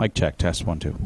Mic check, test 1, 2.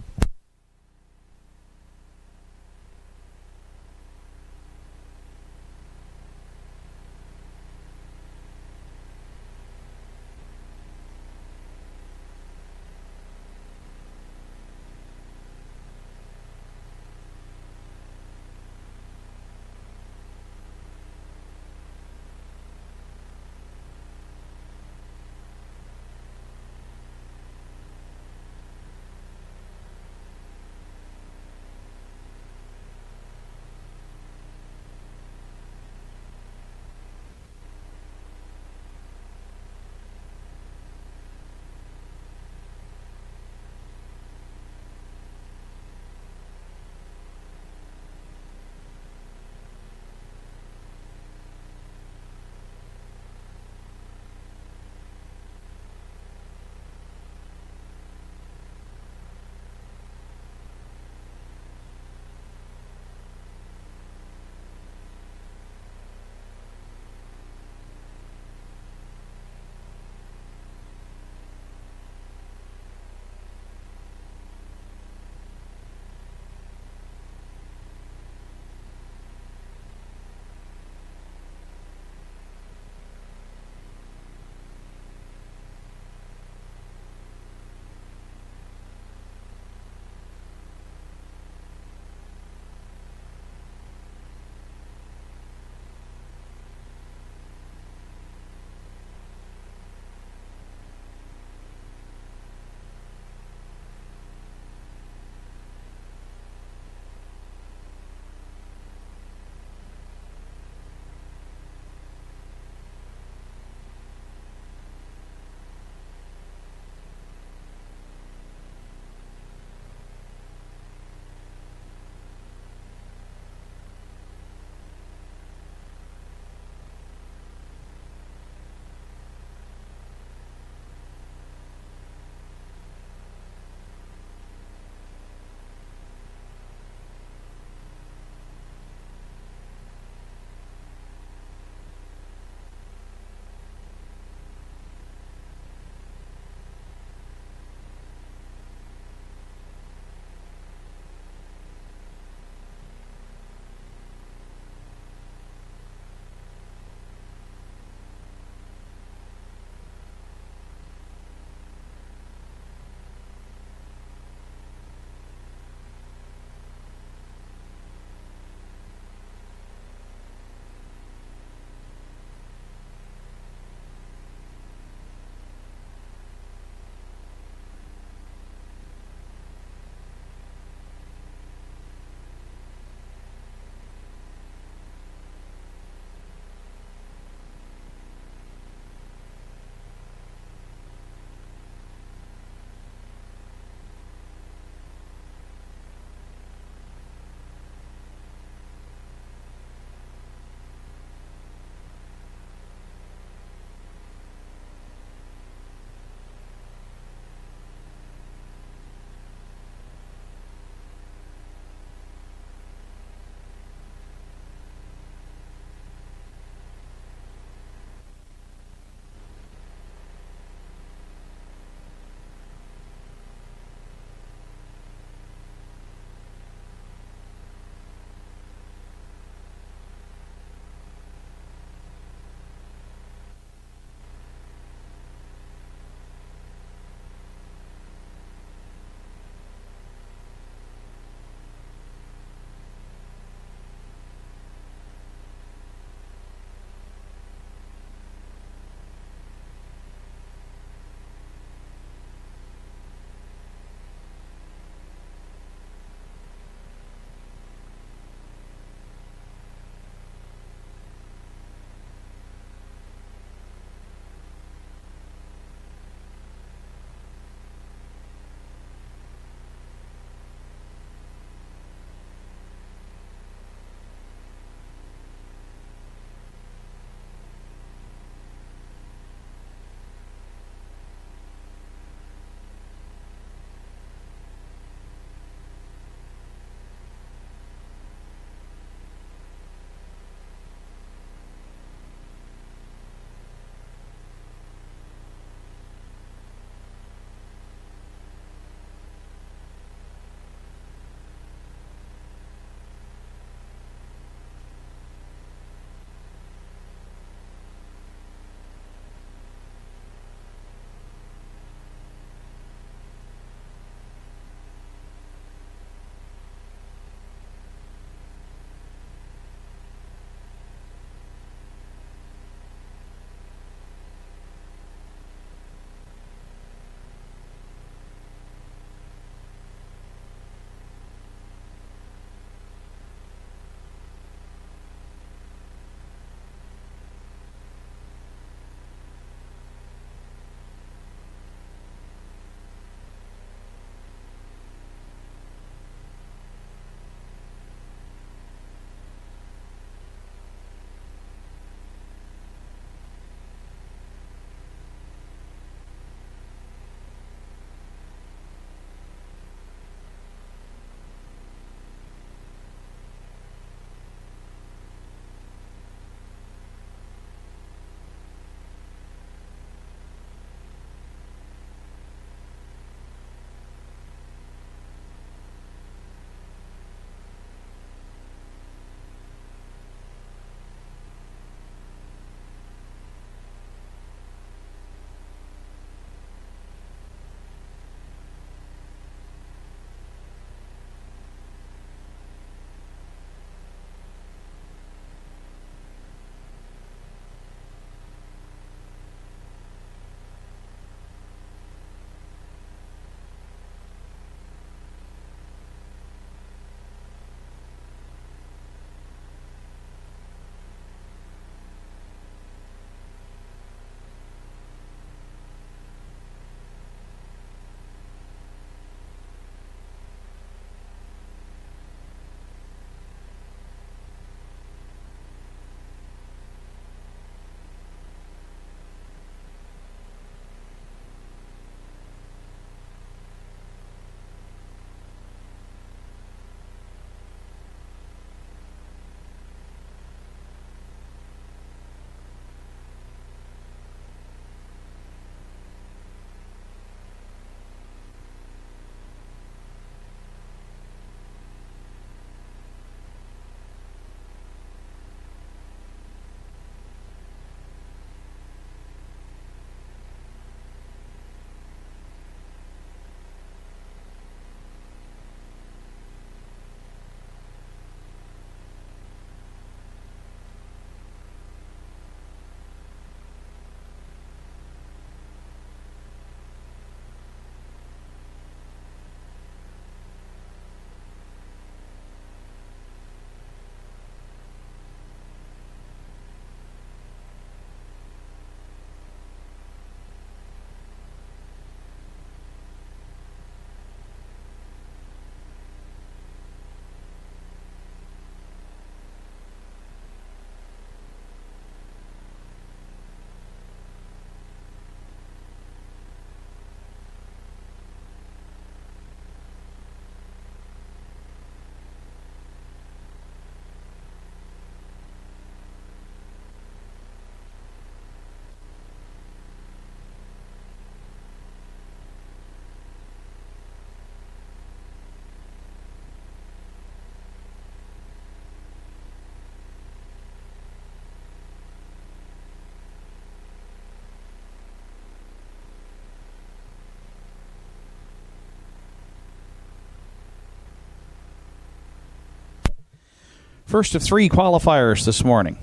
First of 3 qualifiers this morning.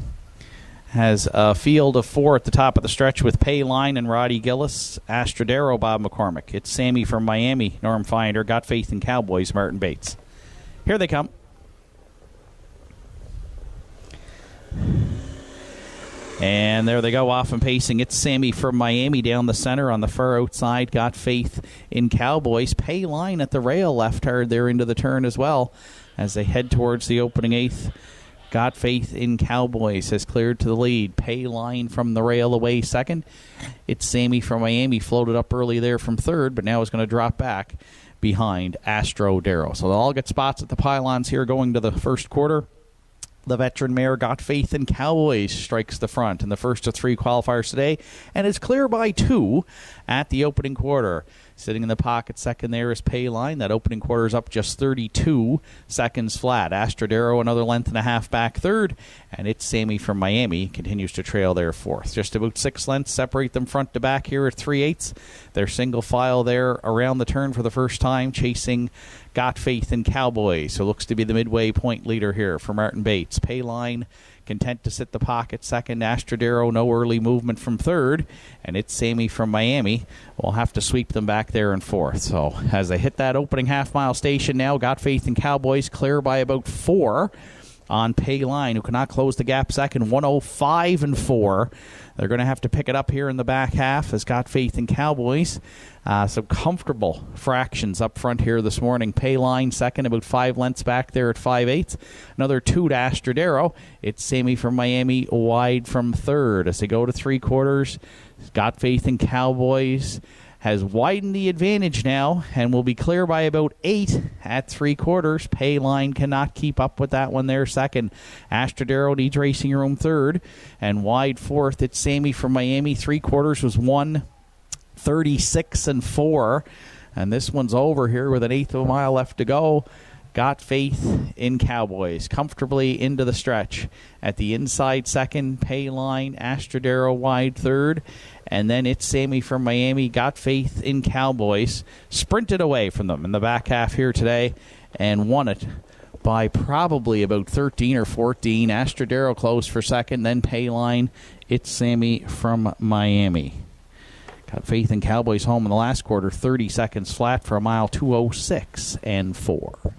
Has a field of 4 at the top of the stretch with Payline and Roddy Gillis, Astrodero, Bob McCormick. It's Sammy from Miami, Norm Finder, Got Faith in Cowboys, Martin Bates. Here they come. And there they go, off and pacing. It's Sammy from Miami down the center on the far outside. Got Faith in Cowboys. Payline at the rail, left hard there into the turn as well as they head towards the opening 8th. Got Faith in Cowboys has cleared to the lead. Payline from the rail away second. It's Sammy from Miami, floated up early there from third, but now is going to drop back behind Astrodero. So they'll all get spots at the pylons here going to the first quarter. The veteran mare Got Faith in Cowboys strikes the front in the first of 3 qualifiers today and is clear by 2 at the opening quarter. Sitting in the pocket second there is Payline. That opening quarter is up just 32 seconds flat. Astrodero another length and a half back third, and it's Sammy from Miami continues to trail there fourth. Just about 6 lengths separate them front to back here at 3/8. They're single file there around the turn for the first time, chasing Got Faith in Cowboys, who looks to be the midway point leader here for Martin Bates. Payline content to sit the pocket second. Astrodero, no early movement from third. And it's Sammy from Miami. We'll have to sweep them back there in fourth. So as they hit that opening half-mile station now, Got Faith in Cowboys clear by about 4 on Payline, who cannot close the gap second. 105 and 4. They're going to have to pick it up here in the back half as Got Faith in Cowboys. Some comfortable fractions up front here this morning. Payline second, about 5 lengths back there at 5/8. Another 2 to Astrodero. It's Sammy from Miami wide from third. As they go to 3 quarters, Got Faith in Cowboys has widened the advantage now and will be clear by about 8 at 3 quarters. Payline cannot keep up with that one there second. Astrodero needs racing room third. And wide fourth, it's Sammy from Miami. 3 quarters was 1:36 and 4. And this one's over here with an 1/8 of a mile left to go. Got Faith in Cowboys comfortably into the stretch. At the inside second, Payline, Astrodero wide third. And then it's Sammy from Miami, Got Faith in Cowboys. Sprinted away from them in the back half here today and won it by probably about 13 or 14. Astrodero close for second, then Payline. It's Sammy from Miami. Got Faith in Cowboys home in the last quarter, 30 seconds flat for a mile, 2:06 and 4.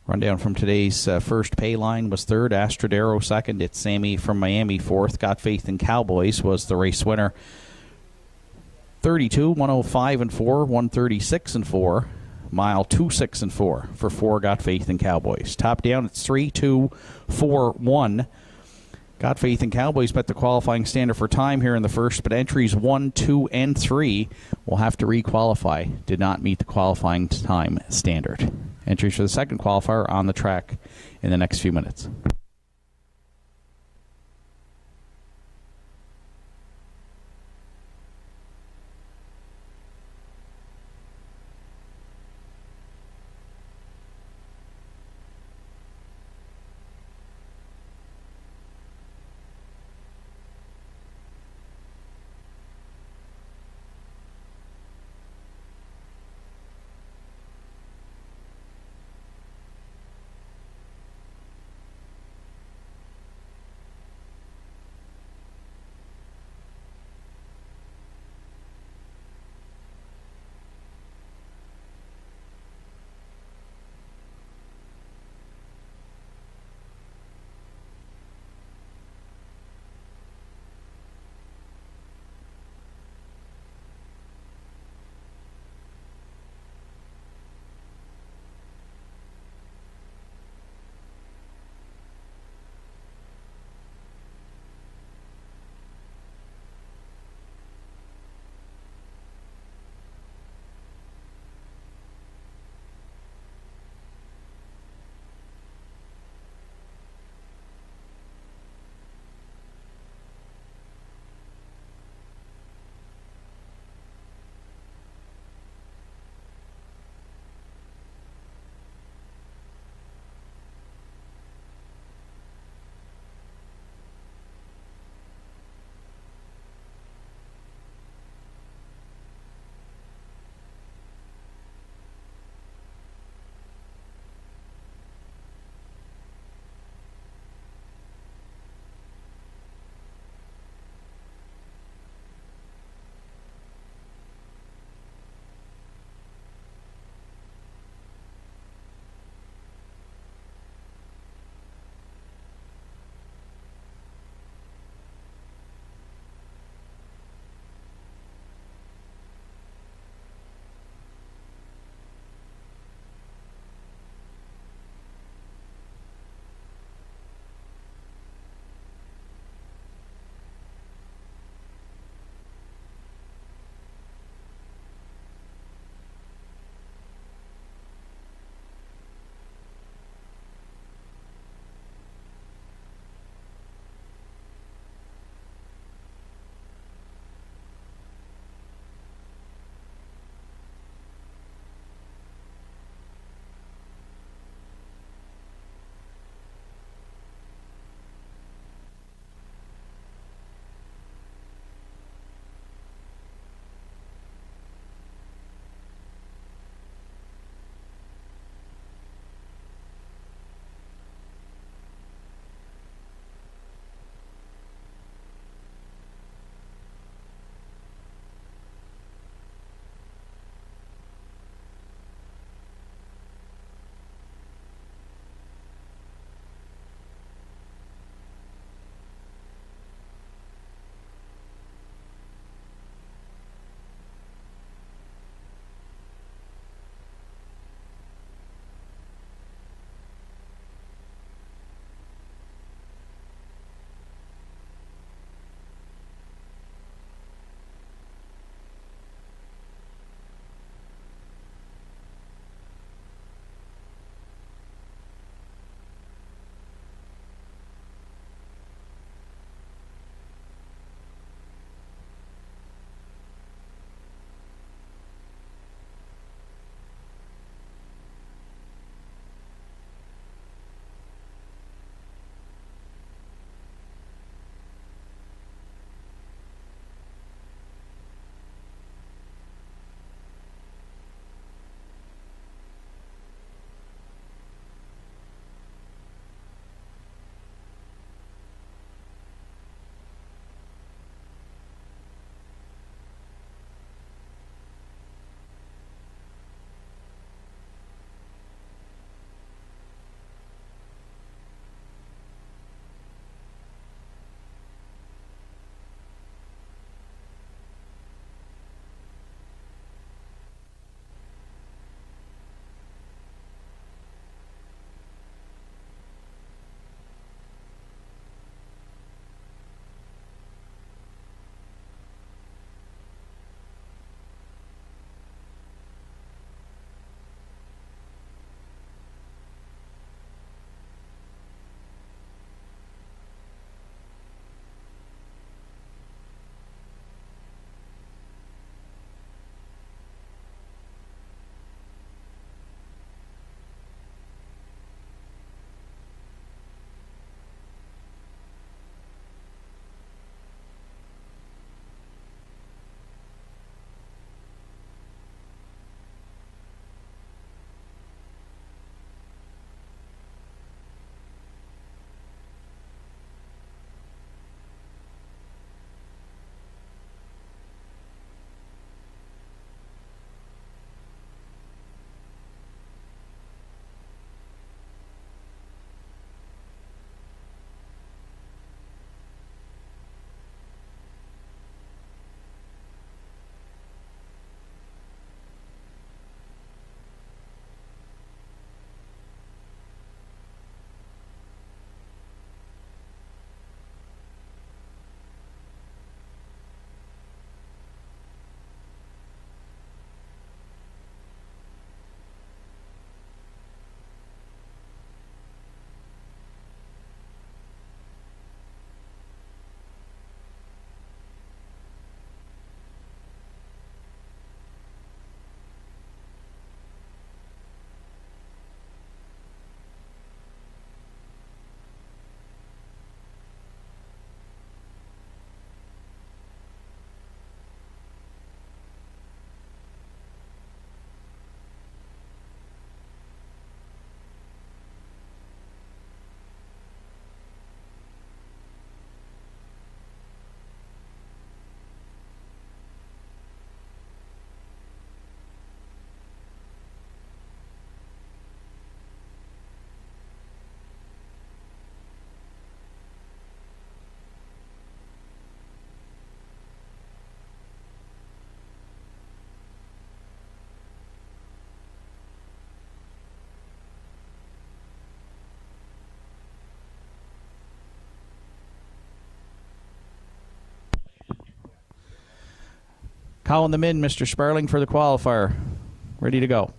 Rundown from today's first. Payline was third, Astrodero second. It's Sammy from Miami fourth. Got Faith in Cowboys was the race winner. 32, 105 and 4, 136 and 4. Mile 2-6 and 4 for 4 Got Faith in Cowboys. Top down, it's 3, 2, 4, 1. Got Faith in Cowboys met the qualifying standard for time here in the first, but entries 1, 2, and 3 will have to re-qualify. Did not meet the qualifying time standard. Entries for the second qualifier on the track in the next few minutes. Howling them in, Mr. Sparling, for the qualifier. Ready to go.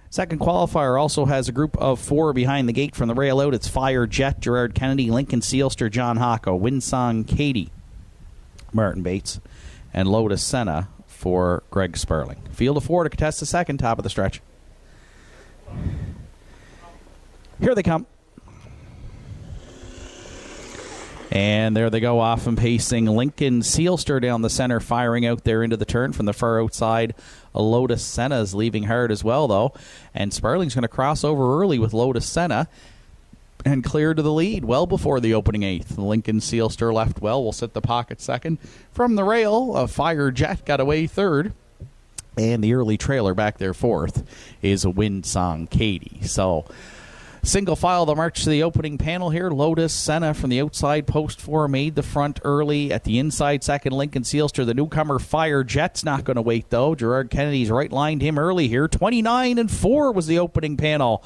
Second qualifier also has a group of 4 behind the gate from the rail out. It's Fire Jet, Gerard Kennedy, Lincoln Sealster, John Hocko, Winsong Katie, Martin Bates, and Lotus Senna for Greg Sparling. Field of 4 to contest the second, top of the stretch. Here they come. And there they go, off and pacing. Lincoln Sealster down the center, firing out there into the turn from the far outside. Lotus Senna is leaving hard as well, though. And Sparling's going to cross over early with Lotus Senna and clear to the lead well before the opening eighth. Lincoln Sealster left well, will sit the pocket second. From the rail, a Fire Jet got away third. And the early trailer back there fourth is a Winsong Katie. So single file the march to the opening panel here. Lotus Senna from the outside post 4 made the front early. At the inside second, Lincoln Sealster. The newcomer Fire Jet's not going to wait, though. Gerard Kennedy's right-lined him early here. 29-4 was the opening panel,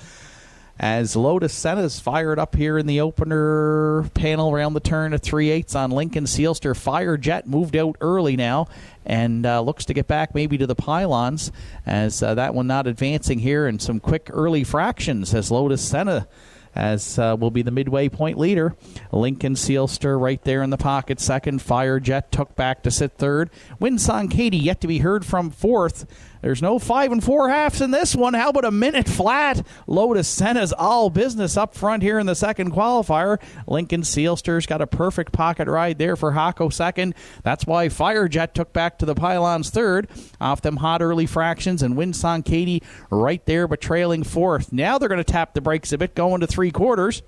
as Lotus Senna's fired up here in the opener panel around the turn at 3/8 on Lincoln Sealster. Fire Jet moved out early now and looks to get back maybe to the pylons, as that one not advancing here, and some quick early fractions as Lotus Senna will be the midway point leader. Lincoln Sealster right there in the pocket second. Fire Jet took back to sit third. Winsong Katie yet to be heard from fourth. There's no 5 4/2 in this one. How about a minute flat? Lotus Senna's all business up front here in the second qualifier. Lincoln Sealster's got a perfect pocket ride there for Hocko second. That's why Fire Jet took back to the pylons third off them hot early fractions, and Winsong Katie right there but trailing fourth. Now they're going to tap the brakes a bit going to 3/4.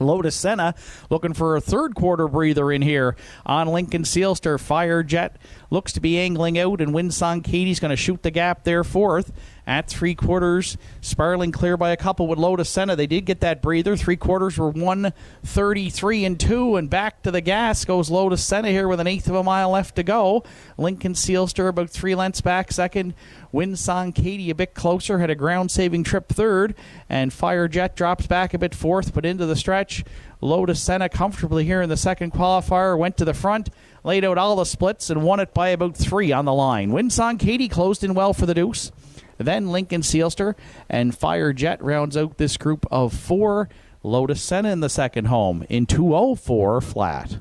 Lotus Senna looking for a third quarter breather in here on Lincoln Sealster. Fire Jet looks to be angling out, and Winsong Katie's going to shoot the gap there fourth. At 3/4, Sparling clear by a couple with Lotus Senna. They did get that breather. 3/4 were 1:33-2, and back to the gas goes Lotus Senna here with an eighth of a mile left to go. Lincoln Sealster about 3 lengths back second. Winsong Katie a bit closer, had a ground-saving trip third, and Fire Jet drops back a bit fourth, but into the stretch. Lotus Senna comfortably here in the second qualifier, went to the front, laid out all the splits, and won it by about 3 on the line. Winsong Katie closed in well for the deuce. Then Lincoln Sealster and Fire Jet rounds out this group of 4. Lotus Senna in the second home in 2:04 flat.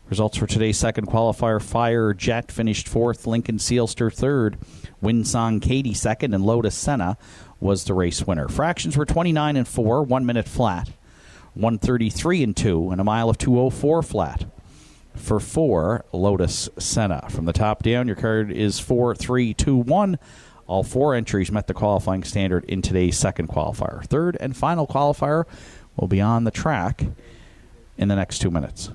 Results for today's second qualifier: Fire Jet finished 4th, Lincoln Sealster 3rd, Winsong Katie 2nd, and Lotus Senna was the race winner. Fractions were 29 and 4, 1 minute flat, 133 and 2, and a mile of 2:04 flat for 4 Lotus Senna. From the top down, your card is 4, 3, 2, 1. All 4 entries met the qualifying standard in today's second qualifier. Third and final qualifier will be on the track in the next 2 minutes.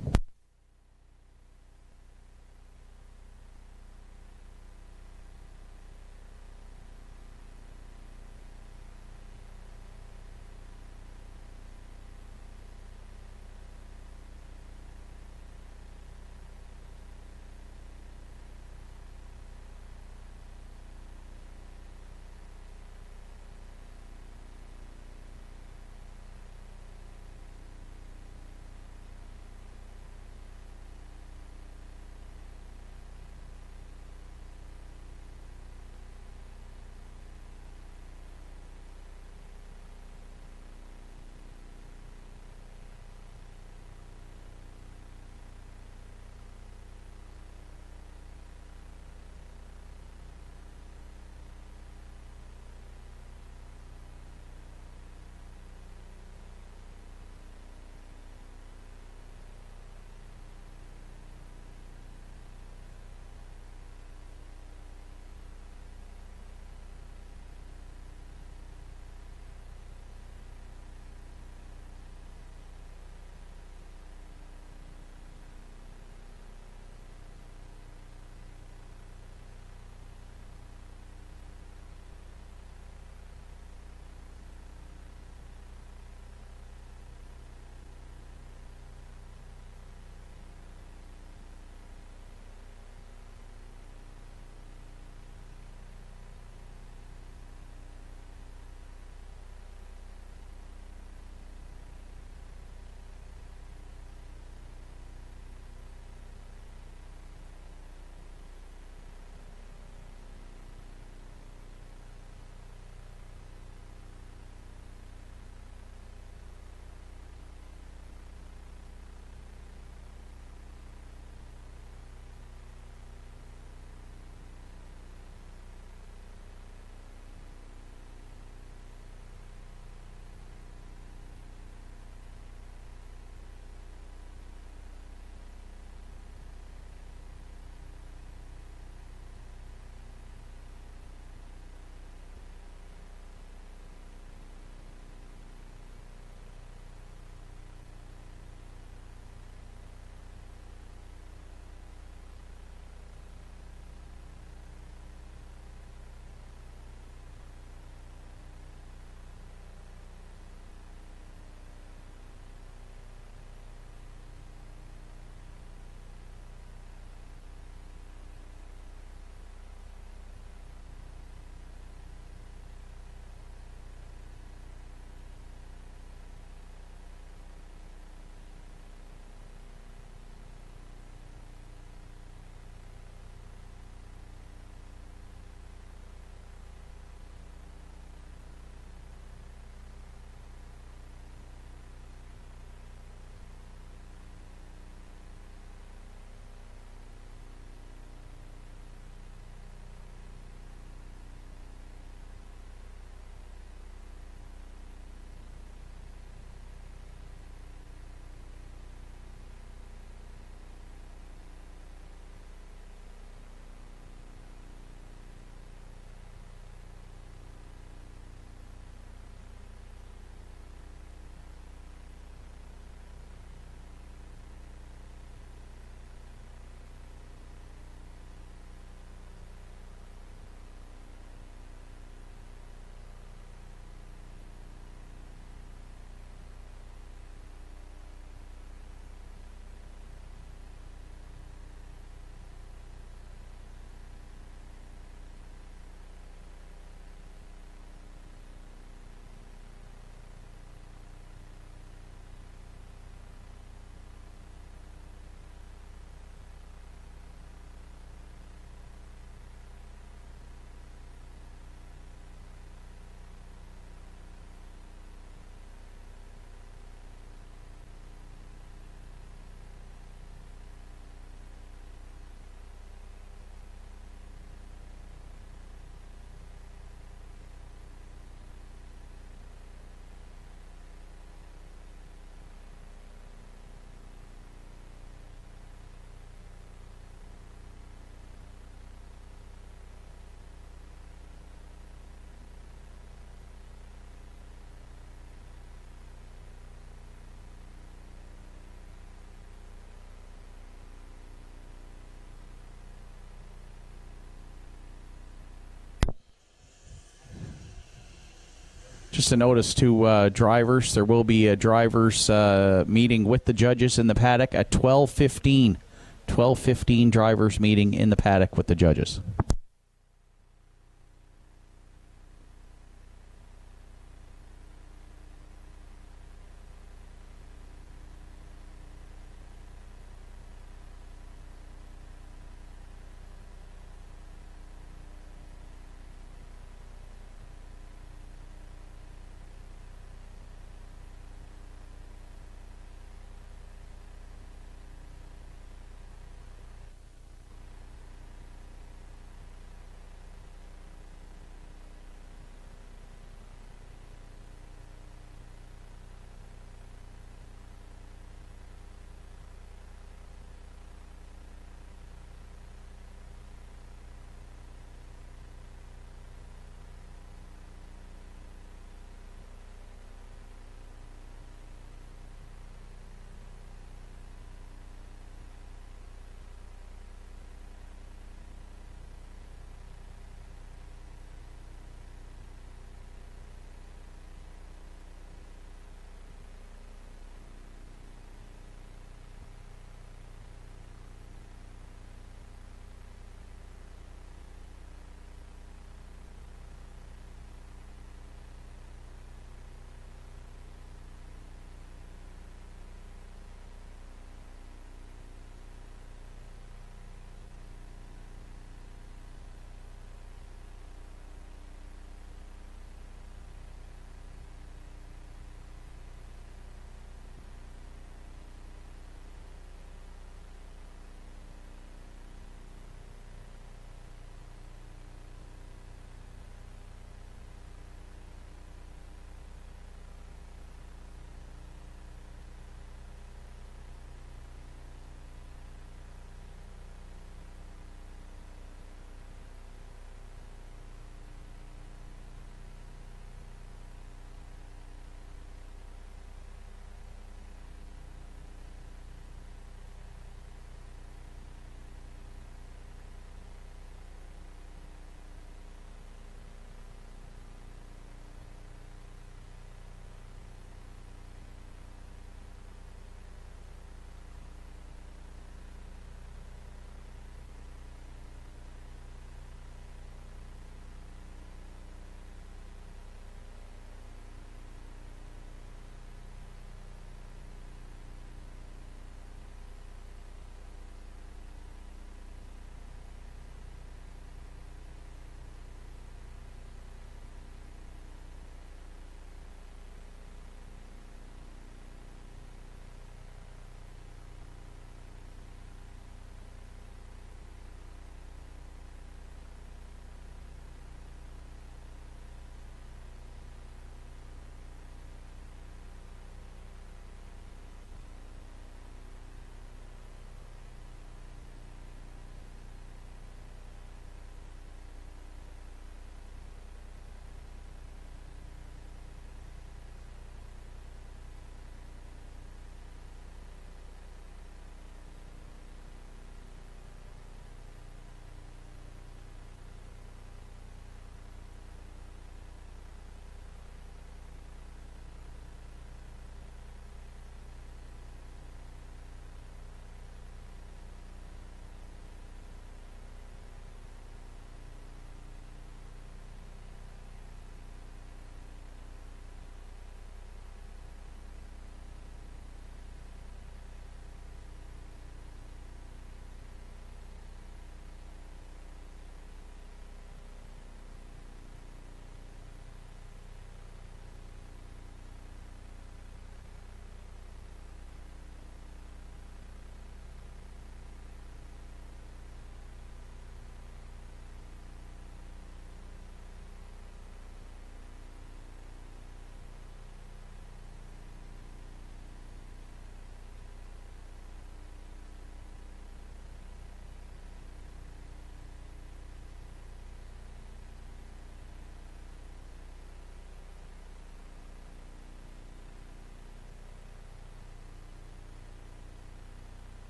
Just a notice to drivers, there will be a drivers meeting with the judges in the paddock at 12:15. 12:15 drivers meeting in the paddock with the judges.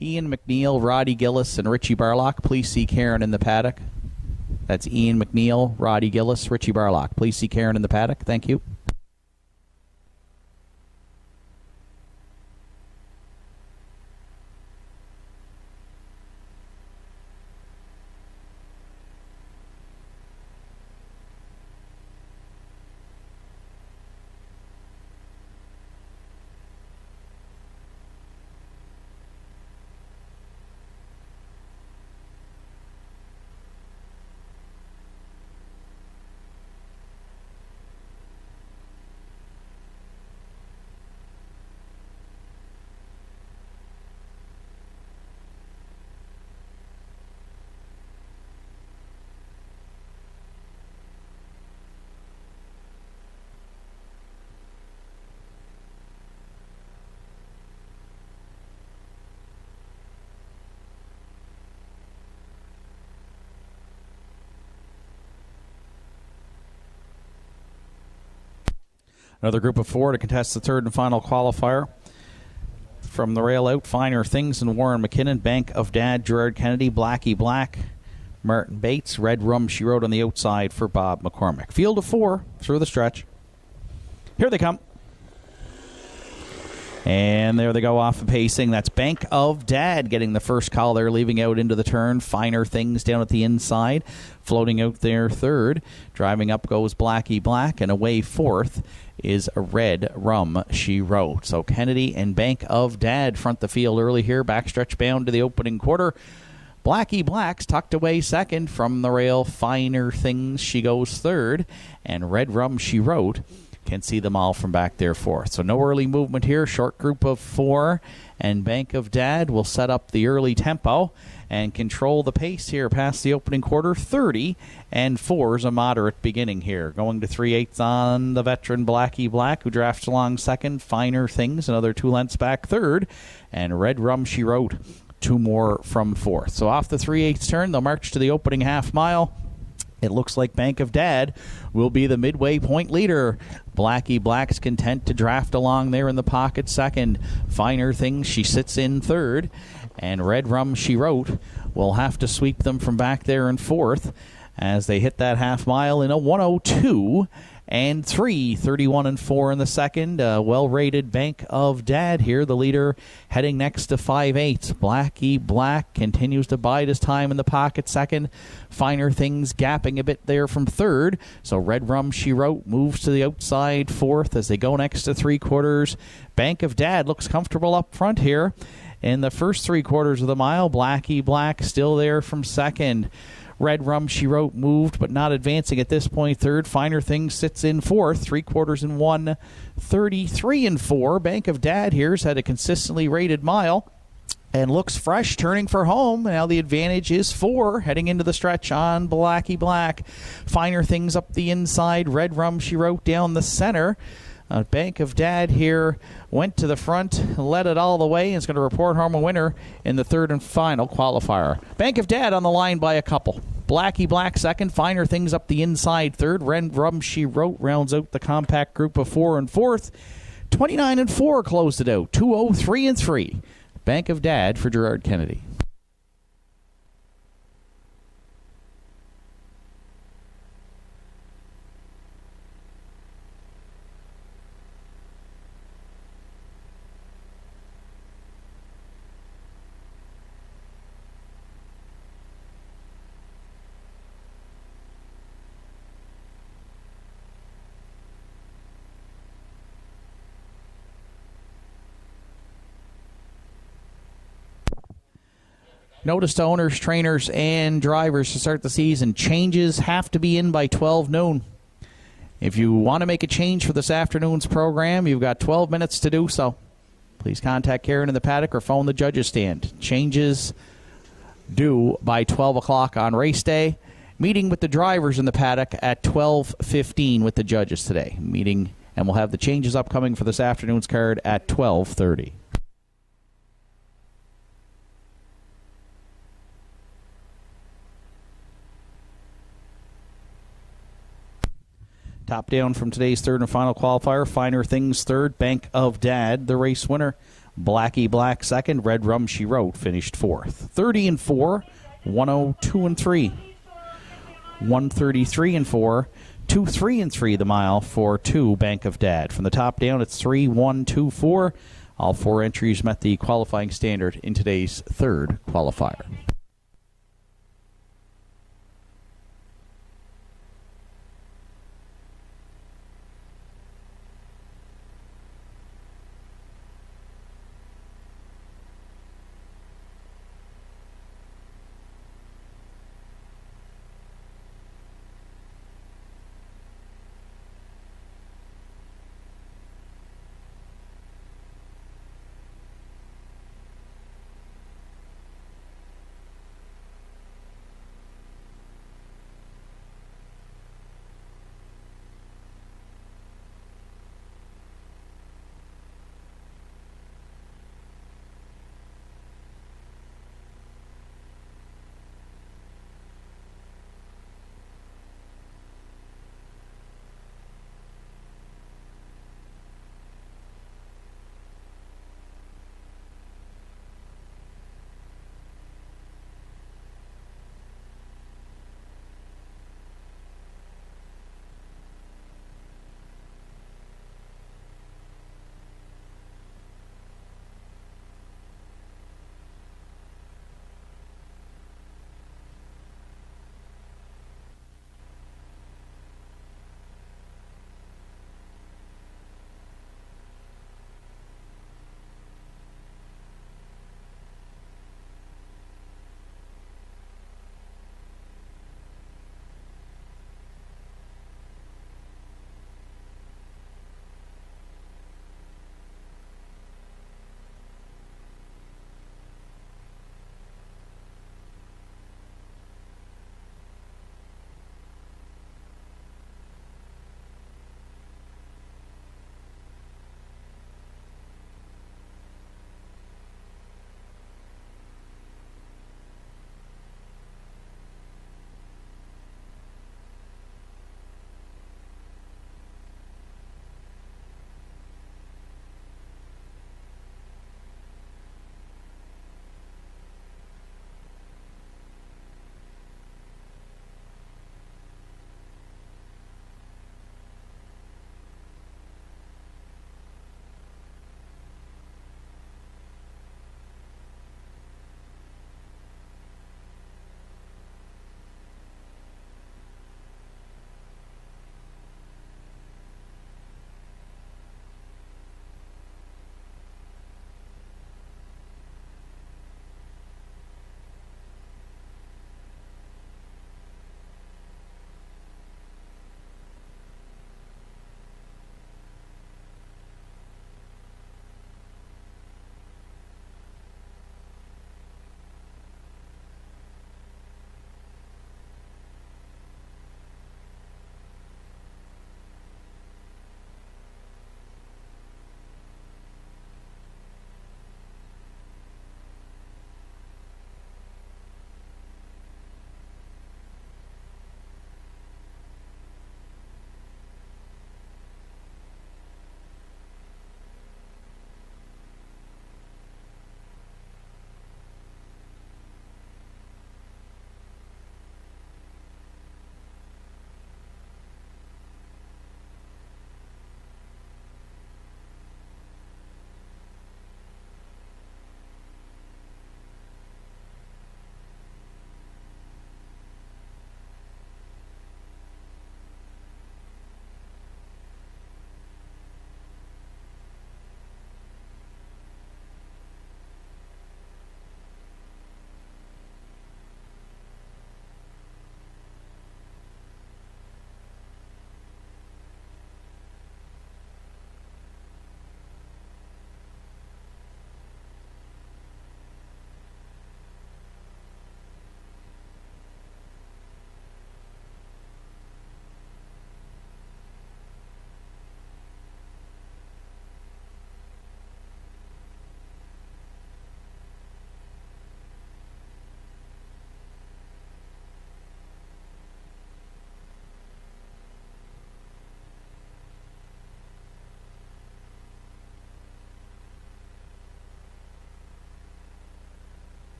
Ian McNeil, Roddy Gillis, and Richie Barlock. Please see Karen in the paddock. That's Ian McNeil, Roddy Gillis, Richie Barlock. Please see Karen in the paddock. Thank you. Another group of 4 to contest the third and final qualifier. From the rail out, Finer Things and Warren McKinnon, Bank of Dad, Gerard Kennedy, Blackie Black, Martin Bates, Red Rum She Wrote on the outside for Bob McCormick. Field of 4 through the stretch. Here they come. And there they go off of pacing. That's Bank of Dad getting the first call there, leaving out into the turn. Finer Things down at the inside, floating out there third. Driving up goes Blackie Black, and away fourth is a Red Rum She Wrote. So Kennedy and Bank of Dad front the field early here, backstretch bound to the opening quarter. Blackie Black's tucked away second from the rail. Finer Things, she goes third, and Red Rum She Wrote can see them all from back there fourth. So no early movement here. Short group of 4, and Bank of Dad will set up the early tempo and control the pace here past the opening quarter. 30-4 is a moderate beginning here. Going to 3/8 on the veteran Blackie Black, who drafts along second. Finer Things, another 2 lengths back third, and Red Rum She Wrote 2 more from fourth. So off the 3/8 turn, they'll march to the opening half mile. It looks like Bank of Dad will be the midway point leader. Blackie Black's content to draft along there in the pocket second. Finer Things, she sits in third. And Red Rum She Wrote will have to sweep them from back there in fourth as they hit that half mile in a 1:02 and 3, 31-4 in the second. Well-rated Bank of Dad here, the leader, heading next to 5/8. Blackie Black continues to bide his time in the pocket second. Finer Things gapping a bit there from third. So Red Rum She Wrote moves to the outside fourth as they go next to 3/4. Bank of Dad looks comfortable up front here. In the first 3/4 of the mile, Blackie Black still there from second. Red Rum She Wrote moved, but not advancing at this point. Third, Finer Things sits in fourth. 3/4 in 1, 33-4. Bank of Dad here's had a consistently rated mile and looks fresh, turning for home. Now the advantage is 4 heading into the stretch on Blackie Black. Finer Things up the inside. Red Rum She Wrote down the center. Bank of Dad here went to the front, led it all the way, and is going to report home a winner in the third and final qualifier. Bank of Dad on the line by a couple. Blackie Black second, Finer Things up the inside third. Red Rum She Wrote rounds out the compact group of 4 and fourth. 29-4 closed it out. 2:03-3. Bank of Dad for Gerard Kennedy. Notice to owners, trainers, and drivers to start the season. Changes have to be in by 12 noon. If you want to make a change for this afternoon's program, you've got 12 minutes to do so. Please contact Karen in the paddock or phone the judges stand. Changes due by 12 o'clock on race day. Meeting with the drivers in the paddock at 12:15 with the judges today. Meeting, and we'll have the changes upcoming for this afternoon's card at 12:30. Top down from today's third and final qualifier. Finer Things third, Bank of Dad the race winner. Blackie Black second. Red Rum She Wrote finished fourth. 30-4, 102-3. 133-4, 2-3-3 the mile for 2 Bank of Dad. From the top down, it's 3-1-2-4. All 4 entries met the qualifying standard in today's third qualifier.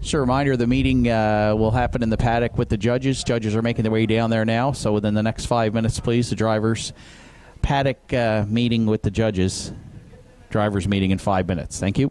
Just a reminder, the meeting will happen in the paddock with the judges. Judges are making their way down there now, so within the next 5 minutes, please, the drivers' paddock meeting with the judges. Drivers meeting in 5 minutes. Thank you.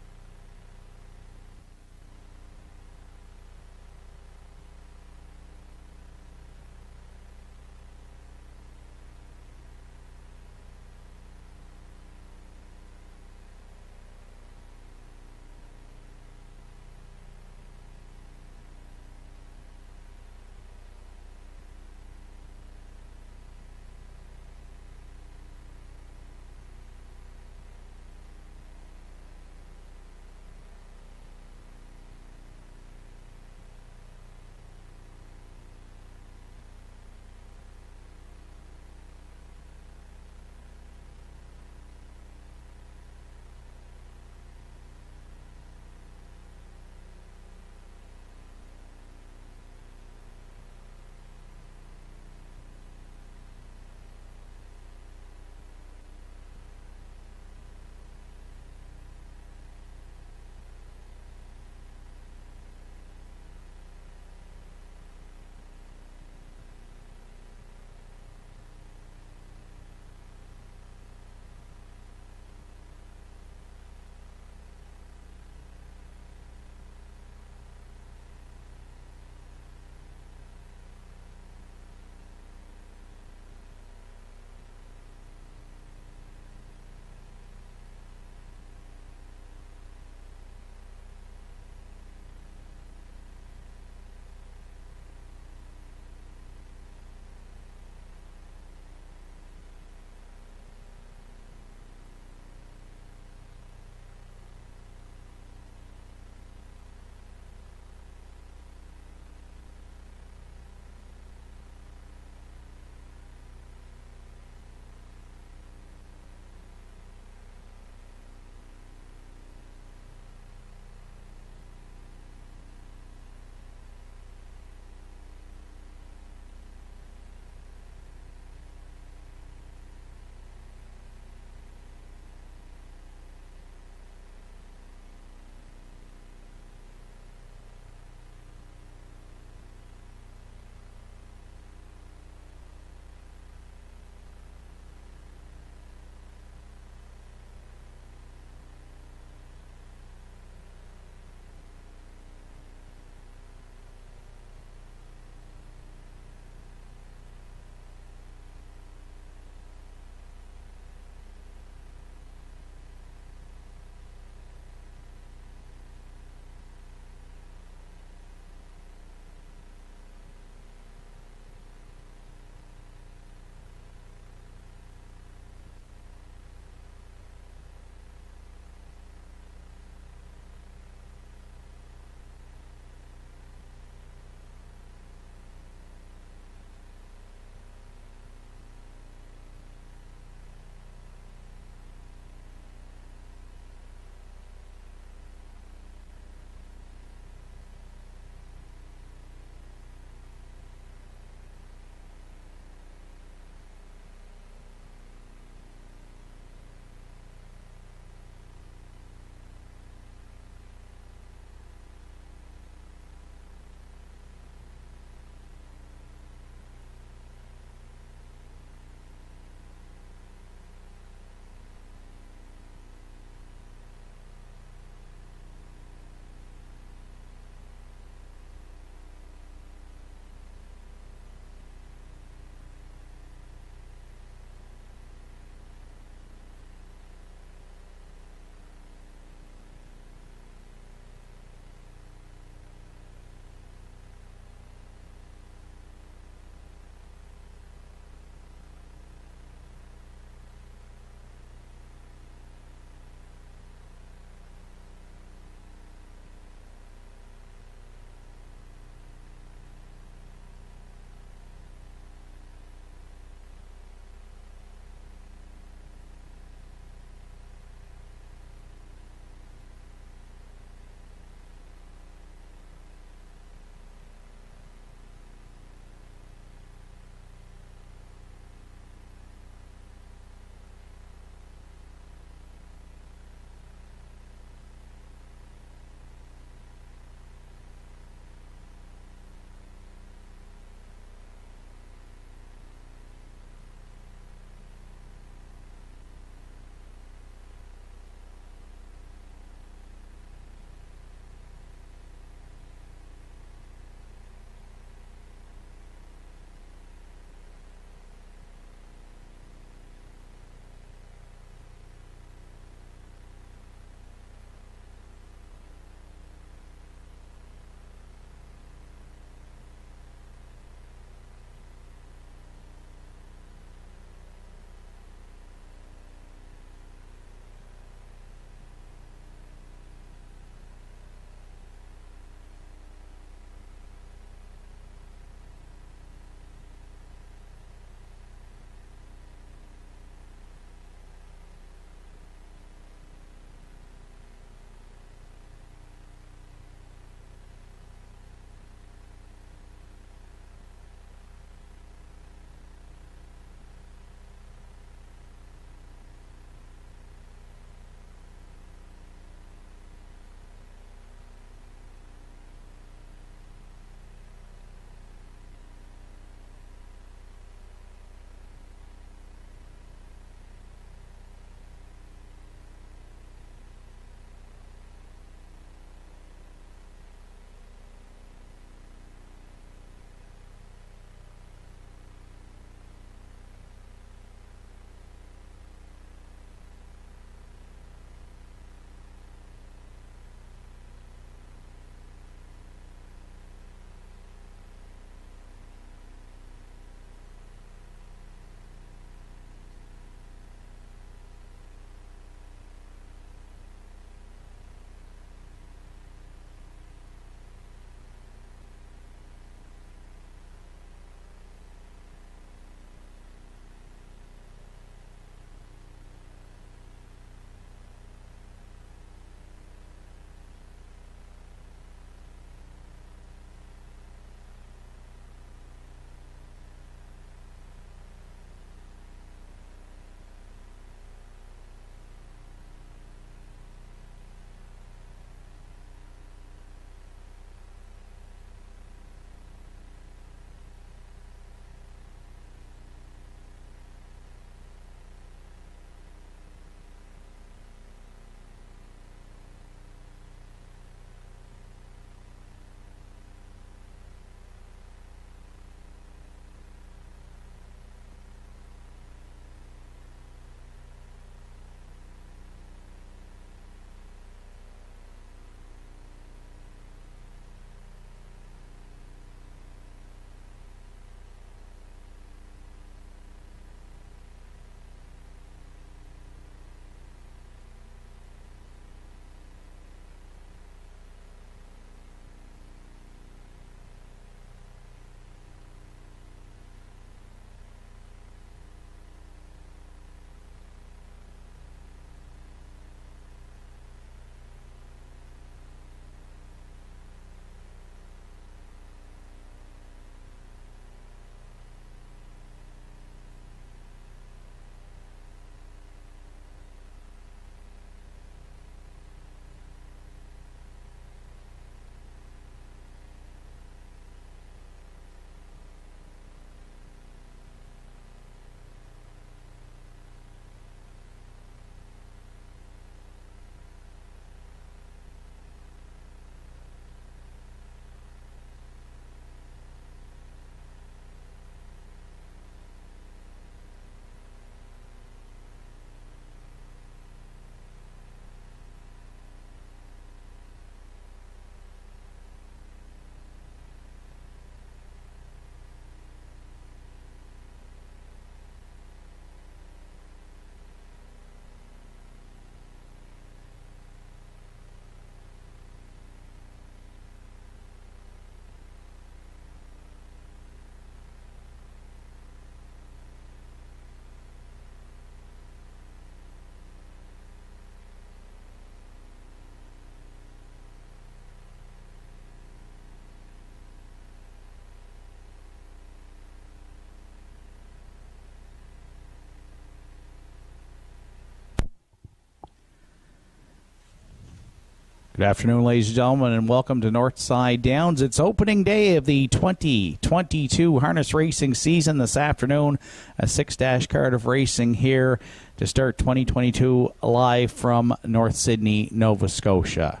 Good afternoon, ladies and gentlemen, and welcome to Northside Downs. It's opening day of the 2022 harness racing season this afternoon. A 6- card of racing here to start 2022 live from North Sydney, Nova Scotia.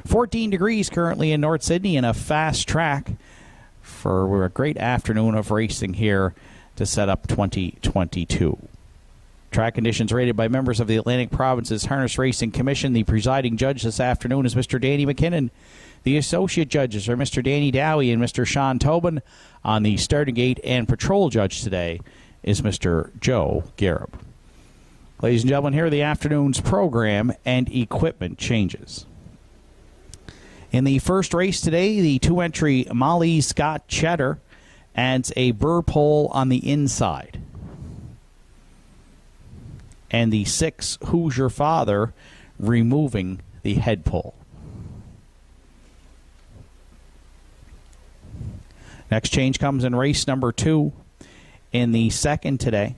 14 degrees currently in North Sydney and a fast track for a great afternoon of racing here to set up 2022. Track conditions rated by members of the Atlantic Province's Harness Racing Commission. The presiding judge this afternoon is Mr. Danny McKinnon. The associate judges are Mr. Danny Dowie and Mr. Sean Tobin. On the starting gate and patrol judge today is Mr. Joe Garib. Ladies and gentlemen, here are the afternoon's program and equipment changes. In the first race today, the 2-entry Molly Scott Cheddar adds a burr pole on the inside. And the 6 Who's Your Father removing the head pole. Next change comes in race number 2 in the second today,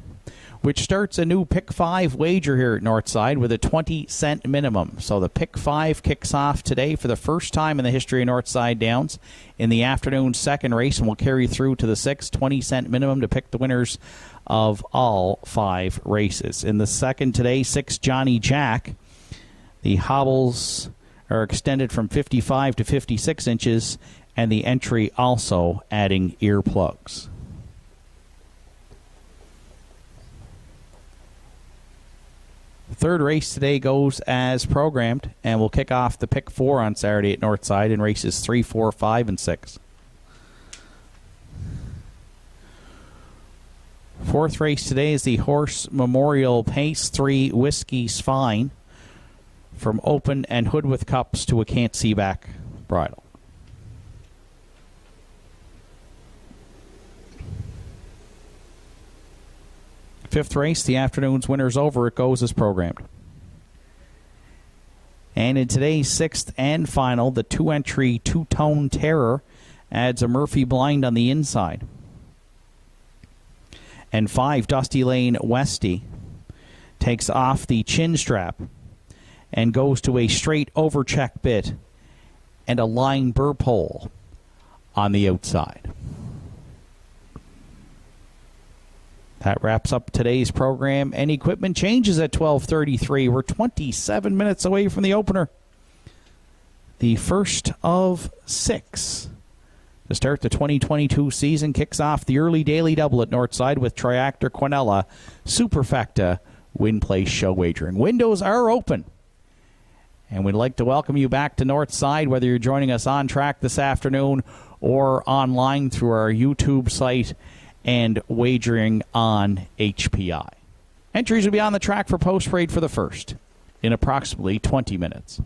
which starts a new Pick 5 wager here at Northside with a 20-cent minimum. So the Pick 5 kicks off today for the first time in the history of Northside Downs in the afternoon second race and will carry through to the 6th 20-cent minimum to pick the winners of all 5 races. In the second today, 6 Johnny Jack. The hobbles are extended from 55 to 56 inches, and the entry also adding earplugs. The third race today goes as programmed, and we'll kick off the Pick 4 on Saturday at Northside in races 3, 4, 5, and 6. Fourth race today is the Horse Memorial Pace 3 Whiskey's Fine from open and hood with cups to a can't see back bridle. Fifth race, the afternoon's winner's over. It goes as programmed. And in today's 6th and final, the 2-entry Two-Tone Terror adds a Murphy blind on the inside. And 5 Dusty Lane Westy takes off the chin strap and goes to a straight overcheck bit and a line burr pole on the outside. That wraps up today's program and equipment changes at 12:33. We're 27 minutes away from the opener. The first of 6. To start the 2022 season, kicks off the early daily double at Northside with Triactor Quinella Superfecta Win Place Show Wagering. Windows are open. And we'd like to welcome you back to Northside, whether you're joining us on track this afternoon or online through our YouTube site and wagering on HPI. Entries will be on the track for post parade for the first in approximately 20 minutes.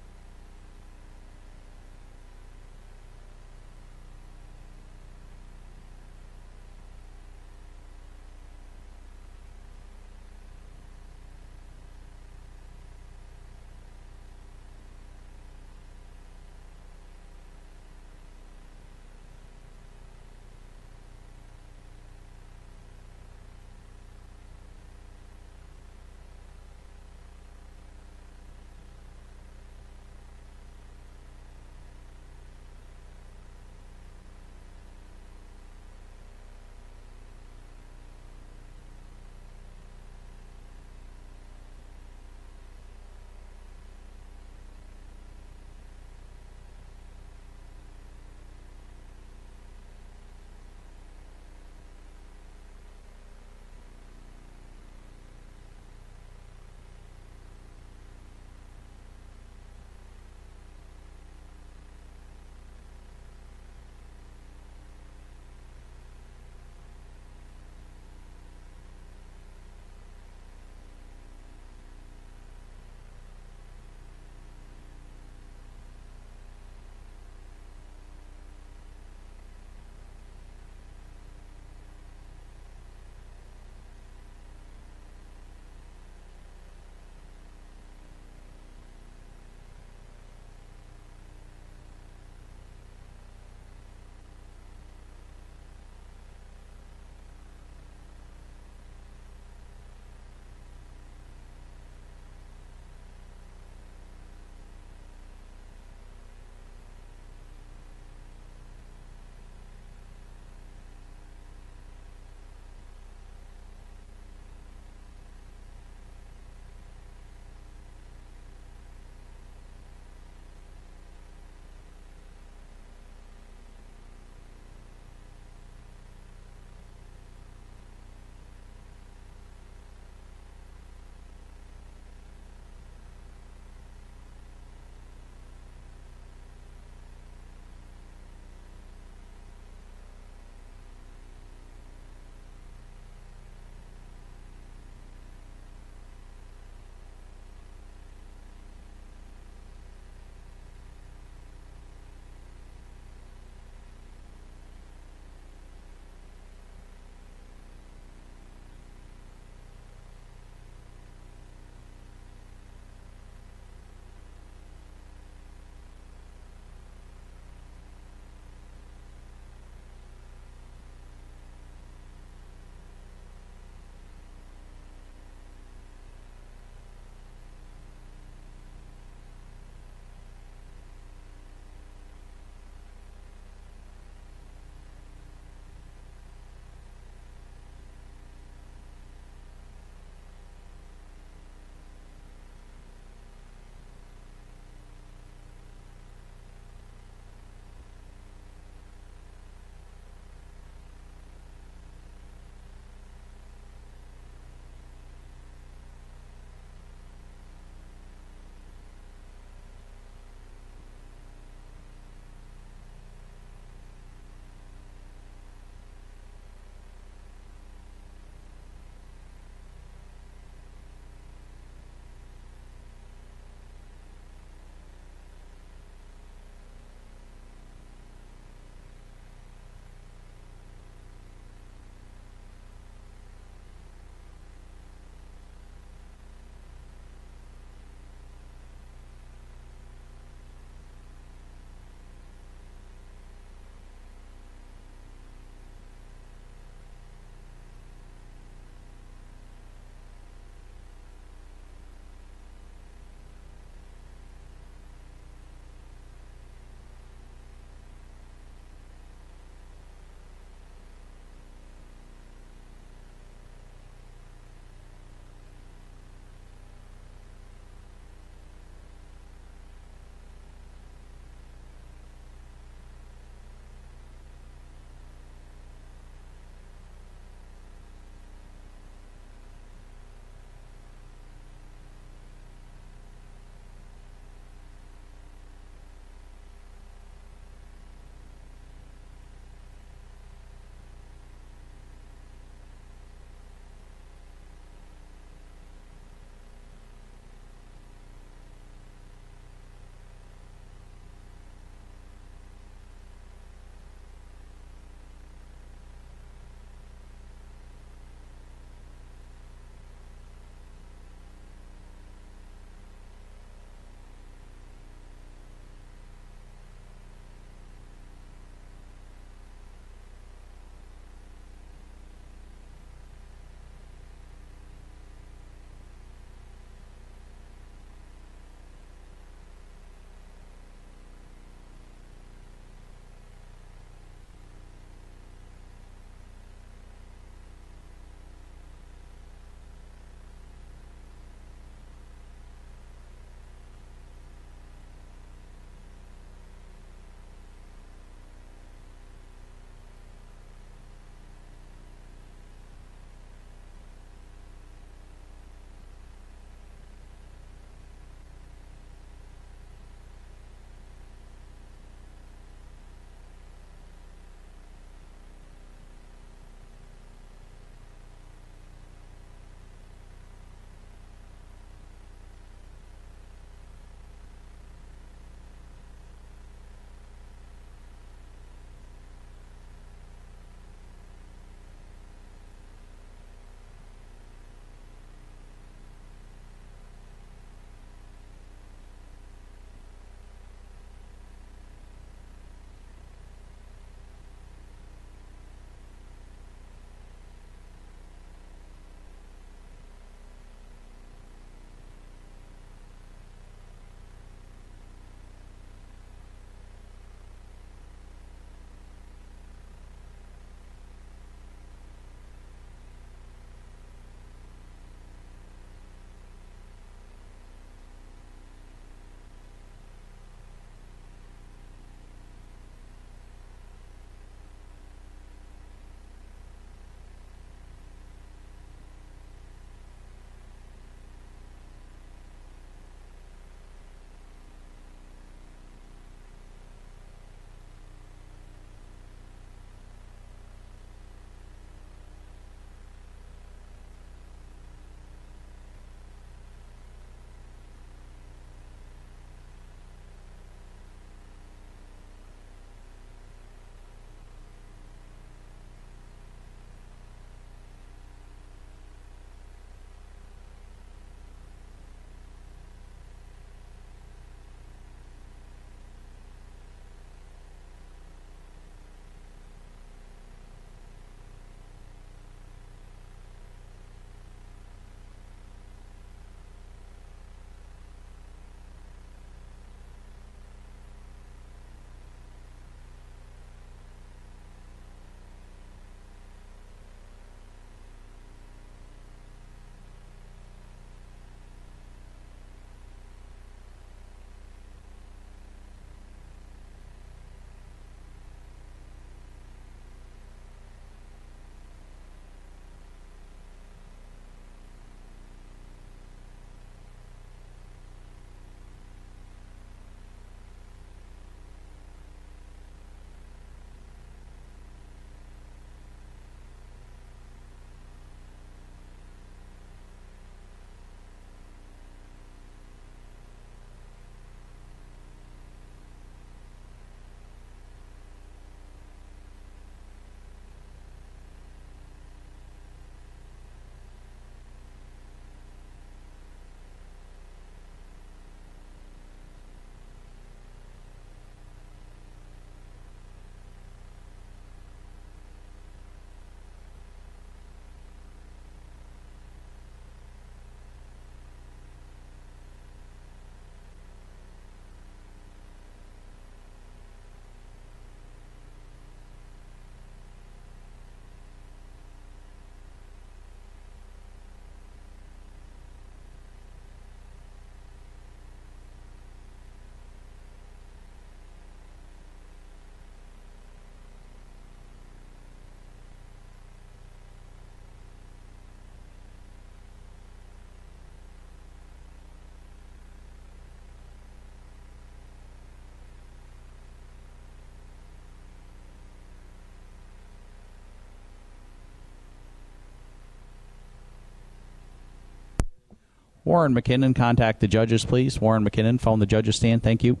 Warren McKinnon contact the judges, please. Warren McKinnon, phone the judges stand. Thank you.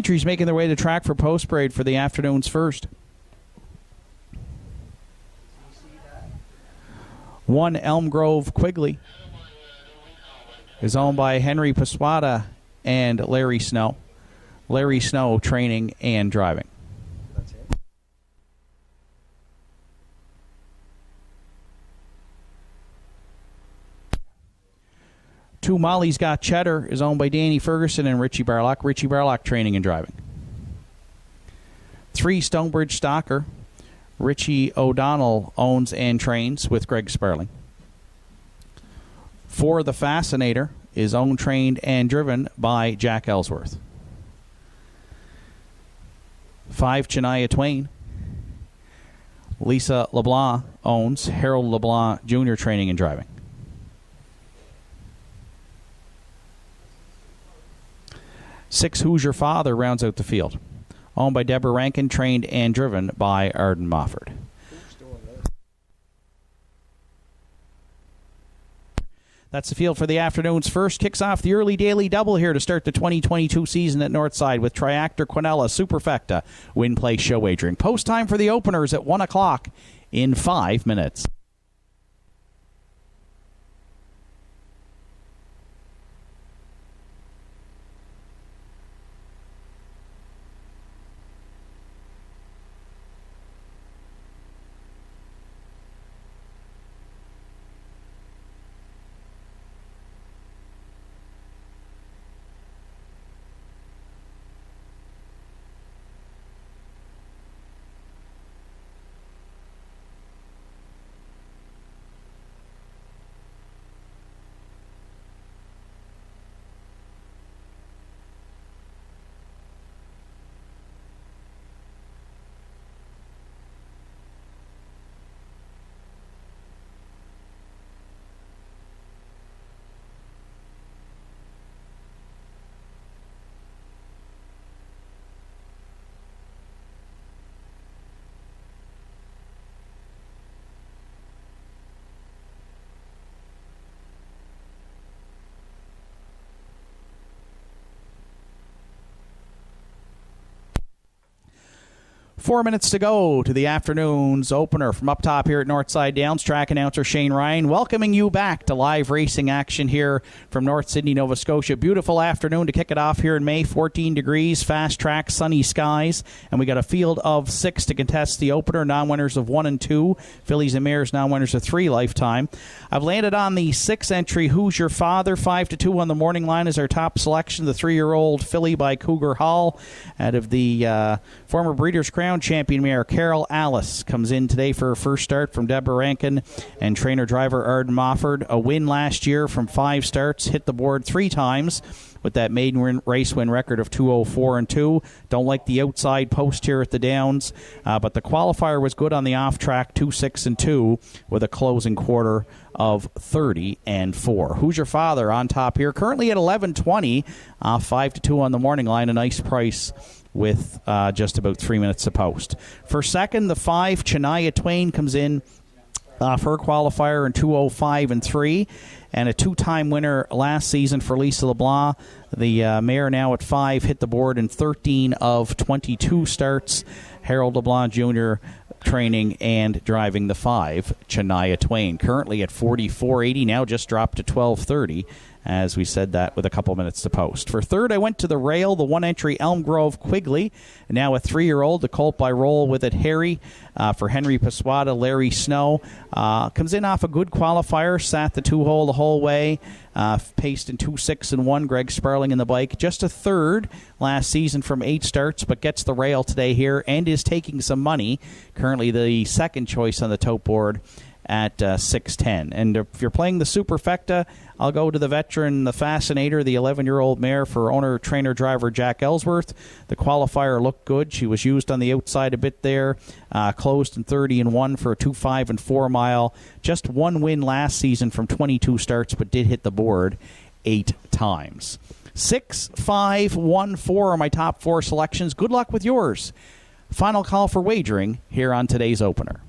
Entries making their way to track for post parade for the afternoon's first. 1 Elm Grove Quigley is owned by Henry Paswada and Larry Snow. Larry Snow training and driving. That's it. Two Molly's Got Cheddar is owned by Danny Ferguson and Richie Barlock. Richie Barlock training and driving. 3 Stonebridge Stalker. Richie O'Donnell owns and trains with Greg Sparling. 4 The Fascinator is owned, trained, and driven by Jack Ellsworth. 5 Shania Twain. Lisa LeBlanc owns. Harold LeBlanc Jr. training and driving. 6 Hoosier Father rounds out the field. Owned by Deborah Rankin, trained and driven by Arden Mofford. That's the field for the afternoon's first. Kicks off the early daily double here to start the 2022 season at Northside with Triactor, Quinella, Superfecta, Win Play Show Wagering. Post time for the openers at 1 o'clock in 5 minutes. Four minutes to go to the afternoon's opener from up top here at Northside Downs. Track announcer Shane Ryan welcoming you back to live racing action here from North Sydney, Nova Scotia. Beautiful afternoon to kick it off here in May. 14 degrees, fast track, sunny skies. And we got a field of 6 to contest the opener. Non-winners of 1 and 2. Fillies and Mares, non-winners of 3 lifetime. I've landed on the 6 entry Hoosier Father. 5-2 on the morning line is our top selection. The 3-year-old filly by Cougar Hall out of the former Breeders' Crown champion mare Carol Alice comes in today for her first start from Deborah Rankin and trainer-driver Arden Mofford. A win last year from 5 starts, hit the board 3 times with that maiden race win record of 204-2. Don't like the outside post here at the Downs, but the qualifier was good on the off-track, 2-6-2, with a closing quarter of 30-4. Hoosier Father on top here, currently at 11.20, 5-2 on the morning line, a nice price with just about 3 minutes to post. For second, the 5, Shania Twain comes in off her qualifier in 2:05-3, and a 2-time winner last season for Lisa LeBlanc. The mare now at 5 hit the board in 13 of 22 starts. Harold LeBlanc Jr. training and driving the 5, Shania Twain. Currently at 44.80, now just dropped to 12.30. As we said that with a couple minutes to post. For third, I went to the rail, the 1-entry Elm Grove Quigley. And now a 3-year-old, the colt by Roll with it, Harry, for Henry Paswada, Larry Snow. Comes in off a good qualifier, sat the 2-hole the whole way, paced in 2-6-1, Greg Sparling in the bike. Just a third last season from 8 starts, but gets the rail today here and is taking some money. Currently the second choice on the Tote board at 6.10. And if you're playing the Superfecta, I'll go to the veteran, the Fascinator, the 11-year-old mare for owner-trainer-driver Jack Ellsworth. The qualifier looked good. She was used on the outside a bit there. Closed in 30-1 for a 2.5-4 mile. Just 1 win last season from 22 starts, but did hit the board 8 times. 6, 5, 1, 4 are my top 4 selections. Good luck with yours. Final call for wagering here on today's opener.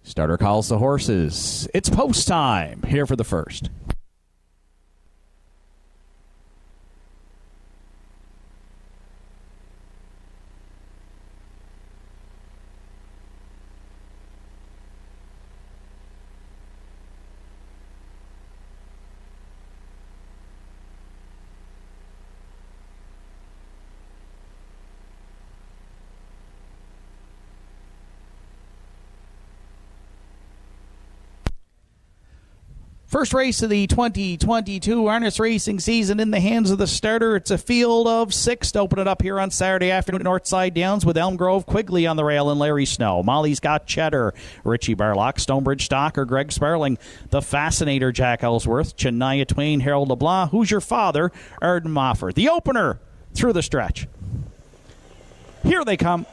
Starter calls the horses. It's post time here for the first. First race of the 2022 harness racing season in the hands of the starter. It's a field of 6 to open it up here on Saturday afternoon at Northside Downs with Elm Grove, Quigley on the rail, and Larry Snow. Molly's Got Cheddar, Richie Barlock, Stonebridge Stalker, Greg Sparling, The Fascinator, Jack Ellsworth, Shania Twain, Harold LeBlanc, Who's Your Father, Arden Mofford. The opener through the stretch. Here they come.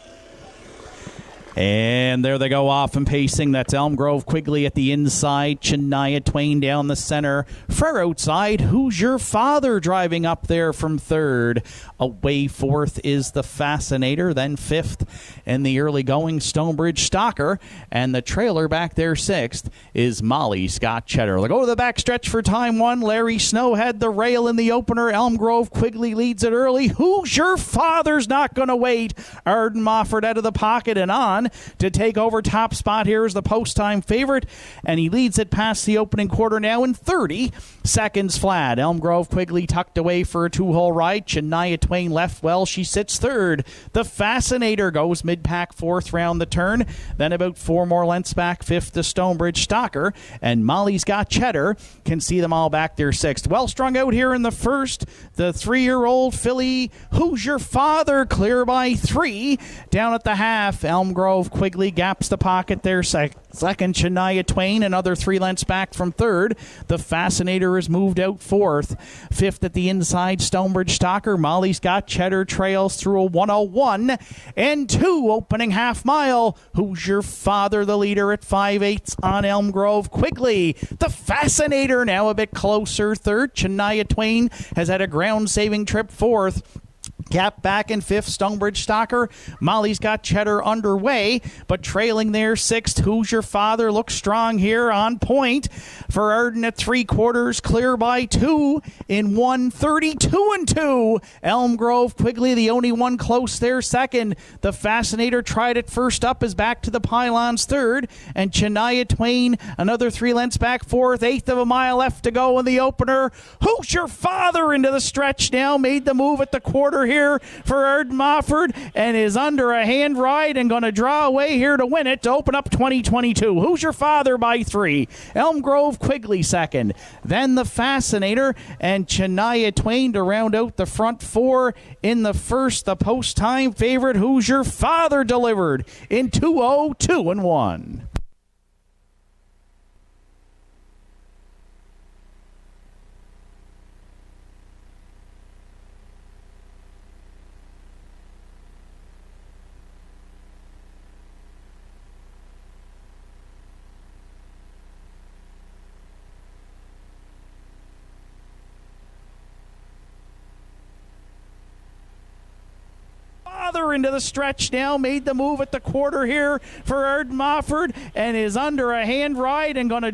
And there they go off and pacing. That's Elm Grove, Quigley at the inside. Shania Twain down the center. Far outside, Who's Your Father driving up there from third. Away fourth is The Fascinator. Then fifth in the early going, Stonebridge Stalker. And the trailer back there sixth is Molly's Got Cheddar. They go to the backstretch for time one. Larry Snow had the rail in the opener. Elm Grove, Quigley leads it early. Who's Your Father's not going to wait. Arden Mofford out of the pocket and on to take over top spot. Here is the post-time favorite, and he leads it past the opening quarter now in 30 seconds flat. Elm Grove, Quigley tucked away for a two-hole ride. Shania Twain left well. She sits third. The Fascinator goes mid-pack fourth round the turn. Then about 4 more lengths back, fifth to Stonebridge Stalker, and Molly's Got Cheddar can see them all back there sixth. Well strung out here in the first. The 3-year-old filly, Who's Your Father, clear by 3. Down at the half, Elm Grove, Quigley gaps the pocket there. Second, Shania Twain, another 3 lengths back from third. The Fascinator is moved out fourth. Fifth at the inside, Stonebridge Stalker. Molly's Got Cheddar trails through a 101 and 2 opening half mile. Who's Your Father, the leader at 5/8 on Elm Grove, Quigley. The Fascinator now a bit closer third. Shania Twain has had a ground-saving trip fourth. Gap back in fifth, Stonebridge Stalker. Molly's Got Cheddar underway, but trailing there sixth. Who's Your Father looks strong here on point for Arden at 3/4, clear by 2 in 1:32 and 2. Elm Grove, Quigley, the only one close there second. The Fascinator tried it first up, is back to the pylons third, and Shania Twain another 3 lengths back fourth. 1/8 of a mile left to go in the opener. Who's Your Father into the stretch now, made the move at the quarter here for Arden Mofford, and is under a hand ride and going to draw away here to win it to open up 2022. Who's Your Father by 3. Elm Grove, Quigley second. Then The Fascinator and Shania Twain to round out the front 4 in the first. The post-time favorite, Who's Your Father, delivered in 2:02 and 1. Into the stretch now, made the move at the quarter here for Arden Mofford, and is under a hand ride and going to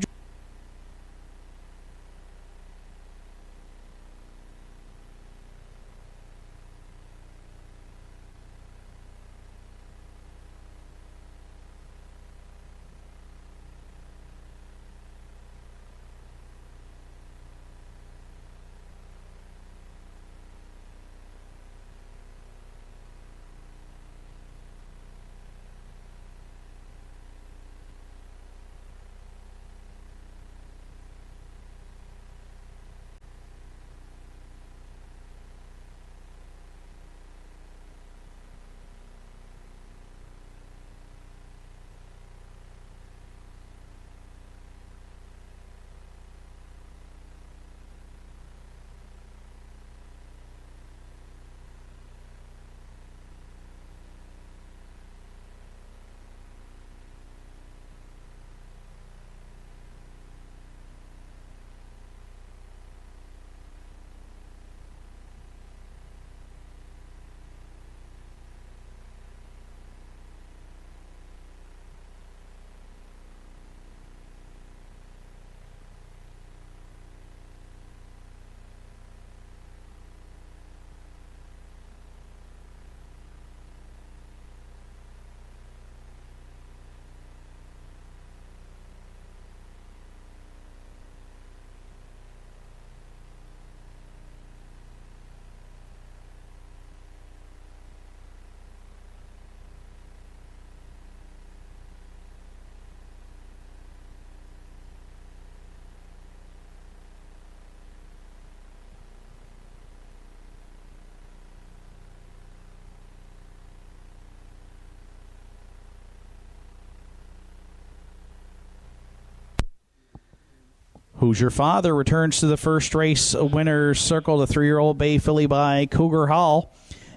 Who's Your Father returns to the first race winner's circle. The 3-year-old bay filly by Cougar Hall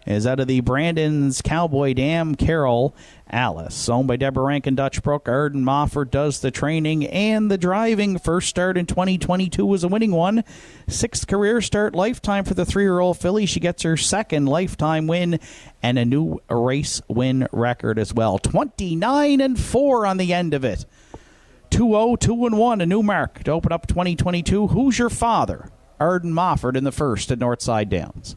is out of the Brandon's Cowboy Dam Carol Alice. Owned by Deborah Rankin Dutchbrook. Arden Mofford does the training and the driving. First start in 2022 was a winning one. 6th career start lifetime for the 3-year-old filly. She gets her 2nd lifetime win and a new race win record as well. 29-4 on the end of it. 2-0, 2-1, a new mark to open up 2022. Who's Your Father? Arden Mofford in the first at Northside Downs.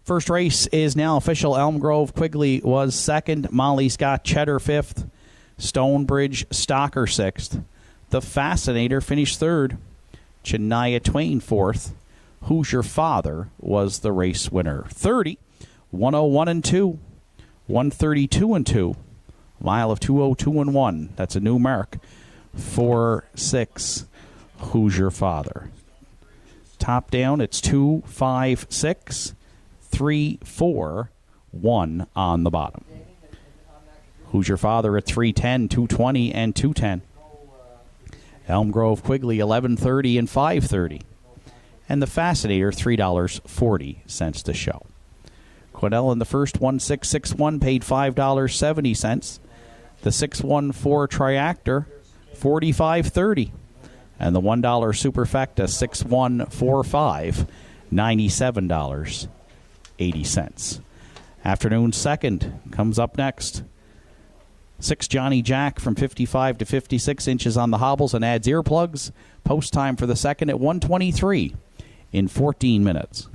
First race is now official. Elm Grove Quigley was 2nd. Molly Scott Cheddar 5th. Stonebridge Stalker 6th. The Fascinator finished 3rd. Chania Twain 4th. Who's Your Father was the race winner. 30, 101-2, 132-2. Mile of 202-1. That's a new mark. 4-6. Who's Your Father? Top down, it's 2-5-6. 3-4-1 on the bottom. Who's Your Father at 310, 220, and 210. Elm Grove Quigley 11:30 and 5:30. And the Fascinator $3.40 to show. Quinnell in the first 1661 paid $5.70. The 614 Triactor $45.30. And the $1 Superfecta 6145 $97.80. Afternoon second comes up next. 6 Johnny Jack from 55 to 56 inches on the hobbles and adds earplugs. Post time for the second at 1:23 in 14 minutes.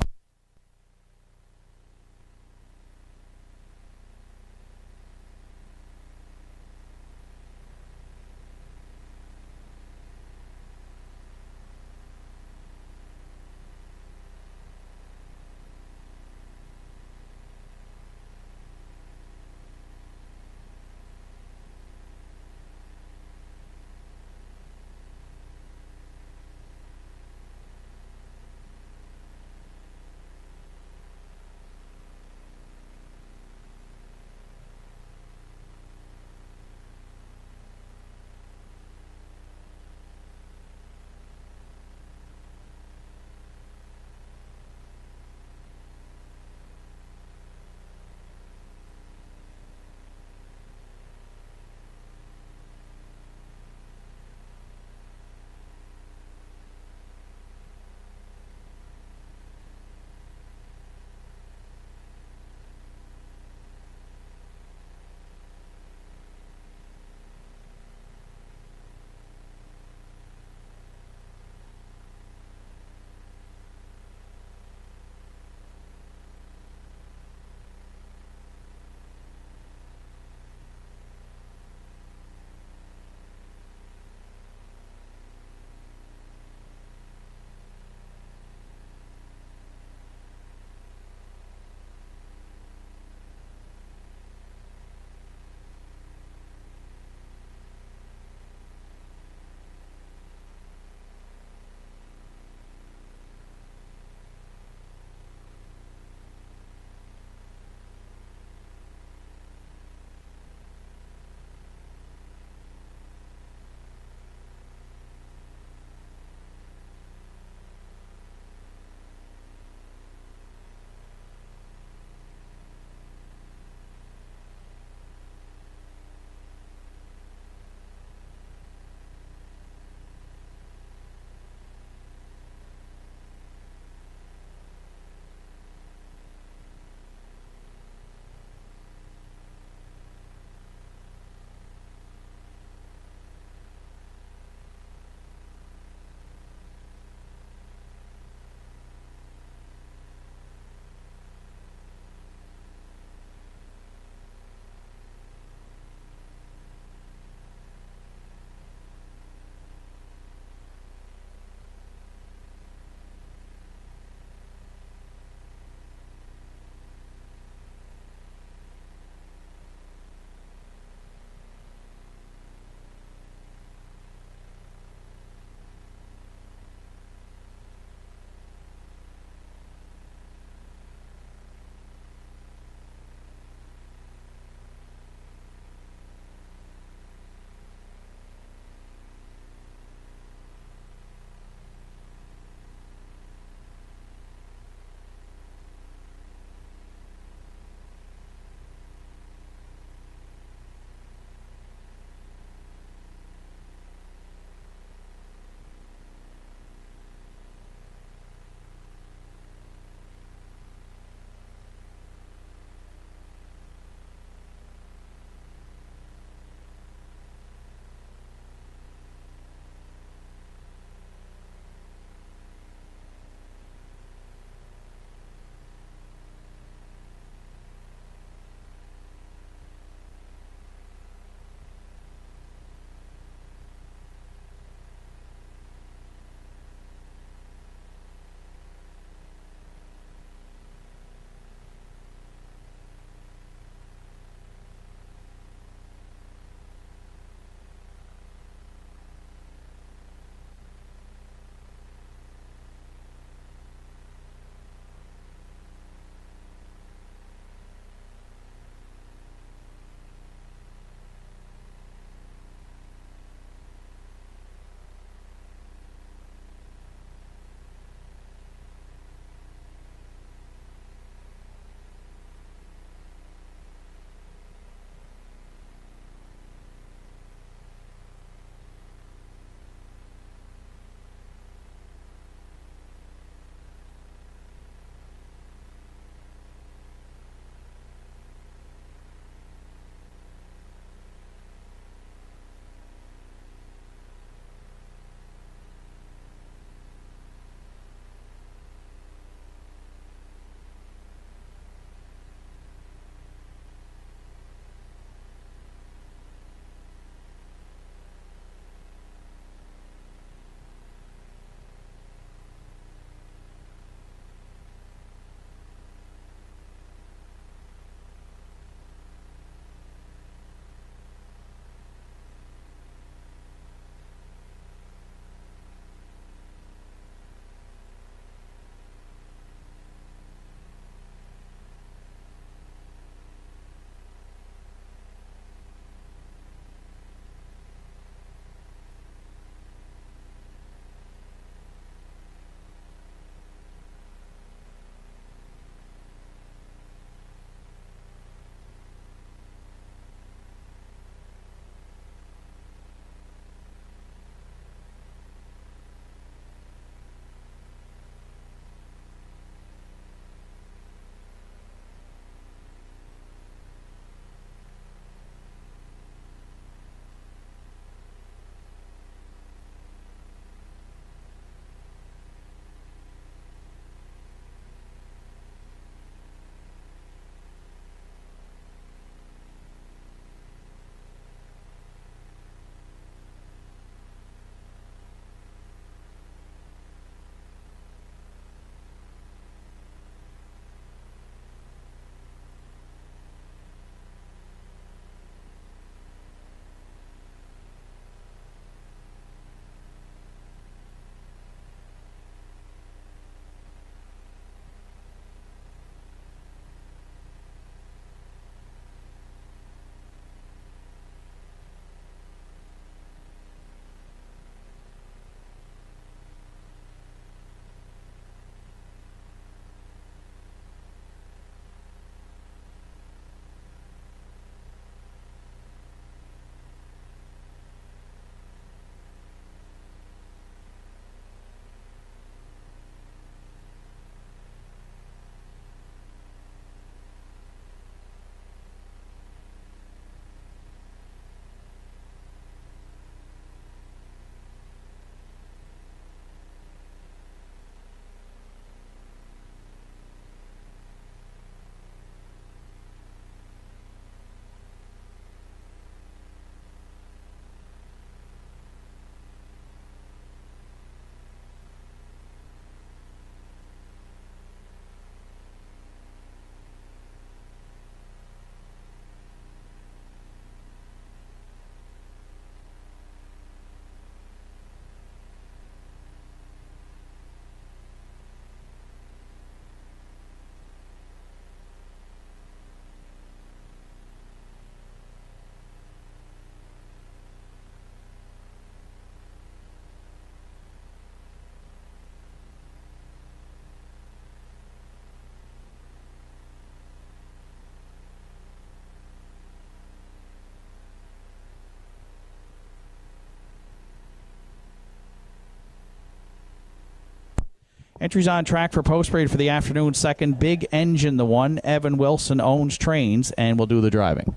Entries on track for post parade for the afternoon second. Big Engine, the one. Evan Wilson owns trains and will do the driving.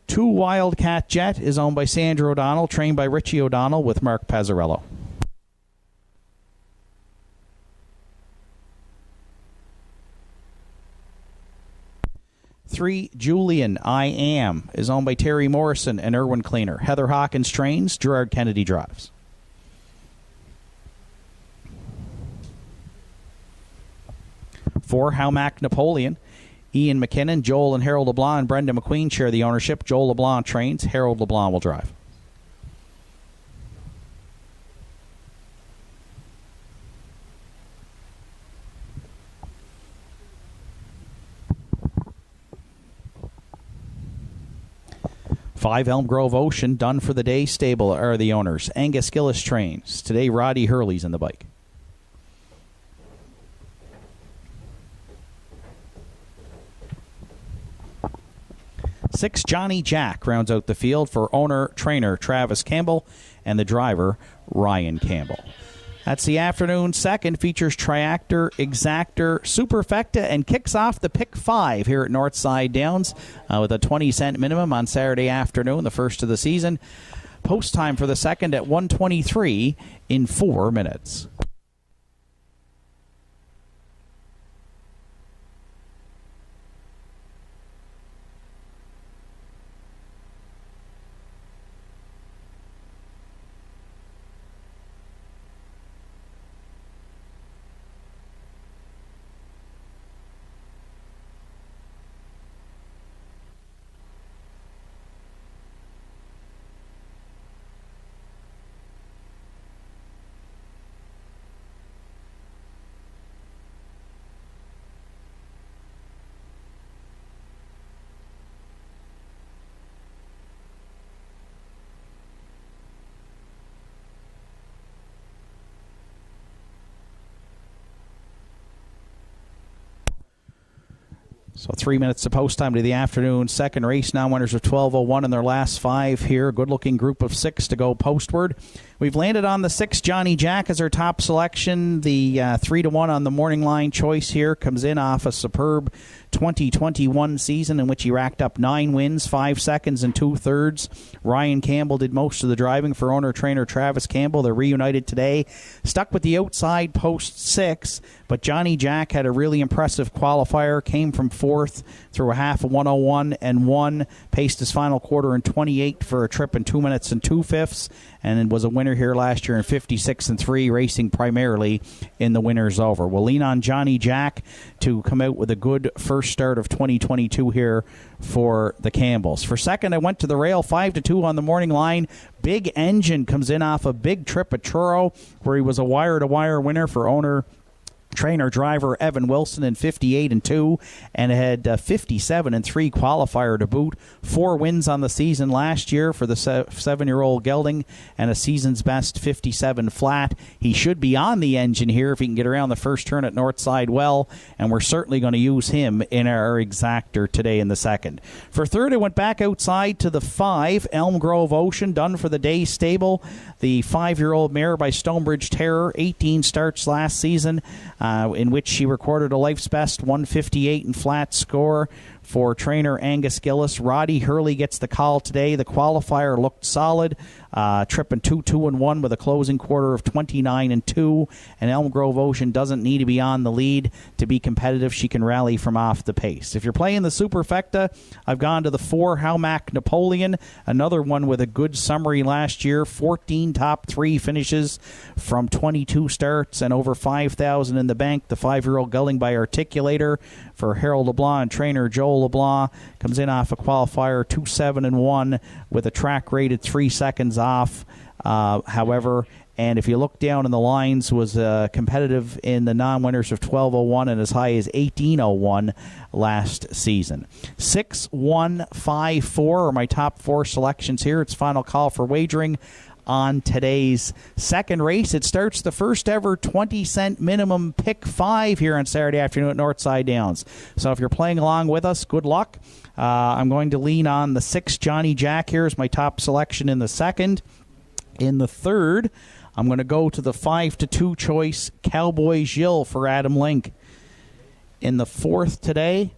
2 Wildcat Jet is owned by Sandra O'Donnell, trained by Richie O'Donnell with Mark Pazzarello. 3 Julian I Am is owned by Terry Morrison and Erwin Cleaner. Heather Hawkins trains, Gerard Kennedy drives. 4 Howmack Napoleon. Ian McKinnon, Joel and Harold LeBlanc, and Brenda McQueen share the ownership. Joel LeBlanc trains, Harold LeBlanc will drive. Five Elm Grove Ocean, done for the day, stable are the owners. Angus Gillis trains. Today, Roddy Hurley's in the bike. 6 Johnny Jack rounds out the field for owner-trainer Travis Campbell and the driver Ryan Campbell. That's the afternoon second. Features Triactor, Exactor, Superfecta, and kicks off the Pick 5 here at Northside Downs with a 20-cent minimum on Saturday afternoon, the first of the season. Post time for the second at 1:23 in 4 minutes. So 3 minutes to post time to the afternoon. Second race, now winners of 12:01 in their last 5 here. Good-looking group of 6 to go postward. We've landed on the 6 Johnny Jack as our top selection. The 3-1 on the morning line choice here comes in off a superb 2021 season in which he racked up 9 wins, 5 seconds, and 2/3. Ryan Campbell did most of the driving for owner-trainer Travis Campbell. They're reunited today. Stuck with the outside post 6, but Johnny Jack had a really impressive qualifier, came from 4th through a half of 1:01 and 1, paced his final quarter in 28 for a trip in 2 minutes and 2/5, and was a winner here last year in 56 and 3, racing primarily in the winners over. We'll lean on Johnny Jack to come out with a good first start of 2022 here for the Campbells. For second, I went to the rail, 5-2 on the morning line. Big Engine comes in off a big trip at Truro, where he was a wire-to-wire winner for owner-trainer driver Evan Wilson in 58 and 2, and had 57 and 3 qualifier to boot. 4 wins on the season last year for the 7-year-old gelding, and a season's best 57 flat. He should be on the engine here if he can get around the first turn at Northside well, and we're certainly going to use him in our exactor today in the second. For third, I went back outside to the 5 Elm Grove Ocean, done for the day stable. The 5-year-old mare by Stonebridge Terror, 18 starts last season, in which she recorded a life's best 158 and flat score for trainer Angus Gillis. Roddy Hurley gets the call today. The qualifier looked solid, tripping 2-2-1 with a closing quarter of 29 and 2. And Elm Grove Ocean doesn't need to be on the lead to be competitive. She can rally from off the pace. If you're playing the Superfecta, I've gone to the 4 Howmack Napoleon, another one with a good summary last year. 14 top 3 finishes from 22 starts and over 5,000 in the bank. The 5-year-old gelding by Articulator for Harold LeBlanc and trainer Joel LeBlanc comes in off a qualifier 2-7-1 with a track rated 3 seconds off. However, and if you look down in the lines, was competitive in the non-winners of 12:01 and as high as 18:01 last season. 6-1-5-4 are my top 4 selections here. It's final call for wagering on today's second race. It starts the first ever 20-cent minimum pick 5 here on Saturday afternoon at Northside Downs. So if you're playing along with us, good luck. I'm going to lean on the 6 Johnny Jack here as my top selection in the second. In the third, I'm going to go to the 5-2 choice, Cowboy Gilles for Adam Link. In the 4th today,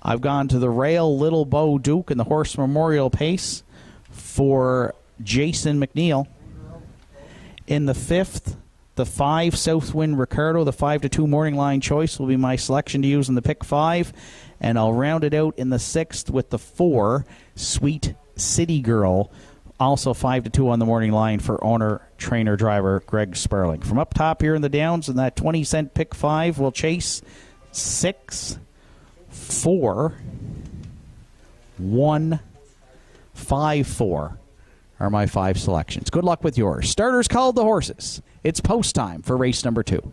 I've gone to the rail Little Bo Duke in the Horse Memorial Pace for Jason McNeil. In the 5th, the 5 Southwind Ricardo, the 5-2 morning line choice will be my selection to use in the pick 5. And I'll round it out in the 6th with the 4 Sweet City Girl, also 5-2 on the morning line for owner, trainer, driver Greg Sparling. From up top here in the Downs, in that 20-cent pick 5, we'll chase 6, 4, 1, 5, 4 are my 5 selections. Good luck with yours. Starters called the horses. It's post time for race number 2.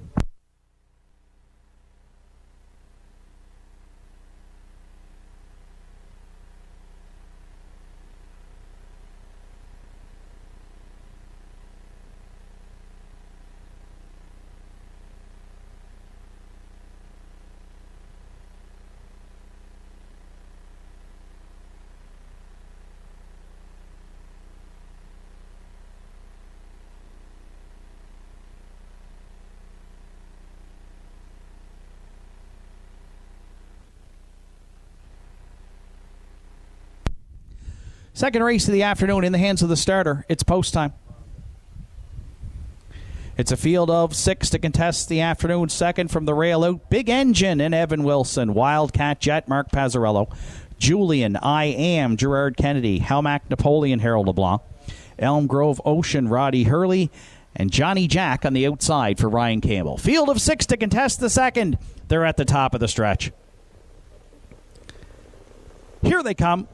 Second race of the afternoon in the hands of the starter. It's post time. It's a field of 6 to contest the afternoon. Second from the rail out, Big Engine and Evan Wilson. Wildcat Jet, Mark Pazzarello. Julian, I Am, Gerard Kennedy. Halmac Napoleon, Harold LeBlanc. Elm Grove Ocean, Roddy Hurley. And Johnny Jack on the outside for Ryan Campbell. Field of 6 to contest the second. They're at the top of the stretch. Here they come.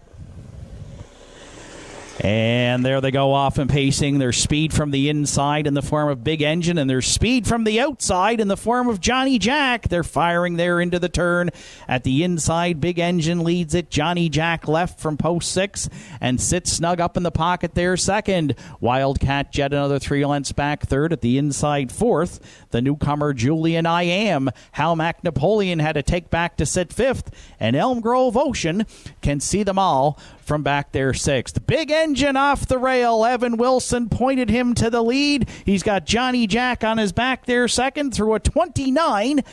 And there they go off and pacing. Their speed from the inside in the form of Big Engine, and their speed from the outside in the form of Johnny Jack. They're firing there into the turn. At the inside, Big Engine leads it. Johnny Jack left from post 6 and sits snug up in the pocket there second. Wildcat Jet another 3 lengths back third. At the inside 4th, the newcomer Julian I Am. Halmac Napoleon had to take back to sit 5th. And Elm Grove Ocean can see them all from back there 6th. Big Engine off the rail. Evan Wilson pointed him to the lead. He's got Johnny Jack on his back there second through a 29-2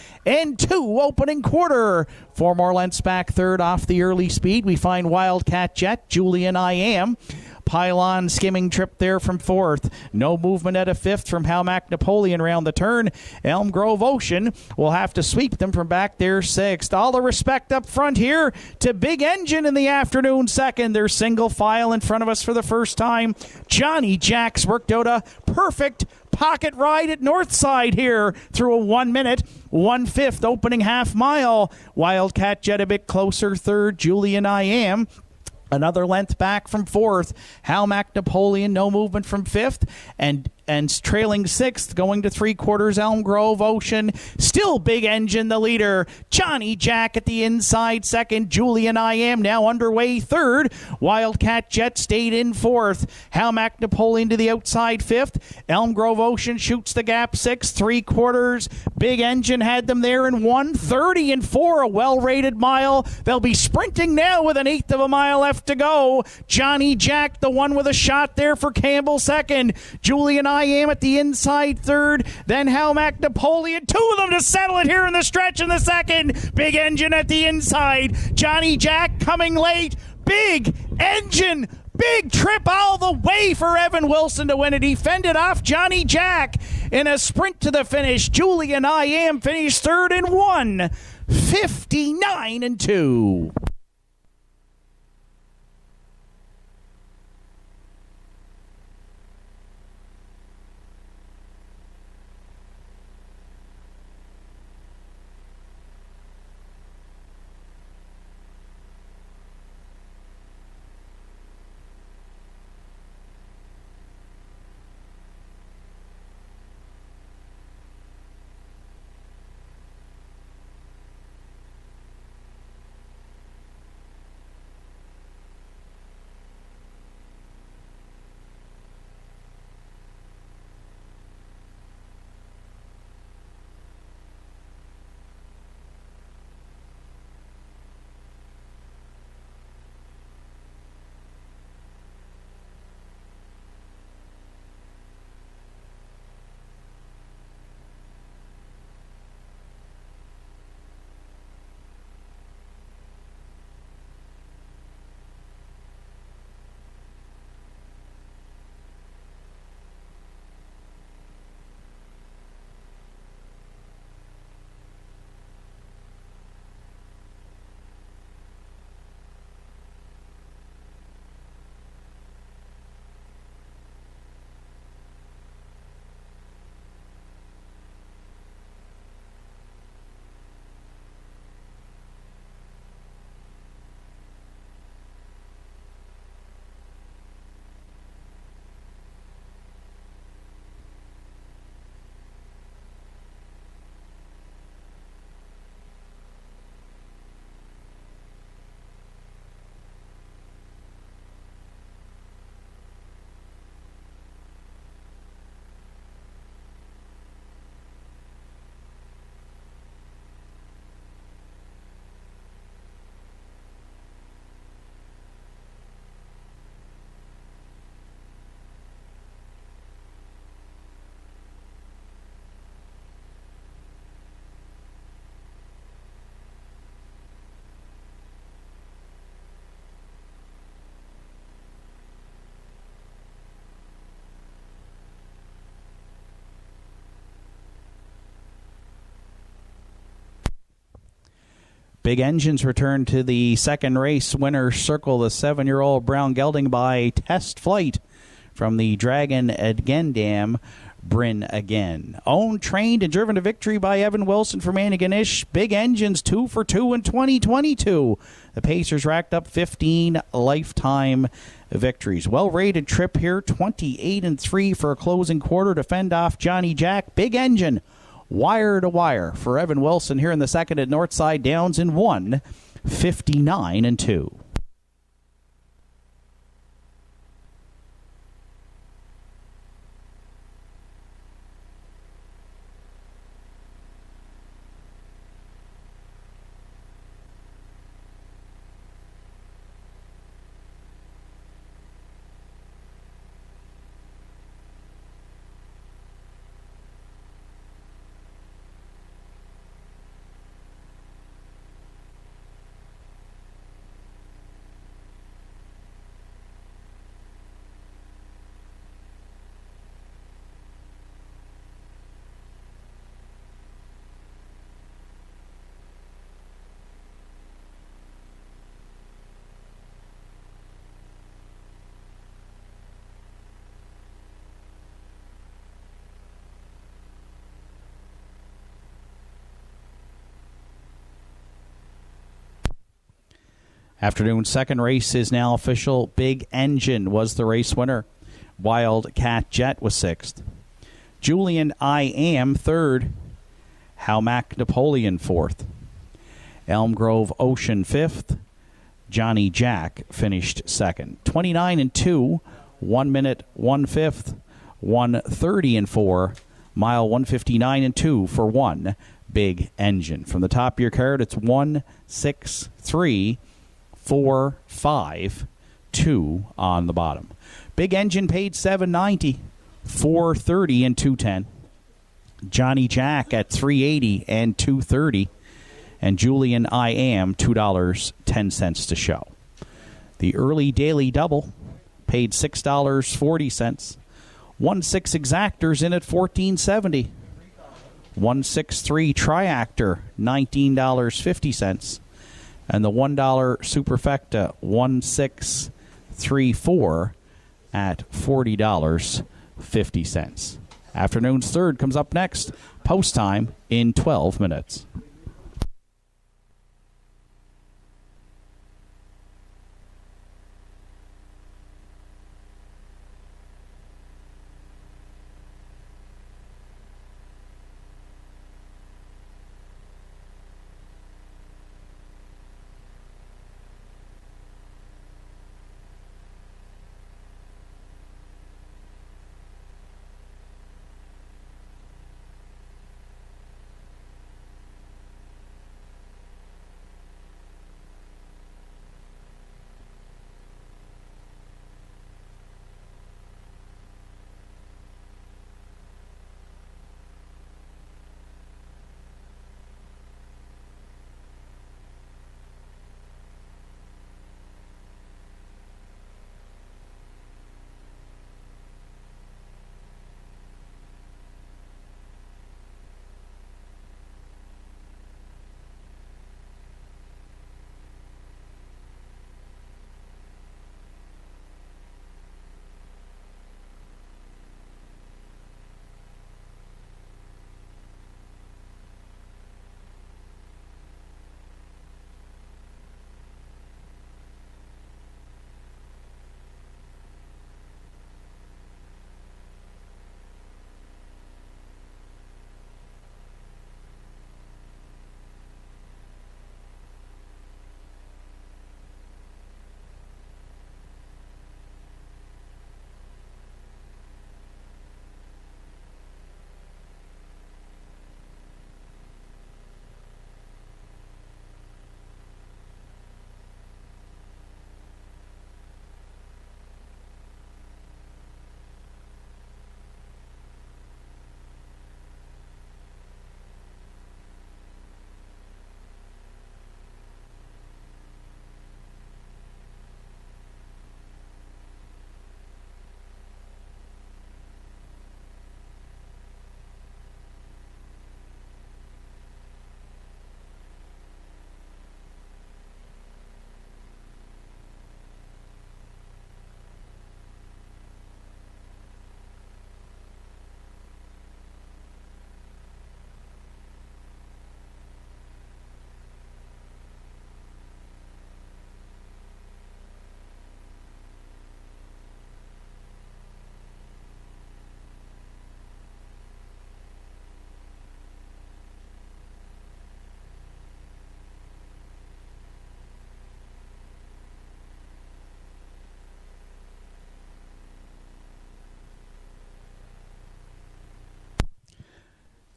opening quarter. 4 more lengths back third off the early speed. We find Wildcat Jet, Julian I Am. Pylon skimming trip there from 4th. No movement at a 5th from Halmac Napoleon around the turn. Elm Grove Ocean will have to sweep them from back there 6th. All the respect up front here to Big Engine in the afternoon second. They're single file in front of us for the first time. Johnny Jack's worked out a perfect pocket ride at Northside here through a 1 minute, 1/5 opening half mile. Wildcat Jet a bit closer third. Julian I Am another length back from 4th. Halmac Napoleon, no movement from 5th. And trailing 6th, going to 3/4, Elm Grove Ocean. Still Big Engine, the leader. Johnny Jack at the inside second. Julian I Am now underway third. Wildcat Jet stayed in 4th. Halmac Napoleon to the outside 5th. Elm Grove Ocean shoots the gap 6th. 3/4. Big Engine had them there in 1:30-4, a well-rated mile. They'll be sprinting now with an 1/8 of a mile left to go. Johnny Jack, the one with a shot there for Campbell second. Julian I Am at the inside third. Then Halmac Napoleon. 2 of them to settle it here in the stretch in the second. Big Engine at the inside. Johnny Jack coming late. Big Engine. Big trip all the way for Evan Wilson to win it. He fended off Johnny Jack in a sprint to the finish. Julian I Am finished third in 1:59-2. Big Engines return to the second race. Winner circle the 7-year-old Brown Gelding by Test Flight from the Dragon Again Dam. Bryn again. Owned, trained, and driven to victory by Evan Wilson from Antigonish. Big Engines 2 for 2 in 2022. The Pacers racked up 15 lifetime victories. Well-rated trip here, 28-3 for a closing quarter to fend off Johnny Jack. Big Engine, wire to wire for Evan Wilson here in the second at Northside Downs in 59-2. Afternoon's second race is now official. Big Engine was the race winner. Wildcat Jet was sixth. Julian I Am third. Howmac Napoleon fourth. Elm Grove Ocean fifth. Johnny Jack finished second. 29-2, 1 minute 1/5, 1:30-4, mile 159-2 for one. Big Engine. From the top of your card, it's 1, 6, 3, 4, 5, 2 on the bottom. Big Engine paid $7.90, 430 and 210. Johnny Jack at $3.80 and 230, and Julian I Am $2.10 to show. The early daily double paid $6.40. 1-6 exactors in at $14.70. 163 triactor $19.50. And the $1 superfecta 1634 at $40.50. Afternoon's third comes up next. Post time in 12 minutes.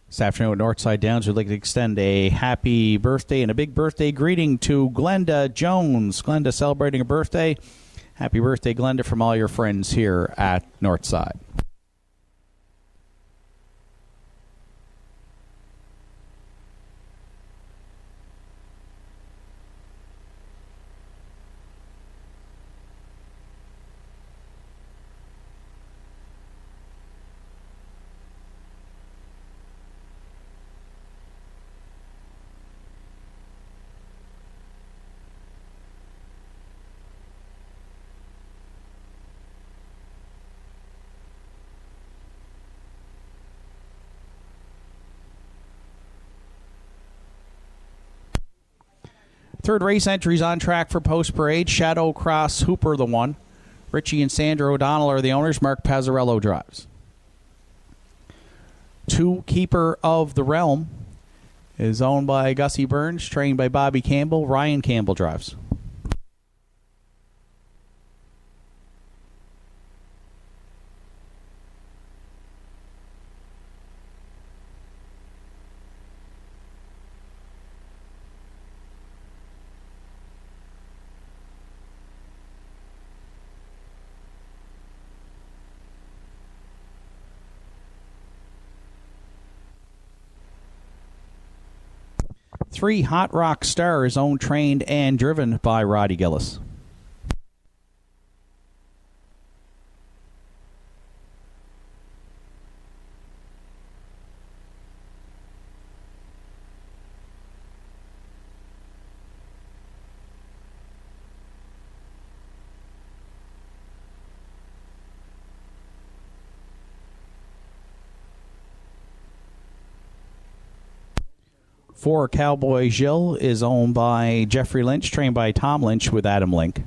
This afternoon at Northside Downs, we'd like to extend a happy birthday and a big birthday greeting to Glenda Jones. Glenda celebrating a birthday. Happy birthday, Glenda, from all your friends here at Northside. Third race entries on track for Post Parade. Shadow Cross Hooper, the one. Richie and Sandra O'Donnell are the owners. Mark Pazzarello drives. 2 Keeper of the Realm is owned by Gussie Burns, trained by Bobby Campbell. Ryan Campbell drives. Three Hot Rock Star is owned, trained, and driven by Roddy Gillis. Four Cowboy Jill is owned by Jeffrey Lynch, trained by Tom Lynch with Adam Link.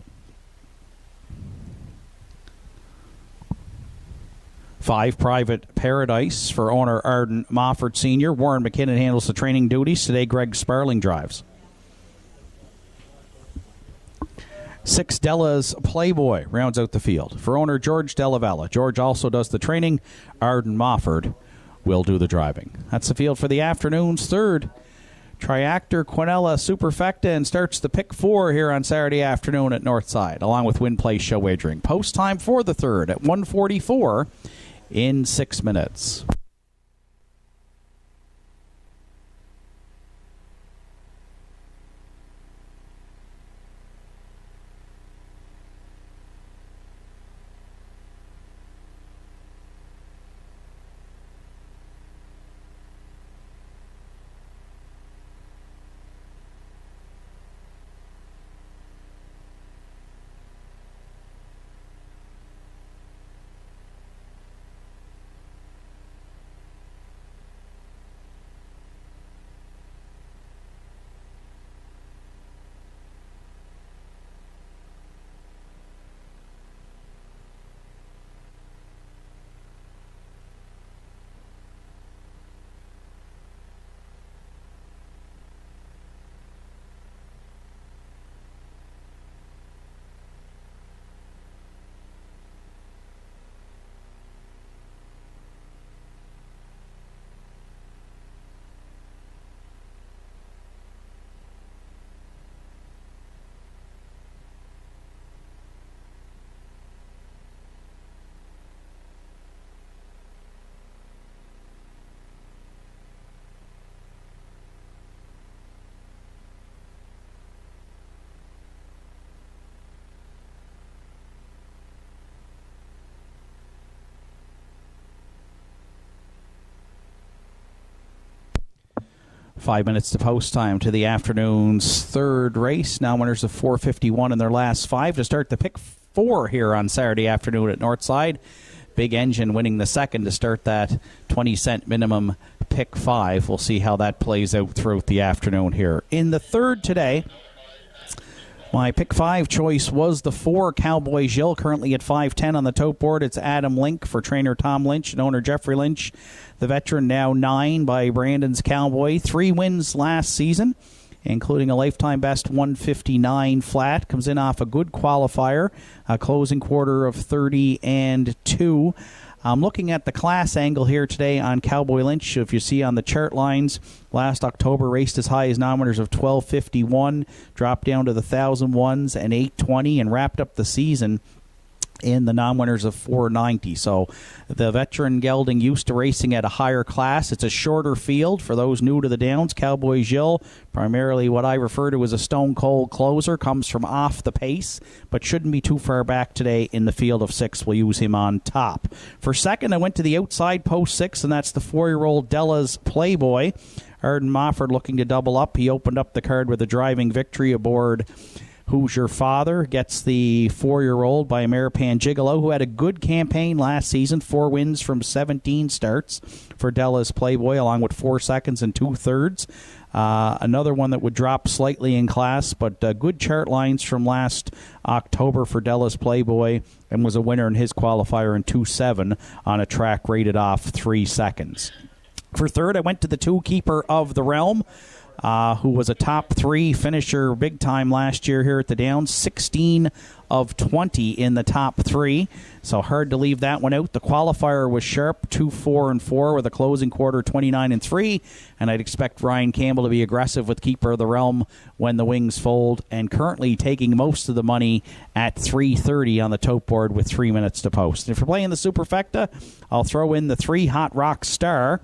5 Private Paradise for owner Arden Mofford Sr. Warren McKinnon handles the training duties. Today, Greg Sparling drives. 6 Della's Playboy rounds out the field for owner George Dellavella. George also does the training. Arden Mofford will do the driving. That's the field for the afternoon's third Triactor Quinella Superfecta, and starts the pick 4 here on Saturday afternoon at Northside, along with Win Place Show Wagering. Post time for the third at 1:44 in 6 minutes. Five minutes to post time to the afternoon's third race. Now winners of 451 in their last 5 to start the pick 4 here on Saturday afternoon at Northside. Big Engine winning the second to start that 20-cent minimum pick 5. We'll see how that plays out throughout the afternoon here. In the third today, my pick 5 choice was the 4 Cowboy Jill, currently at 5'10 on the tote board. It's Adam Link for trainer Tom Lynch and owner Jeffrey Lynch. The veteran, now 9 by Brandon's Cowboy. 3 wins last season, including a lifetime best 159 flat. Comes in off a good qualifier, a closing quarter of 30-2. I'm looking at the class angle here today on Cowboy Lynch. If you see on the chart lines, last October raced as high as nominators of 1251, dropped down to the 1001s and 820, and wrapped up the season in the non-winners of 490. So the veteran gelding used to racing at a higher class. It's a shorter field for those new to the Downs. Cowboy Gilles, primarily what I refer to as a stone-cold closer, comes from off the pace, but shouldn't be too far back today in the field of 6. We'll use him on top. For second, I went to the outside post 6, and that's the 4-year-old Della's Playboy. Arden Mofford looking to double up. He opened up the card with a driving victory aboard Who's Your Father. Gets the 4-year-old by Ameripan Gigolo, who had a good campaign last season. 4 wins from 17 starts for Della's Playboy, along with 4 seconds and 2/3. Another one that would drop slightly in class, but good chart lines from last October for Della's Playboy, and was a winner in his qualifier in 2.7 on a track rated off 3 seconds. For third, I went to the 2 Keeper of the Realm, who was a top 3 finisher big time last year here at the Downs. 16 of 20 in the top 3, so hard to leave that one out. The qualifier was sharp, 2-4-4 with a closing quarter 29-3, and I'd expect Ryan Campbell to be aggressive with Keeper of the Realm when the wings fold, and currently taking most of the money at 330 on the Tote board with 3 minutes to post. And if you're playing the Superfecta, I'll throw in the 3 Hot Rock Star,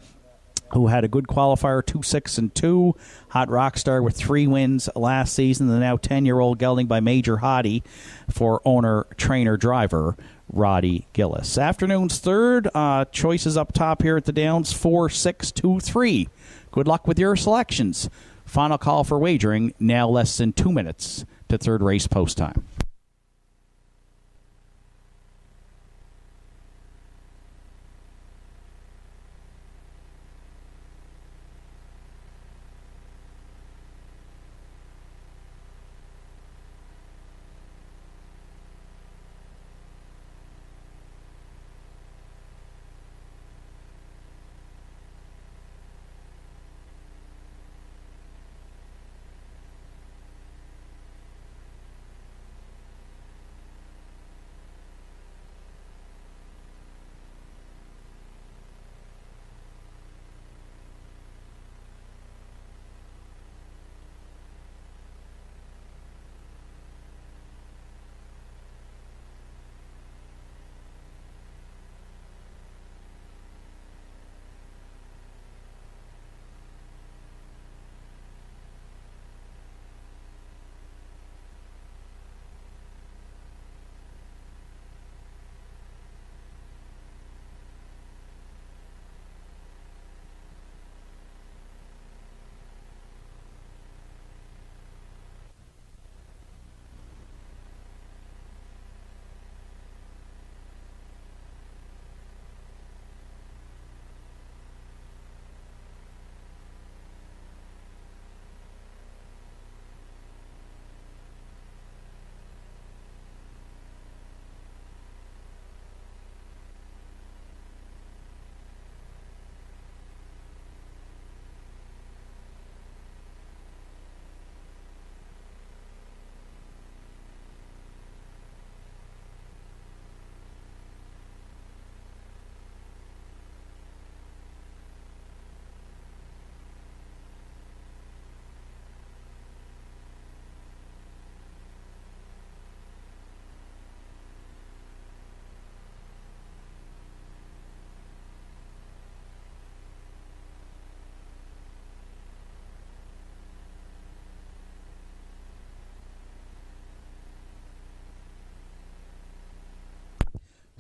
who had a good qualifier, 2-6-2. Hot Rockstar with 3 wins last season. The now 10-year-old gelding by Major Hottie for owner, trainer, driver Roddy Gillis. Afternoon's third, choices up top here at the Downs, 4, 6, 2, 3. Good luck with your selections. Final call for wagering, now less than 2 minutes to third race post time.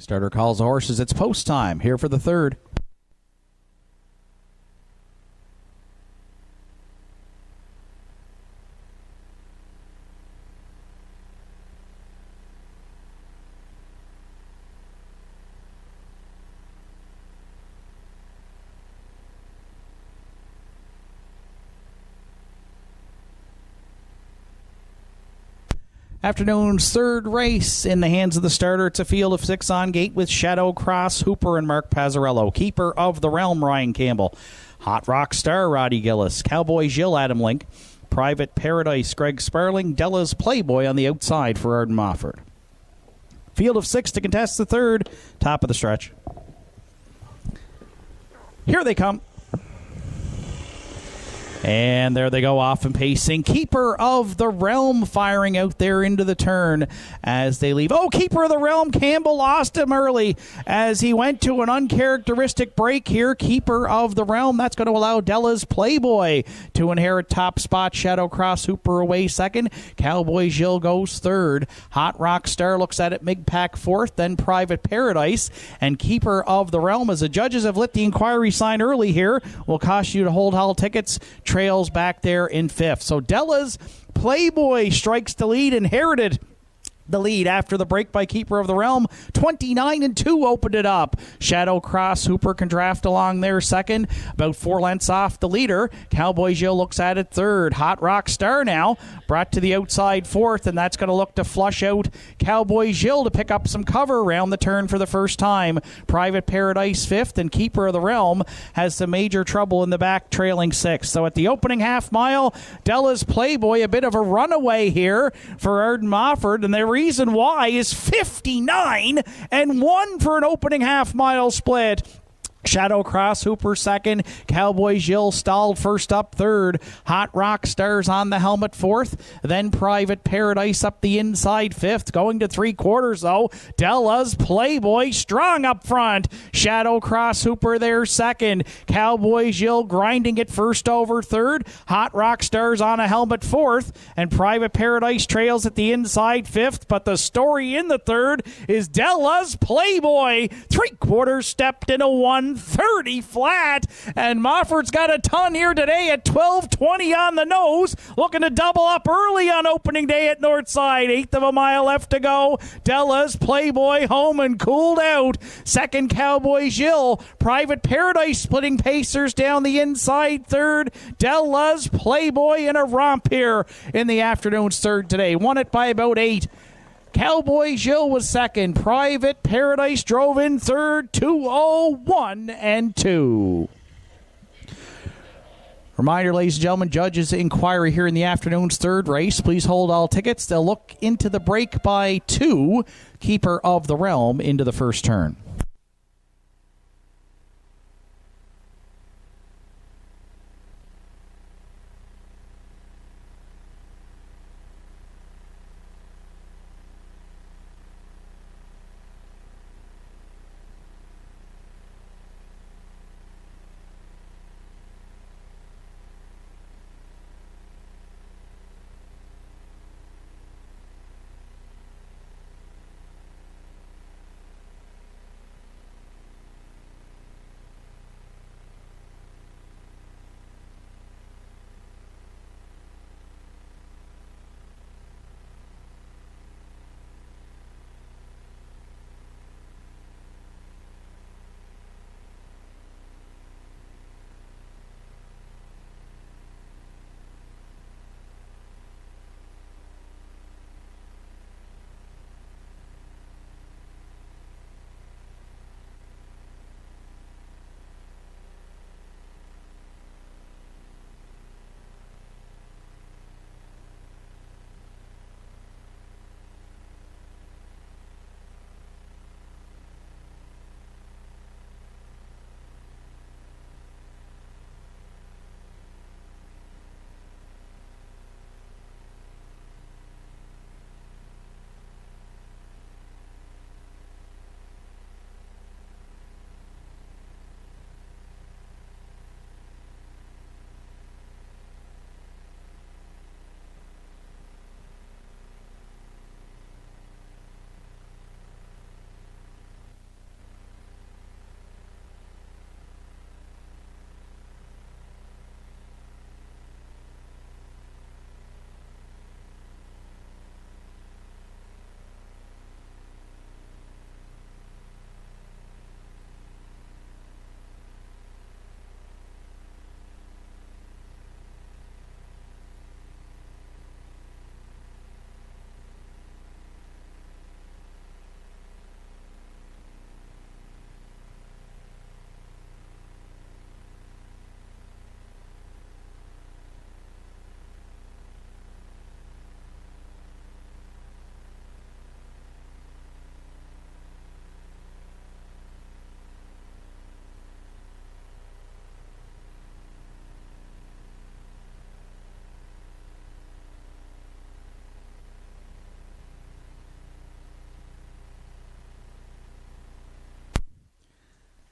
Starter calls the horses. It's post time here for the third. Afternoon's third race in the hands of the starter. It's a field of 6 on gate with Shadow Cross, Hooper, and Mark Pazzarello. Keeper of the Realm, Ryan Campbell. Hot Rock Star, Roddy Gillis. Cowboy Gilles, Adam Link. Private Paradise, Greg Sparling. Della's Playboy on the outside for Arden Mofford. Field of 6 to contest the third. Top of the stretch. Here they come. And there they go off and pacing. Keeper of the Realm firing out there into the turn as they leave. Oh, Keeper of the Realm, Campbell lost him early as he went to an uncharacteristic break here. Keeper of the Realm, that's going to allow Della's Playboy to inherit top spot. Shadow Cross Hooper away second. Cowboy Jill goes third. Hot Rock Star looks at it, Migpack fourth, then Private Paradise. And Keeper of the Realm, as the judges have lit the inquiry sign early here, will cost you to hold all tickets. Trails back there in fifth. So Della's Playboy strikes the lead, inherited the lead after the break by Keeper of the Realm. 29-2 opened it up. Shadow Cross Hooper can draft along there second, about 4 lengths off the leader. Cowboy Jill looks at it third. Hot Rock Star now brought to the outside fourth, and that's going to look to flush out Cowboy Jill to pick up some cover around the turn for the first time. Private Paradise fifth, and Keeper of the Realm has some major trouble in the back, trailing sixth. So at the opening half mile, Della's Playboy, a bit of a runaway here for Arden Mofford, and the reason why is 59-1 for an opening half mile split. Shadow Cross Hooper second. Cowboy Jill stalled first up third. Hot Rock Stars on the helmet fourth. Then Private Paradise up the inside fifth. Going to 3/4 though. Della's Playboy strong up front. Shadow Cross Hooper there second. Cowboy Jill grinding it first over third. Hot Rock Stars on a helmet fourth. And Private Paradise trails at the inside fifth. But the story in the third is Della's Playboy. 3/4 stepped in a 130 flat, and Mofford's got a ton here today at 12:20 on the nose, looking to double up early on opening day at Northside. 1/8 of a mile left to go. Della's Playboy home and cooled out. Second, Cowboy Jill. Private Paradise splitting pacers down the inside third. Della's Playboy in a romp here in the afternoon's third today. Won it by about 8. Cowboy Jill was second. Private Paradise drove in third. 2:01-2. Reminder, ladies and gentlemen, judges' inquiry here in the afternoon's third race. Please hold all tickets. They'll look into the break by 2. Keeper of the Realm into the first turn.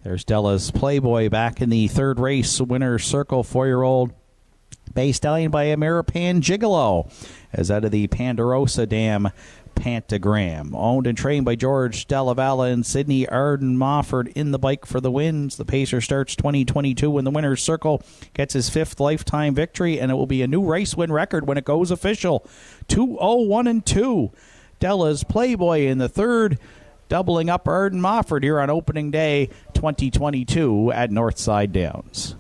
There's Della's Playboy back in the third race. Winner's Circle, 4-year-old Bay Stallion by Ameripan Gigolo, as out of the Ponderosa Dam Pantogram. Owned and trained by George Dellavala and Sidney Arden Mofford in the bike for the wins. The Pacer starts 2022 when the Winner's Circle gets his 5th lifetime victory, and it will be a new race win record when it goes official. 201-2. Della's Playboy in the third, doubling up Arden Mofford here on opening day 2022 at Northside Downs.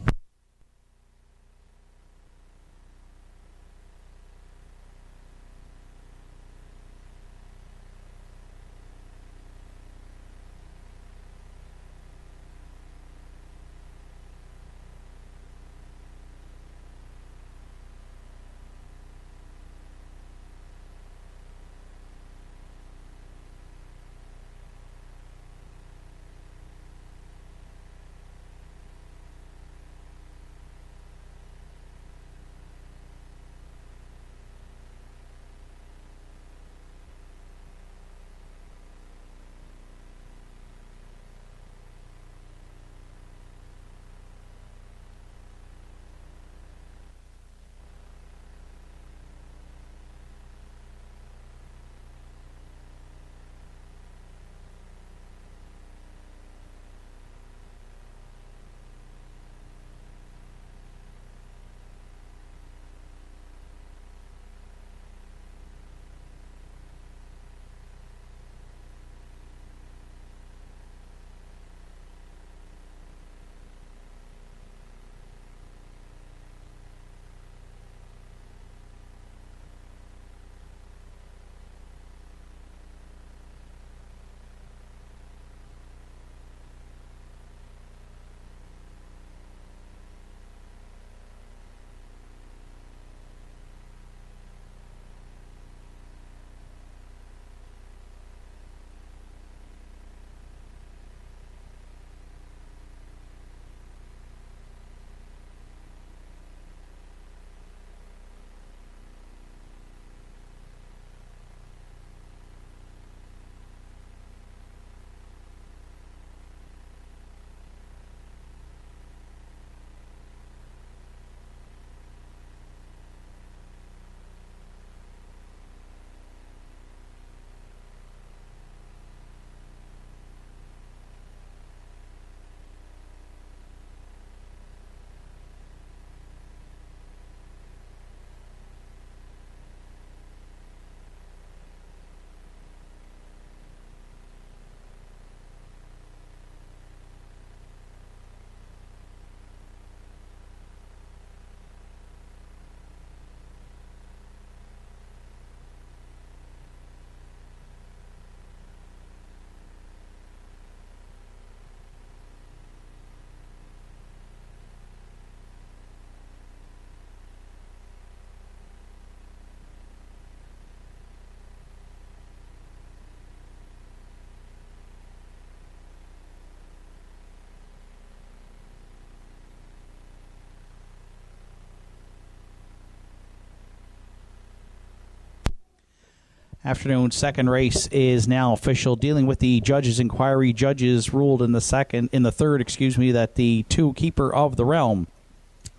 Afternoon second race is now official. Dealing with the judges' inquiry, judges ruled in the third, that the keeper of the realm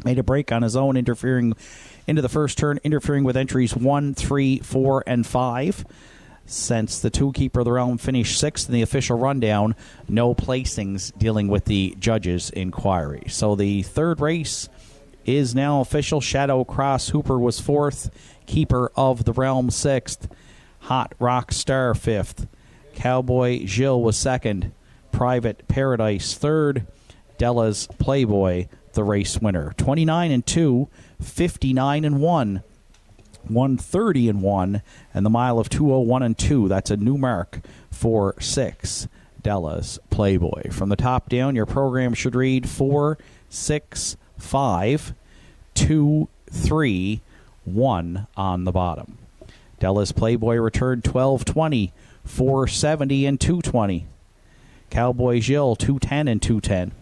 made a break on his own, interfering into the first turn, interfering with entries 1, 3, 4, and 5. Since the keeper of the realm finished 6th in the official rundown, no placings dealing with the judges' inquiry. So the third race is now official. Shadow Cross Hooper was 4th, keeper of the realm 6th. Hot Rock Star 5th. Cowboy Gilles was 2nd. Private Paradise 3rd. Della's Playboy, the race winner. 29-2, 59-1, 130-1, and the mile of 201-2. That's a new mark for 6. Della's Playboy. From the top down, your program should read 4, 6, 5, 2, 3, 1 on the bottom. Della's Playboy returned 12-20, 470 and 220. Cowboy Gilles 210 and 210.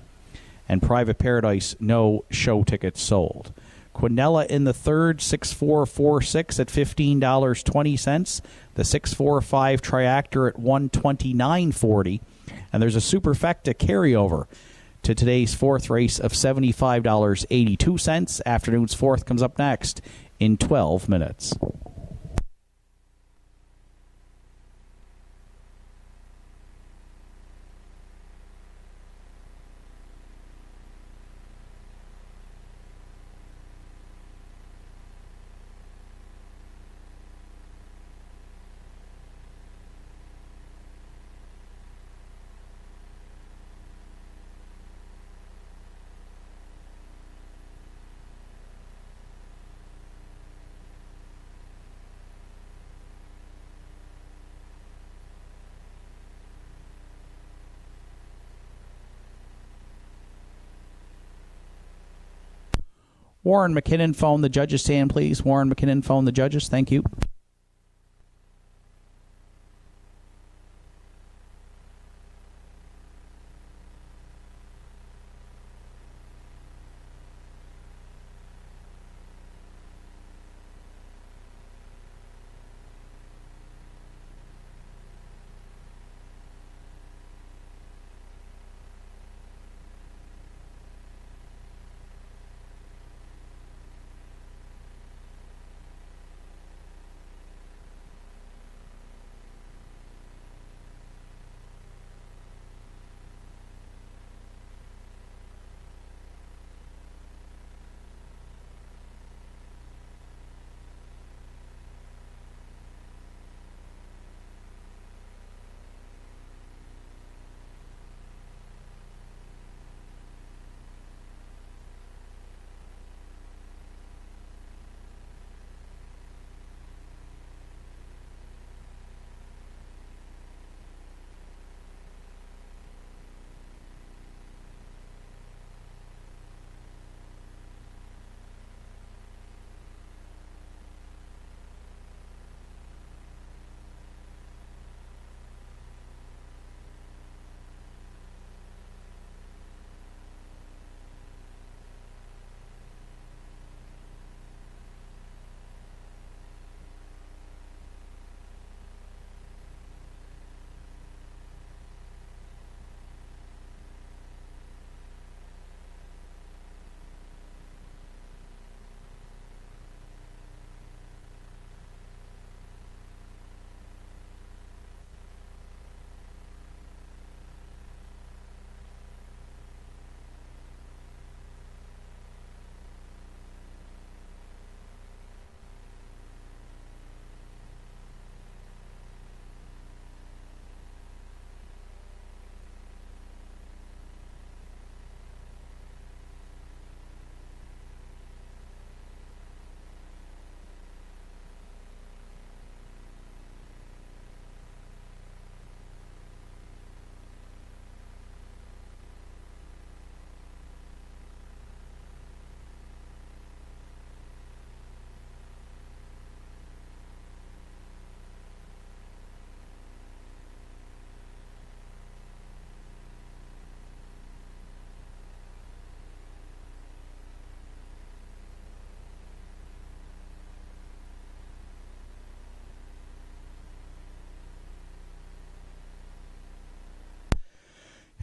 And Private Paradise, no show tickets sold. Quinella in the third, 6-4-4-6 at $15.20. The 6-4-5 Triactor at $129.40. And there's a Superfecta carryover to today's fourth race of $75.82. Afternoon's fourth comes up next in 12 minutes. Warren McKinnon, phone the judges stand, please. Warren McKinnon, phone the judges. Thank you.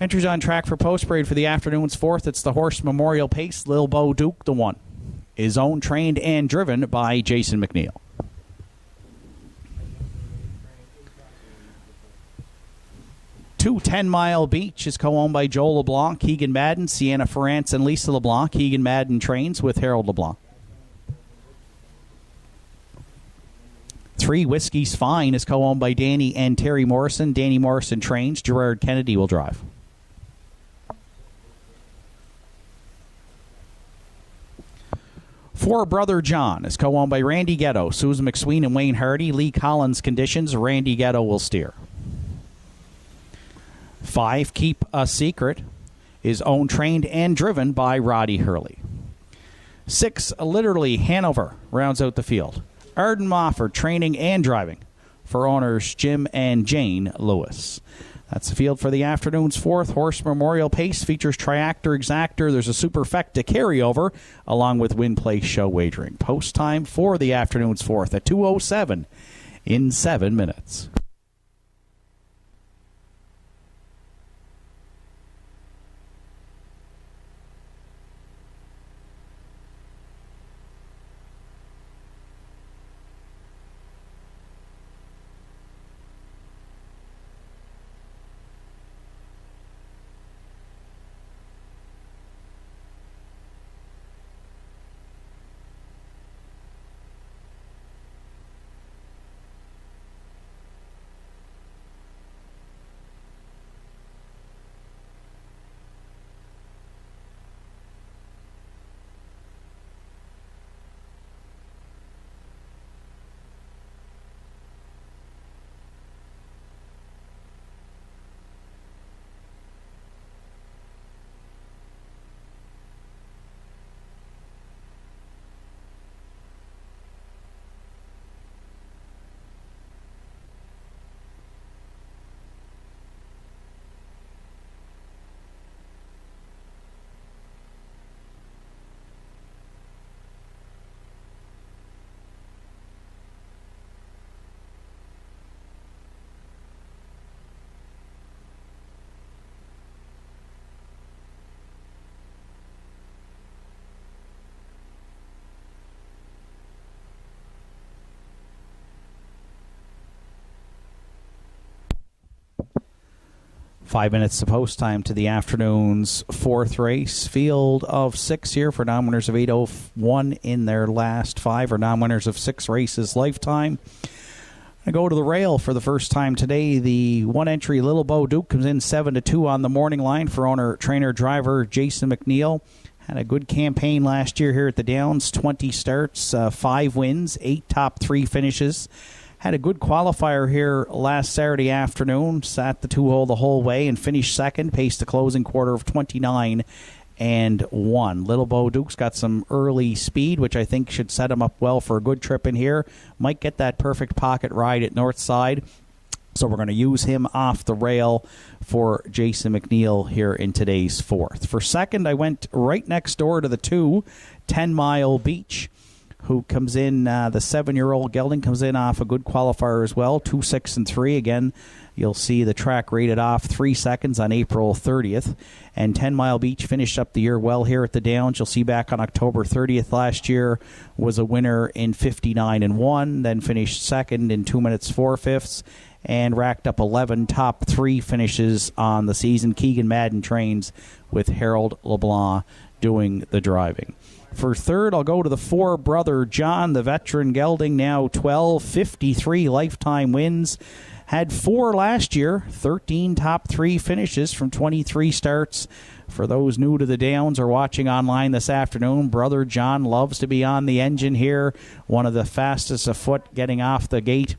Entries on track for post parade for the afternoon's fourth. It's the Horse Memorial Pace. Lil Bo Duke, the one, is owned, trained, and driven by Jason McNeil. Two 10-Mile Beach is co-owned by Joel LeBlanc, Keegan Madden, Sienna Ferrance, and Lisa LeBlanc. Keegan Madden trains with Harold LeBlanc. Three Whiskey's Fine is co-owned by Danny and Terry Morrison. Danny Morrison trains. Gerard Kennedy will drive. For Brother John is co-owned by Randy Ghetto, Susan McSween, and Wayne Hardy. Lee Collins conditions. Randy Ghetto will steer. 5 Keep a Secret is owned, trained, and driven by Roddy Hurley. 6 Literally Hanover rounds out the field. Arden Mofford training and driving for owners Jim and Jane Lewis. That's the field for the afternoon's fourth. Horse Memorial Pace features Triactor Exactor. There's a Superfecta carryover along with Win Place Show wagering. Post time for the afternoon's fourth at 2:07 in 7 minutes. 5 minutes to post time to the afternoon's fourth race. Field of 6 here for non-winners of 801 in their last 5, or non-winners of 6 races lifetime. I go to the rail for the first time today. The one entry Little Bo Duke comes in 7-2 on the morning line for owner, trainer, driver Jason McNeil. Had a good campaign last year here at the Downs. 20 starts, 5 wins, 8 top 3 finishes. Had a good qualifier here last Saturday afternoon. Sat the 2-hole the whole way and finished second. Paced the closing quarter of 29 and 1. Little Bo Duke's got some early speed, which I think should set him up well for a good trip in here. Might get that perfect pocket ride at Northside. So we're going to use him off the rail for Jason McNeil here in today's fourth. For second, I went right next door to the 10 Mile Beach, who comes in, the 7-year-old gelding comes in off a good qualifier as well, 2, 6, and 3. Again, you'll see the track rated off 3 seconds on April 30th. And 10 Mile Beach finished up the year well here at the Downs. You'll see back on October 30th last year was a winner in 59 and 1, then finished second in 2 minutes 4 fifths, and racked up 11 top 3 finishes on the season. Keegan Madden trains with Harold LeBlanc doing the driving. For third, I'll go to the 4 Brother John, the veteran gelding, now 12, 53 lifetime wins. Had 4 last year, 13 top 3 finishes from 23 starts. For those new to the Downs or watching online this afternoon, Brother John loves to be on the engine here. One of the fastest afoot getting off the gate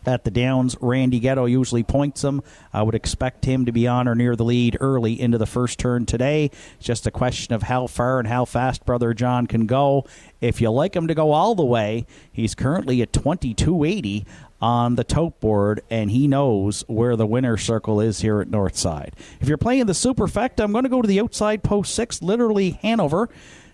at the Downs. Randy Ghetto usually points him. I would expect him to be on or near the lead early into the first turn today. It's just a question of how far and how fast Brother John can go. If you like him to go all the way, he's currently at 2280 on the Tote board, and he knows where the winner circle is here at Northside. If you're playing the Superfecta, I'm going to go to the outside post 6, literally Hanover.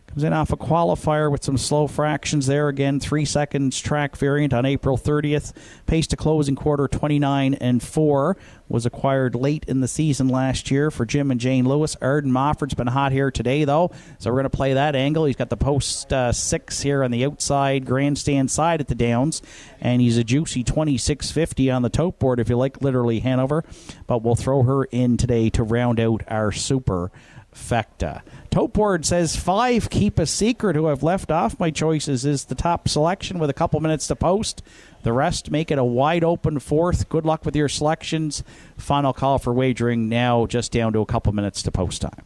Comes in off a qualifier with some slow fractions there. Again, 3 seconds track variant on April 30th. Paced to closing quarter 29 and 4. Was acquired late in the season last year for Jim and Jane Lewis. Arden Mofford's been hot here today, though, so we're going to play that angle. He's got the post 6 here on the outside grandstand side at the Downs, and he's a juicy 26.50 on the Tote board if you like literally Hanover, but we'll throw her in today to round out our Super Fecta. Tote board says 5 Keep a Secret, who I've left off my choices, is the top selection with a couple minutes to post. The rest make it a wide open fourth. Good luck with your selections. Final call for wagering now, just down to a couple minutes to post time.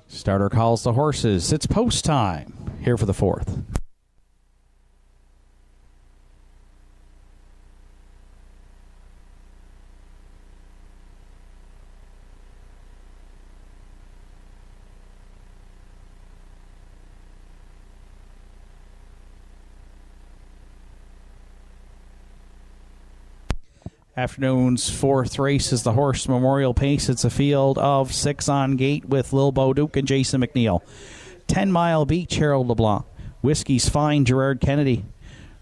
Starter calls the horses. It's post time here for the fourth. Afternoon's fourth race is the Horse Memorial Pace. It's a field of 6 on gate with Lil Bo Duke and Jason McNeil. 10 Mile Beach, Harold LeBlanc. Whiskey's Fine, Gerard Kennedy.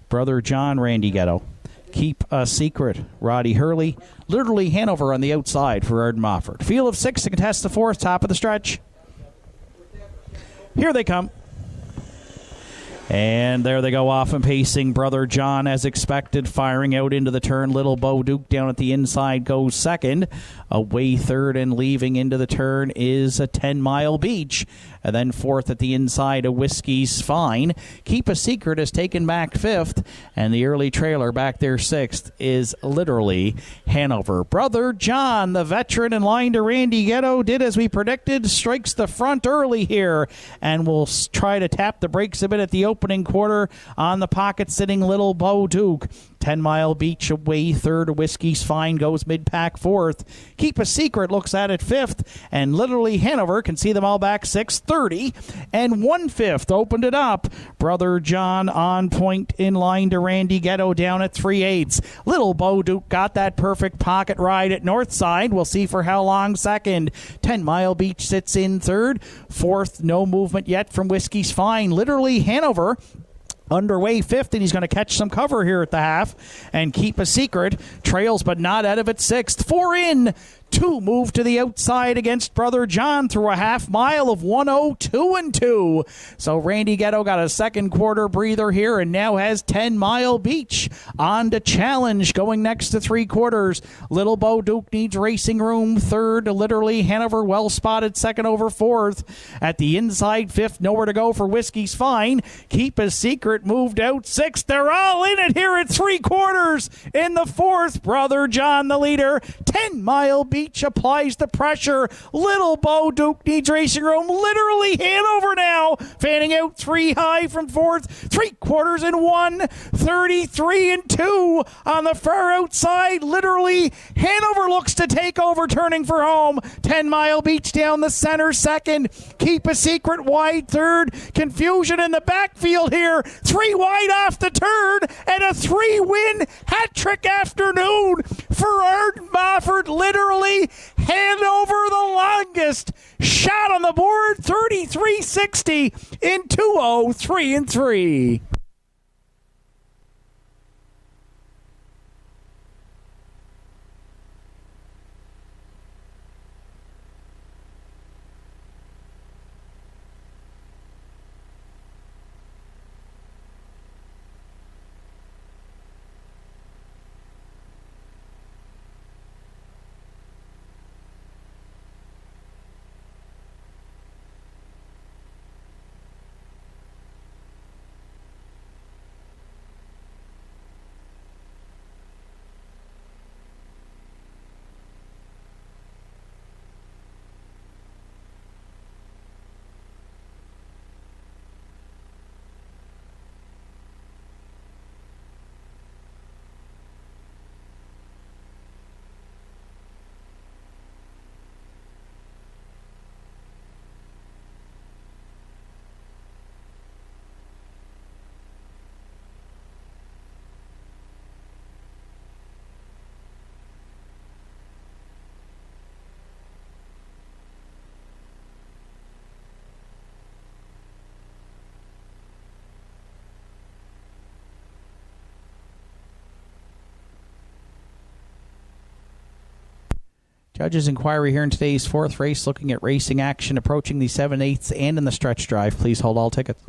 Brother John, Randy Ghetto. Keep a Secret, Roddy Hurley. Literally Hanover on the outside for Arden Mofford. Field of 6 to contest the fourth, top of the stretch. Here they come. And there they go off and pacing. Brother John, as expected, firing out into the turn. Little Bo Duke down at the inside goes second. Away third and leaving into the turn is a 10 Mile Beach. And then fourth at the inside, a Whiskey's Fine. Keep a Secret is taken back fifth. And the early trailer back there sixth is literally Hanover. Brother John, the veteran in line to Randy Ghetto, did as we predicted. Strikes the front early here. And will try to tap the brakes a bit at the opening quarter. On the pocket sitting Little Bo Duke. 10 Mile Beach away third. Whiskey's Fine goes mid-pack fourth. Keep a Secret looks at it fifth. And literally Hanover can see them all back 6:30 and 1/5. Opened it up. Brother John on point in line to Randy Ghetto down at 3/8. Little Bo Duke got that perfect pocket ride at Northside. We'll see for how long second. 10 Mile Beach sits in third. Fourth, no movement yet from Whiskey's Fine. Literally Hanover underway fifth, and he's going to catch some cover here at the half and Keep a Secret. Trails, but not out of it sixth. 4 in. 2 move to the outside against Brother John through a half mile of 1:02 and 2. So Randy Ghetto got a second quarter breather here and now has 10 Mile Beach on to challenge going next to 3 quarters. Little Bo Duke needs racing room third. Literally Hanover well spotted second over fourth. At the inside fifth, nowhere to go for Whiskey's Fine. Keep a Secret moved out sixth. They're all in it here at 3 quarters in the fourth. Brother John the leader. 10 Mile Beach applies the pressure. Little Bo Duke needs racing room. Literally Hanover now. Fanning out 3 high from fourth. 3 quarters and 1. 33 and 2 on the far outside. Literally Hanover looks to take over, turning for home. 10 Mile Beach down the center second. Keep a Secret wide third. Confusion in the backfield here. 3 wide off the turn and a 3-win hat trick afternoon for Arden Mofford. Literally Hanover the longest shot on the board. 33.60 in 2:03 and 3. Judges' inquiry here in today's fourth race, looking at racing action approaching the 7/8 and in the stretch drive. Please hold all tickets.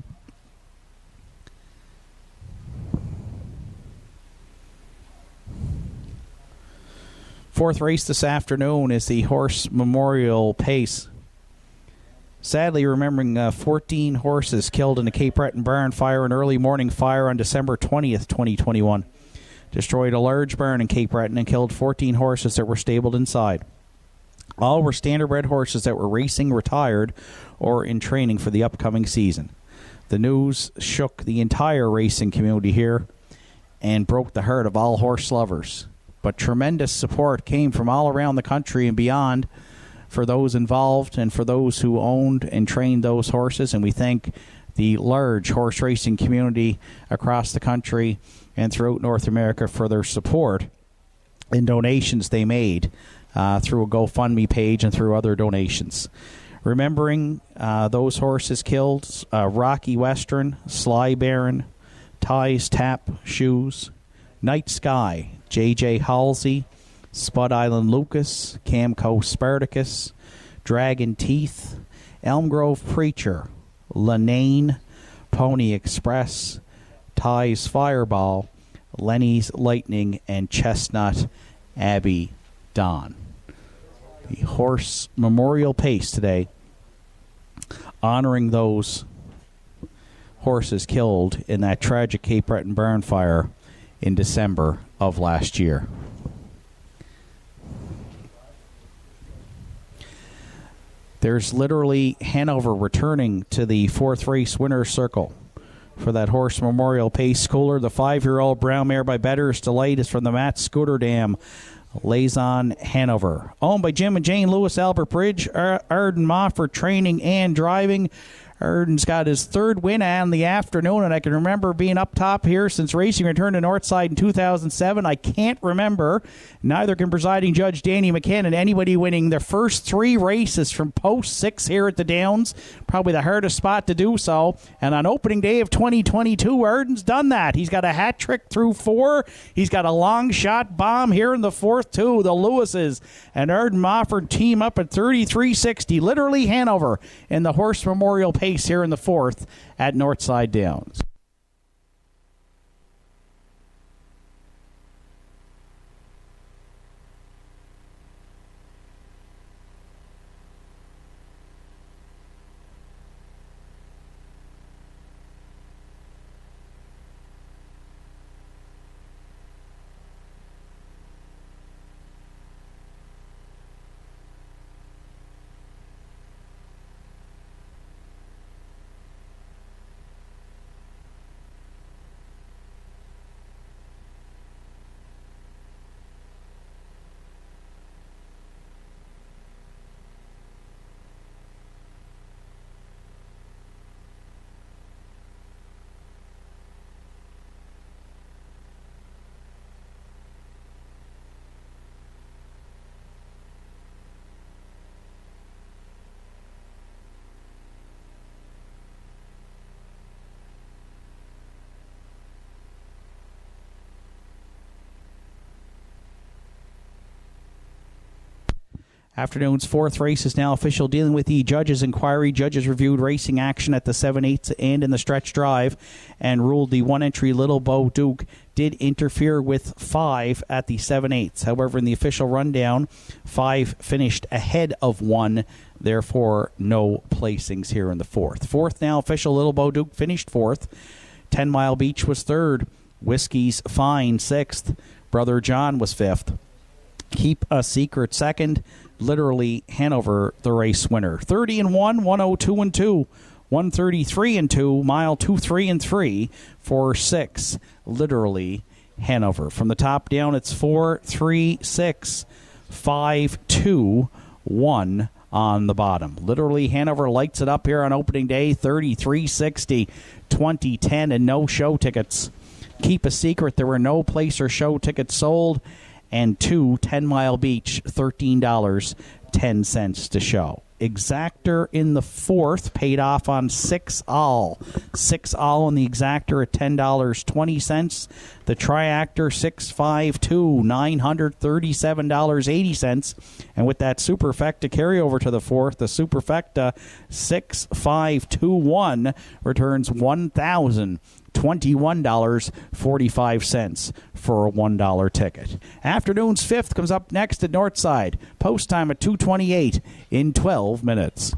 Fourth race this afternoon is the Horse Memorial Pace. Sadly, remembering 14 horses killed in a Cape Breton barn fire, an early morning fire on December 20th, 2021. Destroyed a large barn in Cape Breton and killed 14 horses that were stabled inside. All were standardbred horses that were racing, retired, or in training for the upcoming season. The news shook the entire racing community here and broke the heart of all horse lovers. But tremendous support came from all around the country and beyond for those involved and for those who owned and trained those horses. And we thank the large horse racing community across the country and throughout North America for their support in donations they made through a GoFundMe page and through other donations. Remembering those horses killed, Rocky Western, Sly Baron, Ties Tap Shoes, Night Sky, J.J. Halsey, Spud Island Lucas, Camco Spartacus, Dragon Teeth, Elm Grove Preacher, Lanane, Pony Express, Ties Fireball, Lenny's Lightning, and Chestnut Abbey Dawn. The Horse Memorial Pace today, honoring those horses killed in that tragic Cape Breton barn fire in December of last year. There's literally Hanover returning to the fourth race winner's circle for that Horse Memorial Pace Cooler. The 5-year-old brown mare by Better's Delight is from the Matt Scooter Dam. Laison Hanover. Owned by Jim and Jane Lewis, Albert Bridge, Arden Mofford training and driving. Arden's got his third win on the afternoon, and I can remember being up top here since racing returned to Northside in 2007. I can't remember, neither can presiding judge Danny McKinnon, anybody winning their first 3 races from post 6 here at the Downs. Probably the hardest spot to do so. And on opening day of 2022, Arden's done that. He's got a hat trick through 4. He's got a long shot bomb here in the 4th, too. The Lewises and Arden Mofford team up at 33.60. Literally Hanover in the Horse Memorial Pace here in the 4th at Northside Downs. Afternoon's 4th race is now official, dealing with the judges' inquiry. Judges reviewed racing action at the 7/8 and in the stretch drive and ruled the 1-entry Little Bo Duke did interfere with 5 at the 7/8. However, in the official rundown, 5 finished ahead of 1. Therefore, no placings here in the 4th. 4th now official, Little Bo Duke finished 4th. 10 Mile Beach was 3rd. Whiskey's Fine 6th. Brother John was 5th. Keep a Secret 2nd. Literally Hanover, the race winner. 30-1, 102-2, 133-2, Mile 2-3-3 for 6. Literally Hanover. From the top down, it's 4-3-6, 5-2-1 on the bottom. Literally Hanover lights it up here on opening day. 33.60, 2010, and no show tickets. Keep a Secret, there were no place or show tickets sold. And 10 Mile Beach, $13.10 to show. Exactor in the 4th paid off on 6 all. 6 all on the Exactor at $10.20. The Triactor 652, $937.80. And with that Superfecta carryover to the 4th, the Superfecta 6521 returns $1,021.45 for a $1 ticket. Afternoon's 5th comes up next at Northside. Post time at 2:28 in 12 minutes.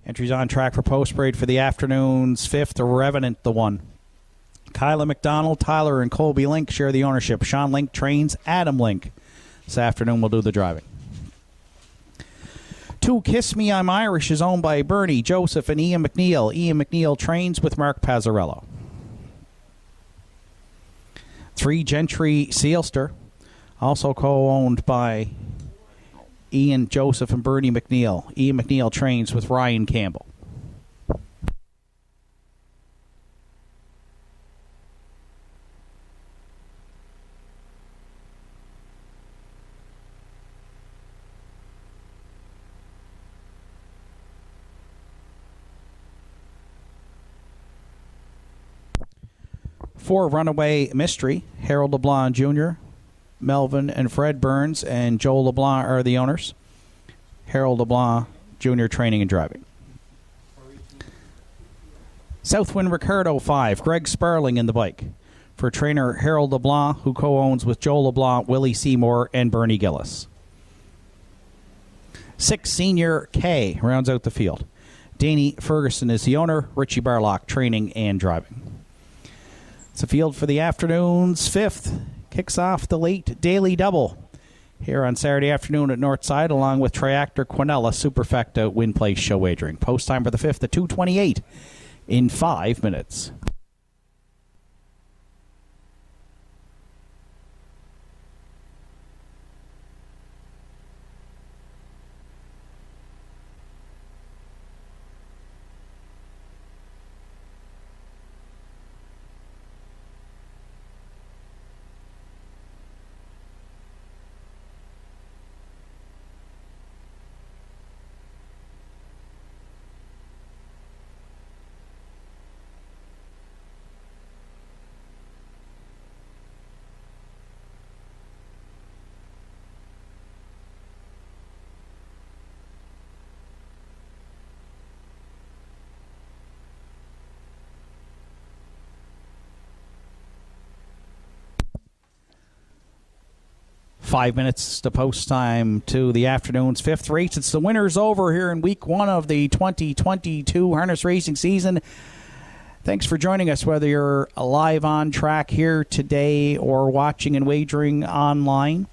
Entries on track for post parade for the afternoon's 5th. Revenant, the 1. Kyla McDonald, Tyler, and Colby Link share the ownership. Sean Link trains Adam Link. This afternoon we'll do the driving. 2, Kiss Me, I'm Irish is owned by Bernie, Joseph, and Ian McNeil. Ian McNeil trains with Mark Pazzarello. 3, Gentry Sealster, also co-owned by Ian, Joseph, and Bernie McNeil. Ian McNeil trains with Ryan Campbell. For Runaway Mystery, Harold LeBlanc Jr., Melvin and Fred Burns, and Joel LeBlanc are the owners. Harold LeBlanc Jr. training and driving. Southwind Ricardo 5, Greg Sparling in the bike. For trainer Harold LeBlanc, who co-owns with Joel LeBlanc, Willie Seymour, and Bernie Gillis. 6, Senior K rounds out the field. Danny Ferguson is the owner. Richie Barlock training and driving. It's a field for the afternoon's 5th. Kicks off the late daily double here on Saturday afternoon at Northside, along with Triactor Quinella Superfecta Win Place Show Wagering. Post time for the 5th at 2:28 in 5 minutes. 5 minutes to post time to the afternoon's 5th race. It's the winners over here in week 1 of the 2022 harness racing season. Thanks for joining us, whether you're live on track here today or watching and wagering online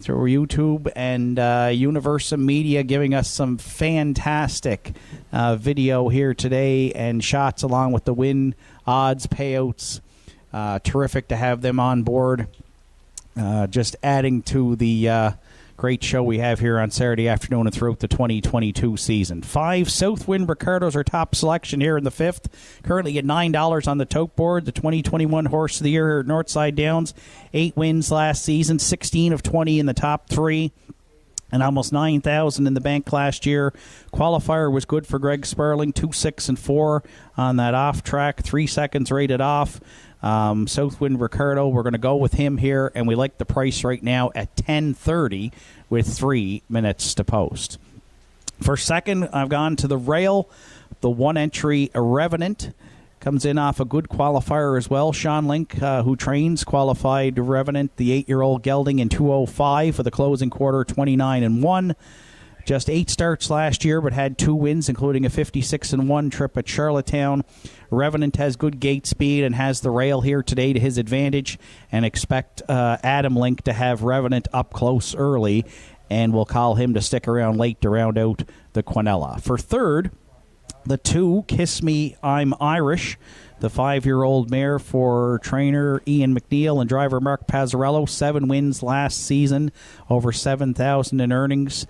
through YouTube and Universum Media, giving us some fantastic video here today and shots along with the win odds, payouts. Terrific to have them on board. Just adding to the great show we have here on Saturday afternoon and throughout the 2022 season. 5 Southwind Ricardos are top selection here in the 5th. Currently at $9 on the Tote board. The 2021 Horse of the Year here at Northside Downs. 8 wins last season, 16 of 20 in the top 3. And almost $9,000 in the bank last year. Qualifier was good for Greg Sparling, 2, 6, and 4 on that off track. 3 seconds rated off. Southwind Ricardo, we're going to go with him here, and we like the price right now at $10.30 with 3 minutes to post. For second, I've gone to the rail. The 1 entry Revenant comes in off a good qualifier as well. Sean Link, who trains, qualified Revenant, the 8-year-old gelding in 2:05 for the closing quarter, 29-1. Just 8 starts last year, but had 2 wins, including a 56-1 trip at Charlottetown. Revenant has good gate speed and has the rail here today to his advantage, and expect Adam Link to have Revenant up close early, and we'll call him to stick around late to round out the Quinella. For third, the 2, Kiss Me, I'm Irish, the 5-year-old mare for trainer Ian McNeil and driver Mark Pazzarello. 7 wins last season, over $7,000 in earnings.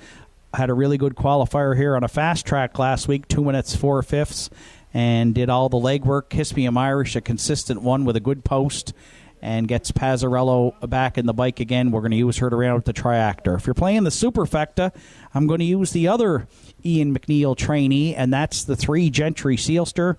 Had a really good qualifier here on a fast track last week, 2 minutes 4/5, and did all the legwork. Kiss Me, I'm Irish, a consistent one with a good post, and gets Pazzarello back in the bike again. We're going to use her to round with the Triactor. If you're playing the Superfecta, I'm going to use the other Ian McNeil trainee, and that's the 3 Gentry Sealster.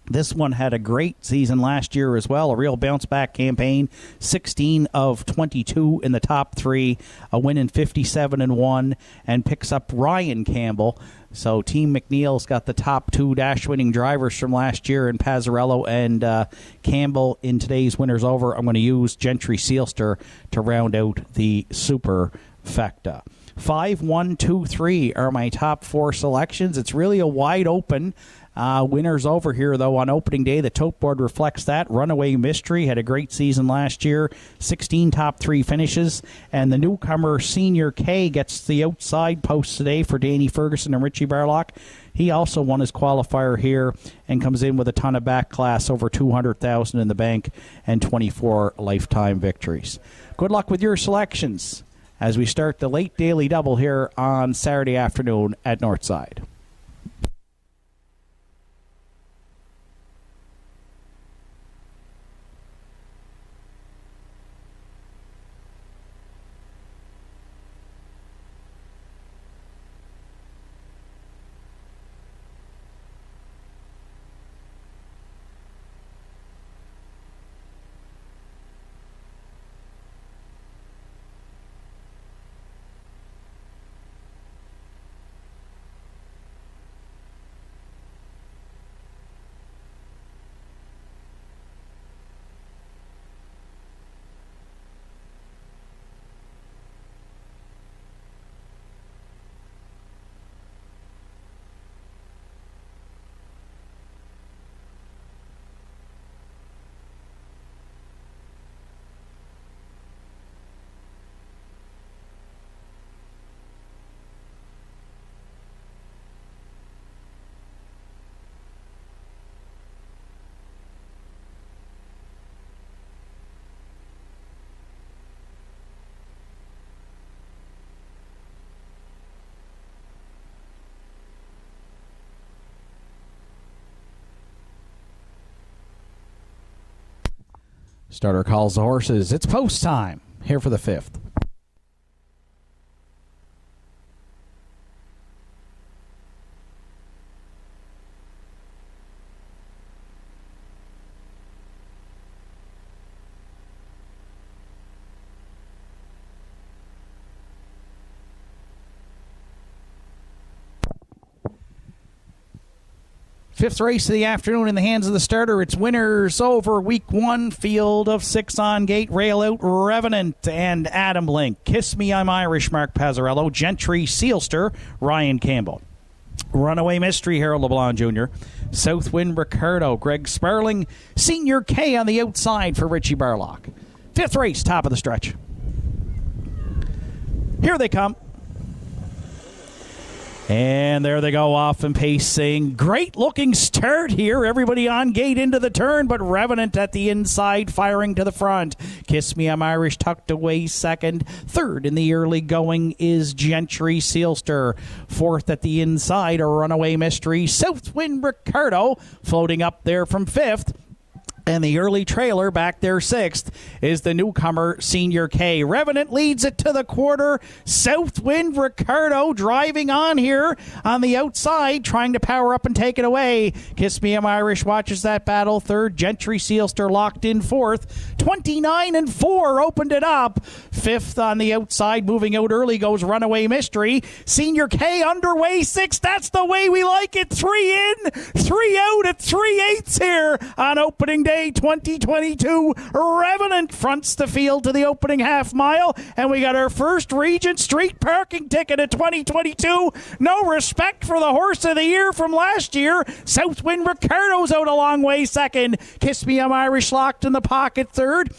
This one had a great season last year as well, a real bounce-back campaign, 16 of 22 in the top 3, a win in 57-1, and picks up Ryan Campbell. So Team McNeil's got the top 2 dash-winning drivers from last year in Pazzarello and Campbell. In today's winners over, I'm going to use Gentry Sealster to round out the Superfecta. 5, 1, 2, 3 are my top 4 selections. It's really a wide open. Winners over here, though, on opening day. The Tote board reflects that. Runaway Mystery had a great season last year. 16 top 3 finishes. And the newcomer, Senior K, gets the outside post today for Danny Ferguson and Richie Barlock. He also won his qualifier here and comes in with a ton of back class, over $200,000 in the bank and 24 lifetime victories. Good luck with your selections as we start the late daily double here on Saturday afternoon at Northside. Starter calls the horses. It's post time here for the 5th. Fifth race of the afternoon in the hands of the starter. It's winners over week 1. Field of 6 on gate. Rail out Revenant and Adam Link. Kiss Me I'm Irish, Mark Pazzarello. Gentry Sealster, Ryan Campbell. Runaway Mystery, Harold LeBlanc Jr. Southwind Ricardo, Greg Sparling. Senior K on the outside for Richie Barlock. 5th race, top of the stretch. Here they come. And there they go, off and pacing. Great looking start here. Everybody on gate into the turn, but Revenant at the inside, firing to the front. Kiss Me I'm Irish tucked away second. Third in the early going is Gentry Sealster. Fourth at the inside, a Runaway Mystery. Southwind Ricardo floating up there from 5th. And the early trailer back there 6th is the newcomer, Senior K. Revenant leads it to the quarter. Southwind Ricardo driving on here on the outside, trying to power up and take it away. Kiss Me I'm Irish watches that battle. 3rd, Gentry Sealster locked in 4th. 29-4 opened it up. 5th on the outside, moving out early goes Runaway Mystery. Senior K underway 6th. That's the way we like it. 3 in, 3 out at 3/8 here on opening day 2022. Revenant fronts the field to the opening half mile, and we got our first Regent Street parking ticket of 2022. No respect for the horse of the year from last year. Southwind Ricardo's out a long way 2nd. Kiss Me I'm Irish locked in the pocket 3rd.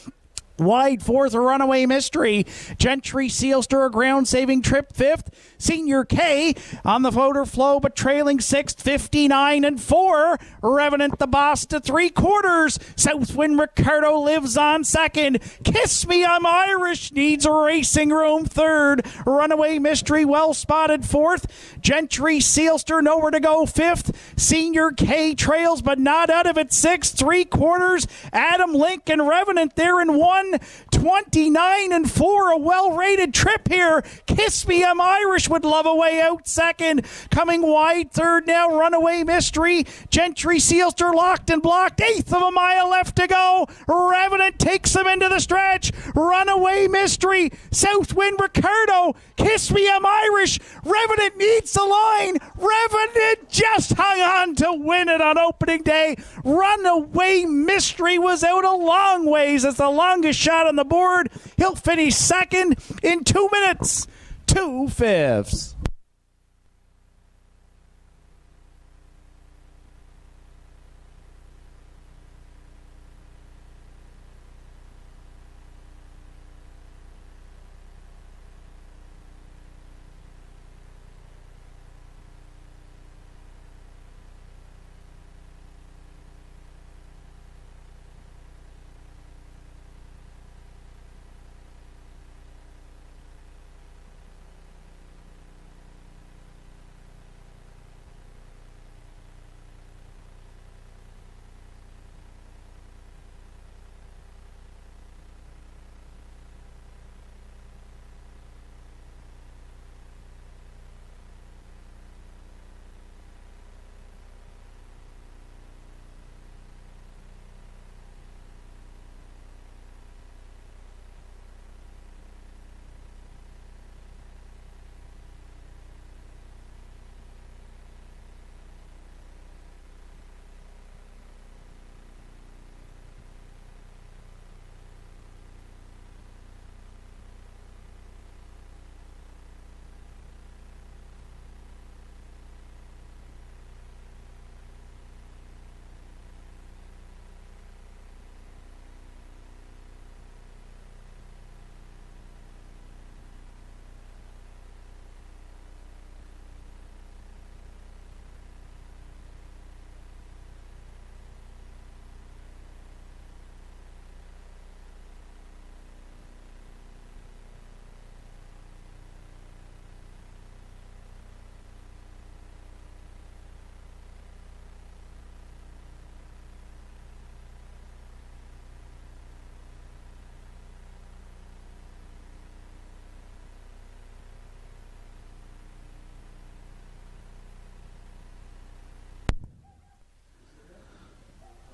Wide 4th, a Runaway Mystery. Gentry Sealster, a ground-saving trip 5th. Senior K on the voter flow, but trailing 6th, 59-4. Revenant the boss to 3/4. Southwind Ricardo lives on 2nd. Kiss Me I'm Irish needs racing room 3rd. Runaway Mystery well spotted 4th. Gentry Sealster nowhere to go 5th. Senior K trails but not out of it 6th. 3/4. Adam Link and Revenant there in 1. 29-4, a well-rated trip here. Kiss Me I'm Irish would love a way out 2nd. Coming wide 3rd now, Runaway Mystery. Gentry Sealster locked and blocked. 1/8 of a mile left to go. Revenant takes them into the stretch. Runaway Mystery. Southwind Ricardo. Kiss Me I'm Irish. Revenant needs the line. Revenant just hung on to win it on opening day. Runaway Mystery was out a long ways. It's the longest shot on the board. He'll finish 2nd in 2 minutes. 2/5.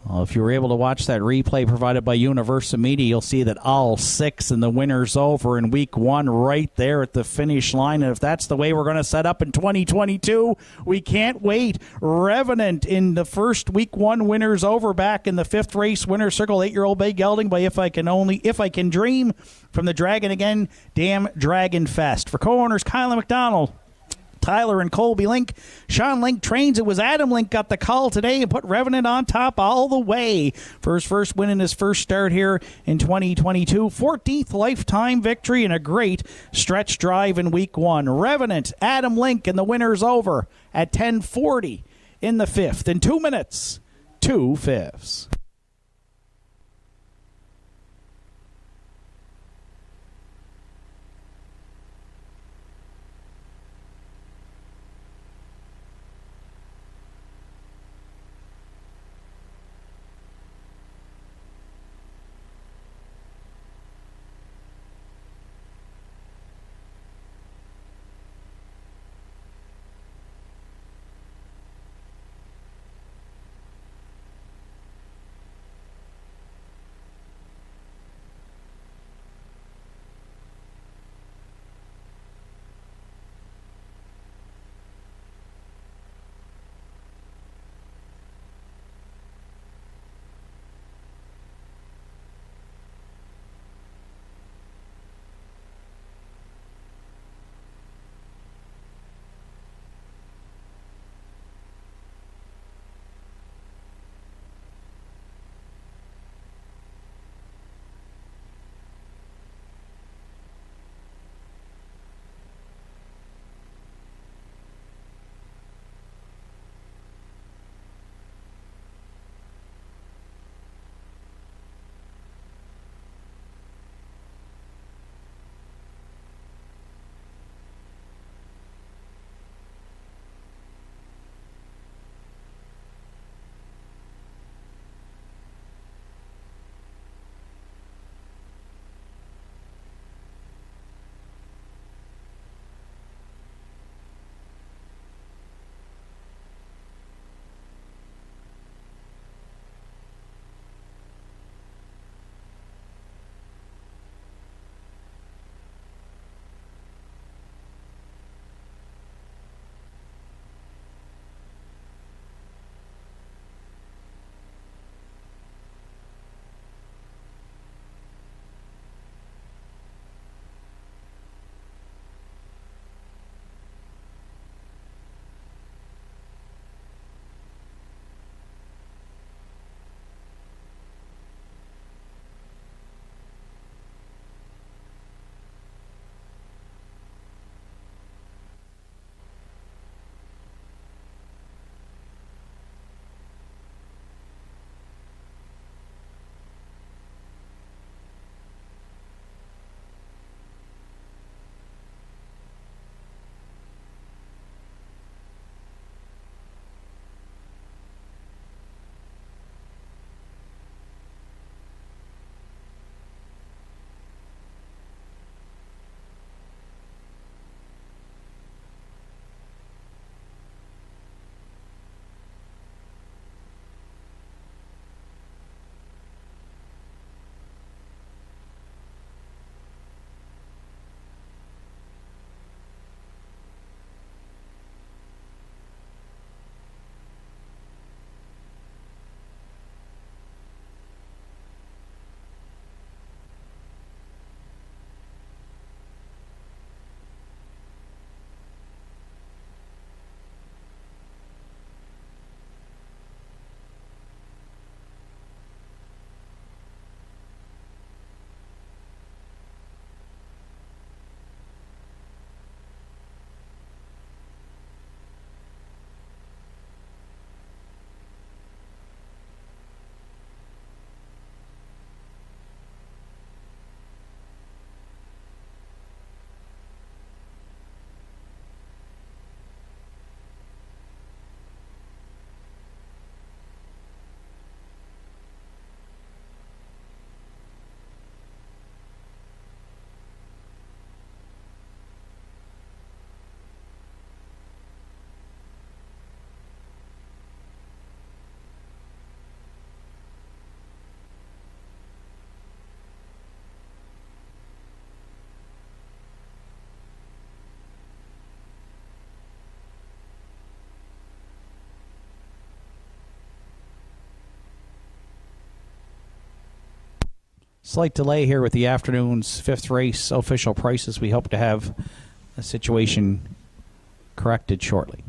Well, if you were able to watch that replay provided by Universal Media, you'll see that all 6 and the winner's over in week 1 right there at the finish line. And if that's the way we're going to set up in 2022, we can't wait. Revenant in the first week 1 winner's over back in the 5th race winner's circle. 8-year-old Bay Gelding by If I Can Dream from the Dragon Again, Damn Dragon Fest. For co-owners Kyla McDonald, Tyler and Colby Link, Sean Link trains. It was Adam Link got the call today and put Revenant on top all the way for his first win in his first start here in 2022. 14th lifetime victory and a great stretch drive in week 1. Revenant, Adam Link, and the winner's over at 10:40 in the 5th. In 2 minutes, 2/5. Slight delay here with the afternoon's 5th race official prices. We hope to have the situation corrected shortly.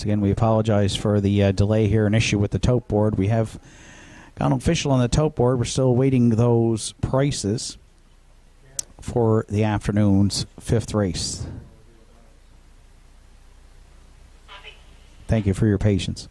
Once again, we apologize for the delay here, an issue with the Tote board. We have gone official on the Tote board. We're still awaiting those prices for the afternoon's 5th race. Thank you for your patience.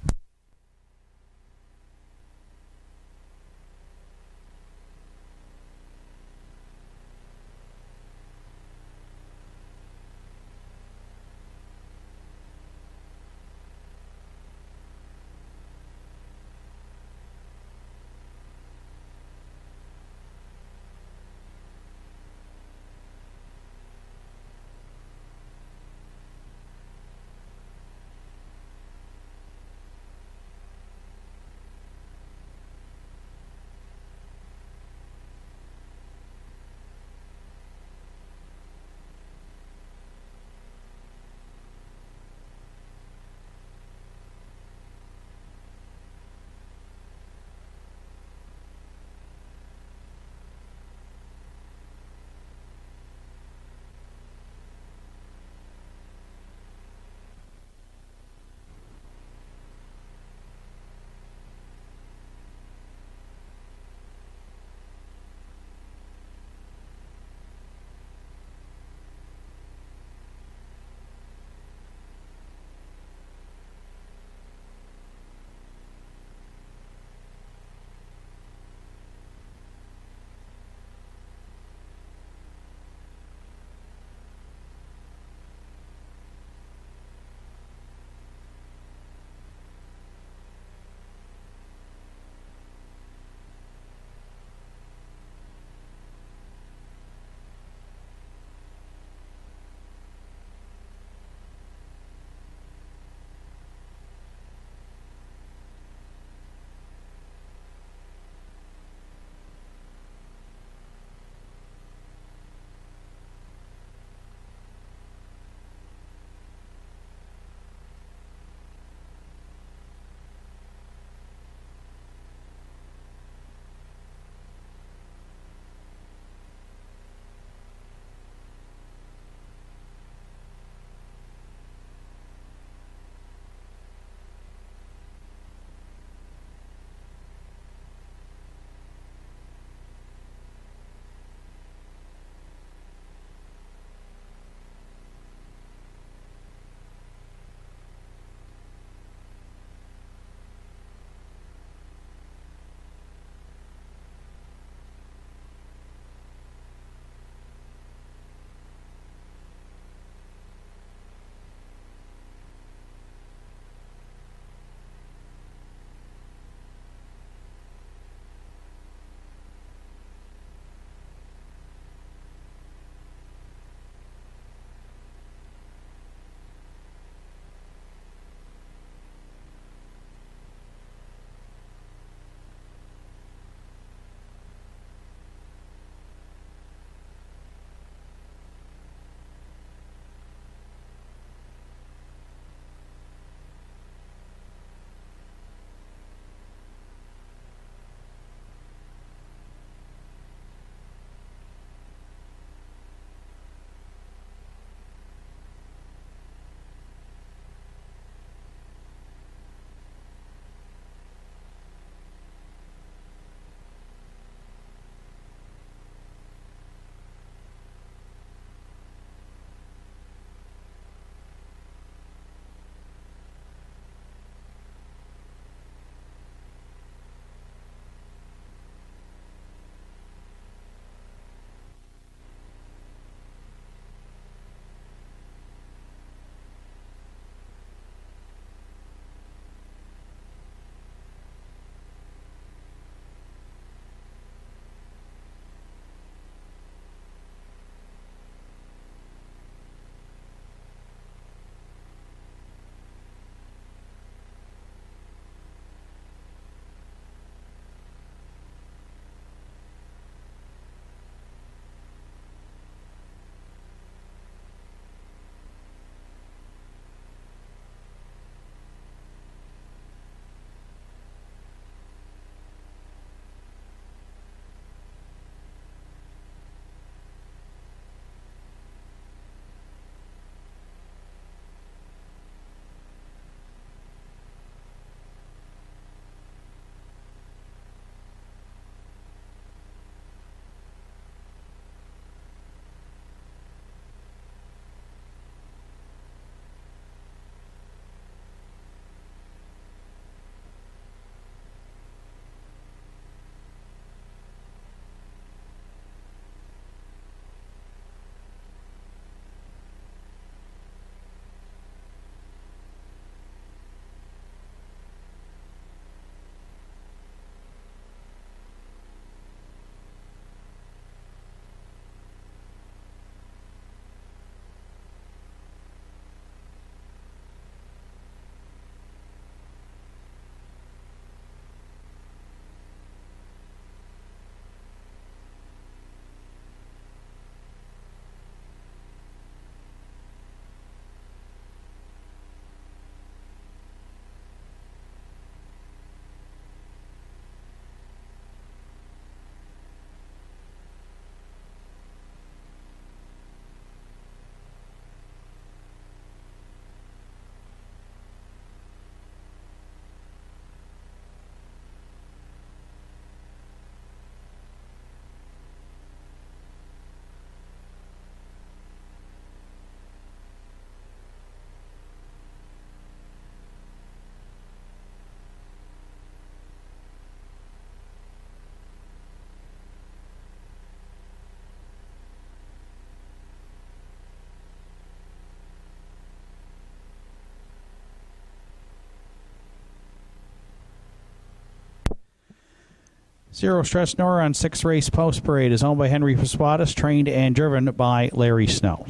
Zero Stress Nora on 6th race Post Parade is owned by Henry Pasquadas, trained and driven by Larry Snow.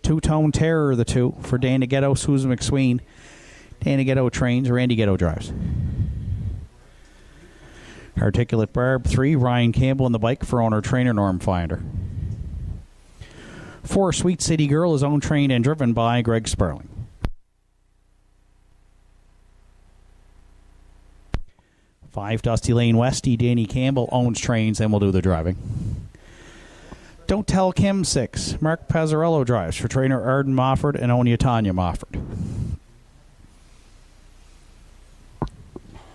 Two-Tone Terror, the 2 for Dana Ghetto, Susan McSween. Dana Ghetto trains, Randy Ghetto drives. Articulate Barb, 3, Ryan Campbell in the bike for owner-trainer Norm Finder. 4, Sweet City Girl is owned, trained, and driven by Greg Sperling. 5, Dusty Lane Westy, Danny Campbell owns, trains, and will do the driving. Don't Tell Kim, 6, Mark Pazzarello drives for trainer Arden Mofford and owner Tanya Mofford.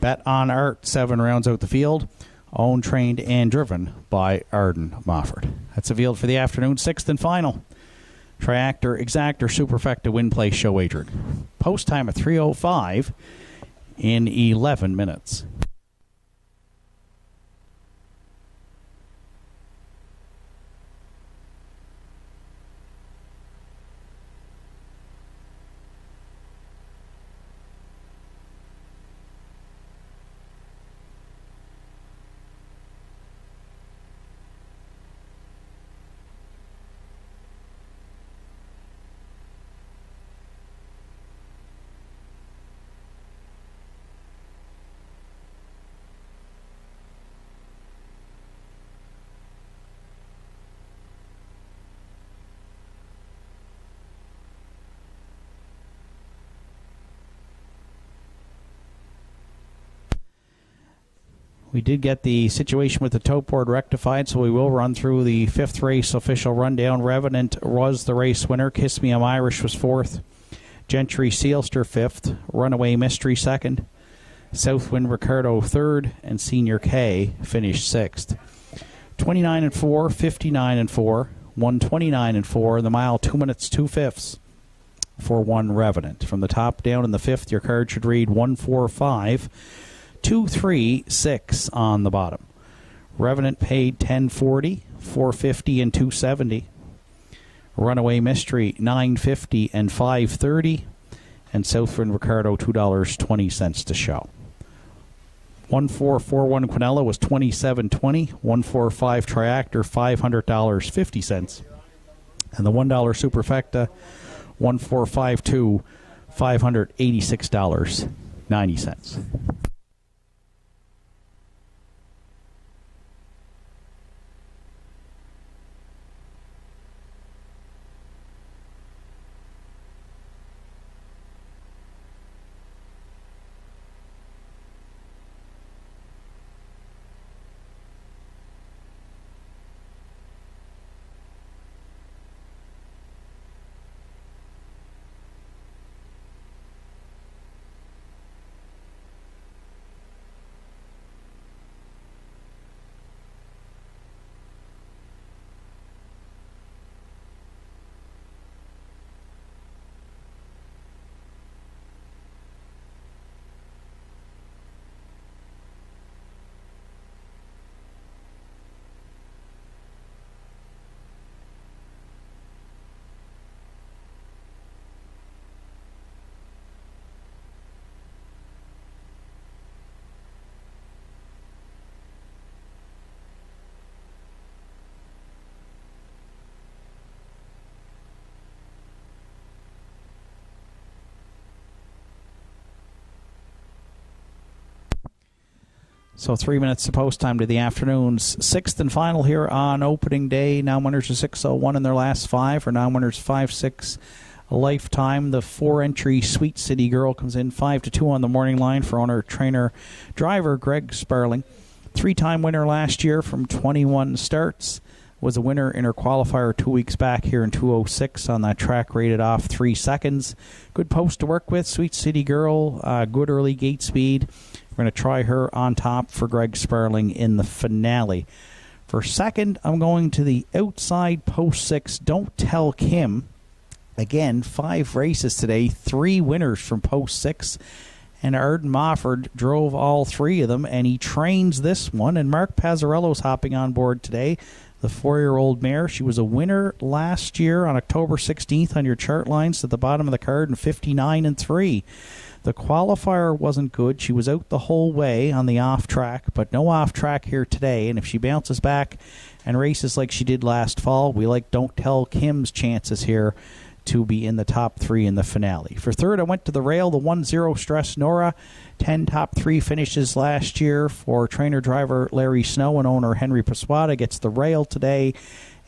Bet on Art, 7, rounds out the field. Owned, trained, and driven by Arden Mofford. That's the field for the afternoon. 6th and final. Triactor, Exactor, Superfecta, Win Place, Show Wagering. Post time at 3:05 in 11 minutes. We did get the situation with the tote board rectified, so we will run through the 5th race official rundown. Revenant was the race winner. Kiss Me I'm Irish was 4th. Gentry Sealster 5th. Runaway Mystery 2nd. Southwind Ricardo 3rd. And Senior K finished 6th. 29 and 4, 59 and 4, 129 and 4. The mile 2 minutes 2 fifths for one Revenant. From the top down in the 5th, your card should read 145. 236 on the bottom. Revenant paid $10.40, $4.50, and $2.70. Runaway Mystery $9.50 and $5.30, and Southwind Ricardo $2.20 to show. 1441 Quinella was $27.20. 145 Triactor $500.50, and the $1 Superfecta 1452 $586.90. So 3 minutes to post time to the afternoon's 6th and final here on opening day. Now winners are 6:01 in their last 5, or now winners 5-6 lifetime. The 4-entry Sweet City Girl comes in 5-2 on the morning line for owner, trainer, driver Greg Sperling. 3-time winner last year from 21 starts. Was a winner in her qualifier 2 weeks back here in 2:06 on that track, rated off 3 seconds. Good post to work with. Sweet City Girl, good early gate speed. We're going to try her on top for Greg Sperling in the finale. For second, I'm going to the outside post 6, Don't Tell Kim. Again, 5 races today, 3 winners from post 6. And Arden Mofford drove all 3 of them, and he trains this one. And Mark Pazzarello's hopping on board today. the 4-year-old mare. She was a winner last year on October 16th on your chart lines at the bottom of the card in 59-3. The qualifier wasn't good. She was out the whole way on the off track, but no off track here today. And if she bounces back and races like she did last fall, we like Don't Tell Kim's chances here to be in the top 3 in the finale. For third, I went to the rail, the 1-0 Stress Nora. 10 top 3 finishes last year for trainer-driver Larry Snow and owner Henry Pasquada. Gets the rail today.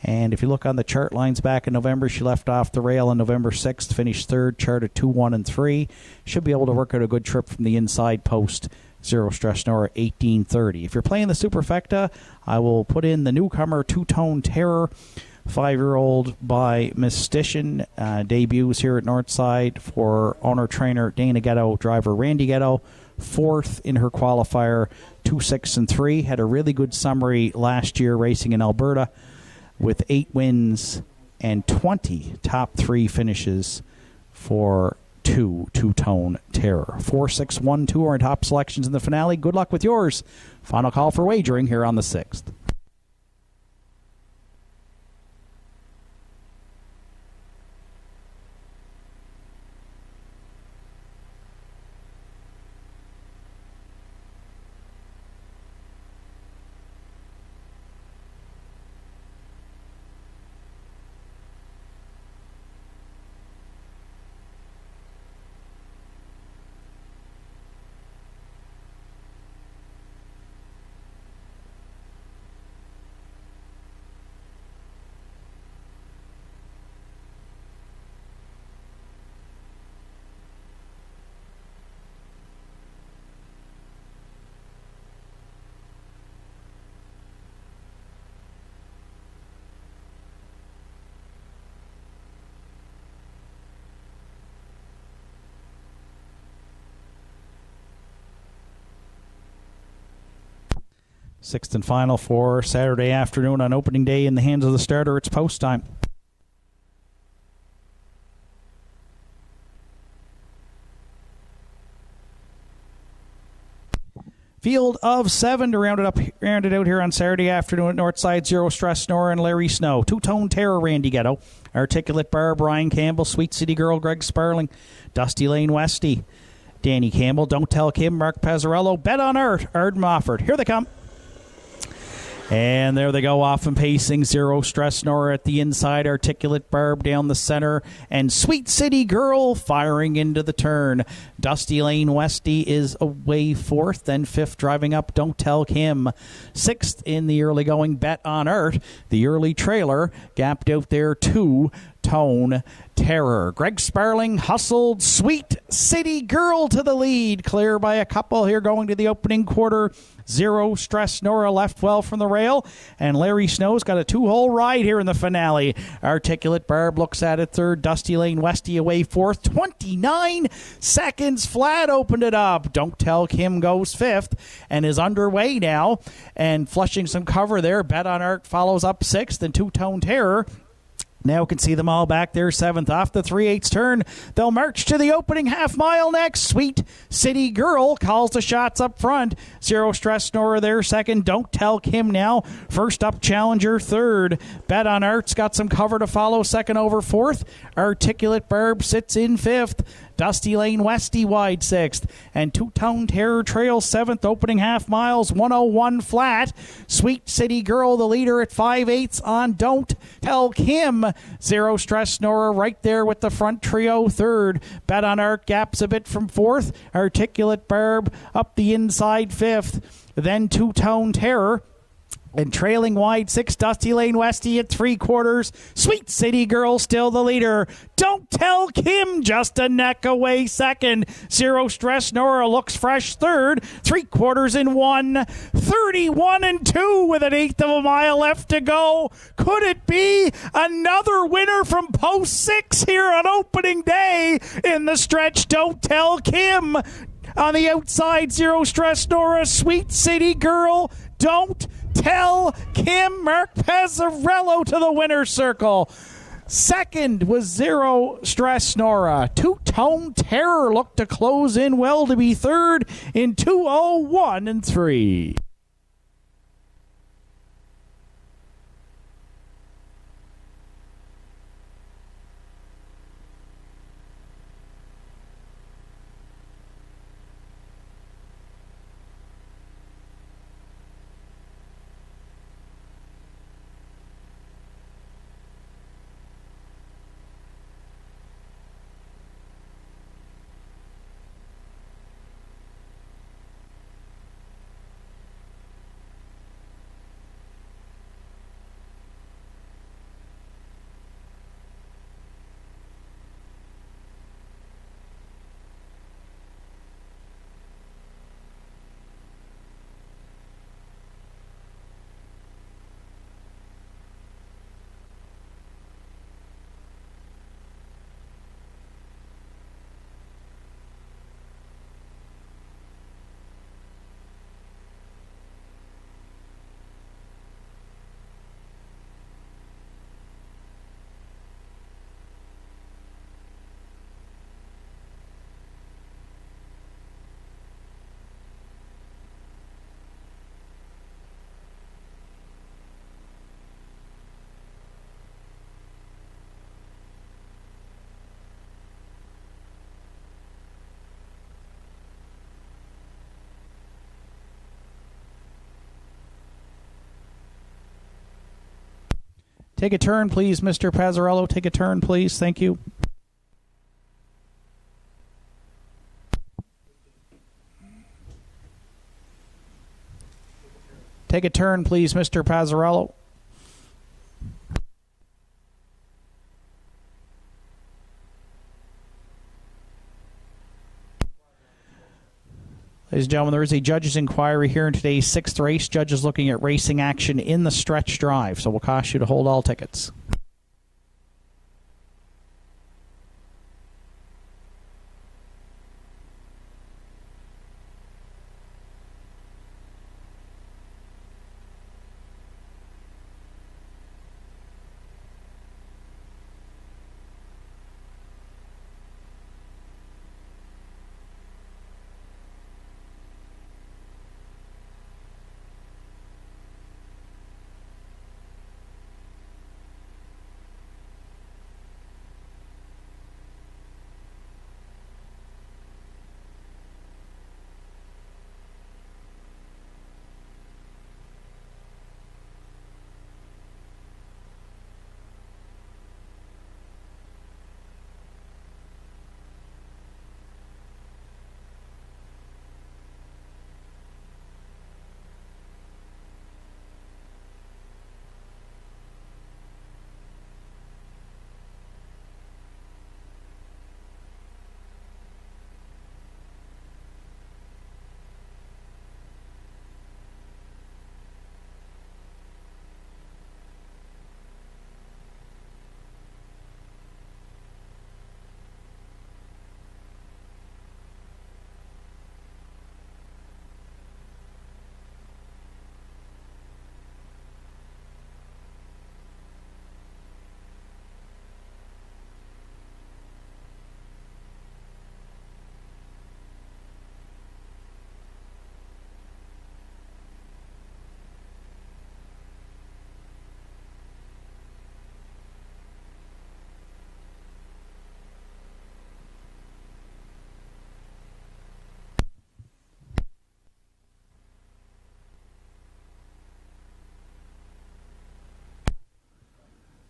And if you look on the chart lines back in November, she left off the rail on November 6th, finished third, chart at 2-1-3. Should be able to work out a good trip from the inside post. 0 Stress Nora, 18:30. If you're playing the Superfecta, I will put in the newcomer Two-Tone Terror, 5-year-old by Mystician. Debuts here at Northside for owner-trainer Dana Ghetto, driver Randy Ghetto. Fourth in her qualifier, 2-6-3. Had a really good summary last year racing in Alberta, with 8 wins and 20 top 3 finishes for Two-Tone Terror. 4-6-1-2 are in top selections in the finale. Good luck with yours. Final call for wagering here on the 6th. Sixth and final for Saturday afternoon on opening day in the hands of the starter. It's Postime. Field of 7 to round it out here on Saturday afternoon at Northside. 0 Stress Nora and Larry Snow. Two-Tone Terror Randy Ghetto. Articulate Bar Brian Campbell. Sweet City Girl Greg Sparling. Dusty Lane Westy. Danny Campbell. Don't Tell Kim. Mark Pezzarello. Bet on Earth. Ard Mofford. Here they come. And there they go, off and pacing. 0 Stress Nora at the inside. Articulate Barb down the center. And Sweet City Girl firing into the turn. Dusty Lane Westy is away fourth. Then fifth driving up, Don't Tell Kim. Sixth in the early going, Bet on Earth. The early trailer gapped out there, Two-Tone Terror. Greg Sparling hustled Sweet City Girl to the lead. Clear by a couple here going to the opening quarter. 0 Stress Nora left well from the rail, and Larry Snow's got a 2-hole ride here in the finale. Articulate Barb looks at it third. Dusty Lane Westy away fourth. 29 seconds flat opened it up. Don't Tell Kim goes fifth and is underway now and flushing some cover there. Bet on Art follows up sixth, and Two-Tone Terror now can see them all back there, seventh off the 3/8 turn. They'll march to the opening half mile next. Sweet City Girl calls the shots up front. 0 Stress Nora there second. Don't Tell Kim now. First up Challenger third. Bet on Art's got some cover to follow second over fourth. Articulate Barb sits in fifth. Dusty Lane Westy wide sixth. And Two-Tone Terror trails seventh, opening half miles, 101 flat. Sweet City Girl, the leader at 5/8 on Don't Tell Kim. 0 Stress Nora right there with the front trio third. Bet on Art gaps a bit from fourth. Articulate Barb up the inside fifth. Then Two-Tone Terror. And trailing wide six, Dusty Lane Westy at 3/4. Sweet City Girl still the leader. Don't Tell Kim just a neck away second. 0 Stress Nora looks fresh third. 3/4 in 1. 31-2 with an eighth of a mile left to go. Could it be another winner from post 6 here on opening day in the stretch? Don't Tell Kim. On the outside, 0 Stress Nora, Sweet City Girl. Don't Tell Kim. Mark Pezzarello to the winner's circle. Second was 0 Stress Nora. Two-Tone Terror looked to close in well to be third in 2:01 and 3. Take a turn, please, Mr. Pazzarello. Take a turn, please. Thank you. Take a turn, please, Mr. Pazzarello. Ladies and gentlemen, there is a judge's inquiry here in today's 6th race. Judges looking at racing action in the stretch drive, so we'll cost you to hold all tickets.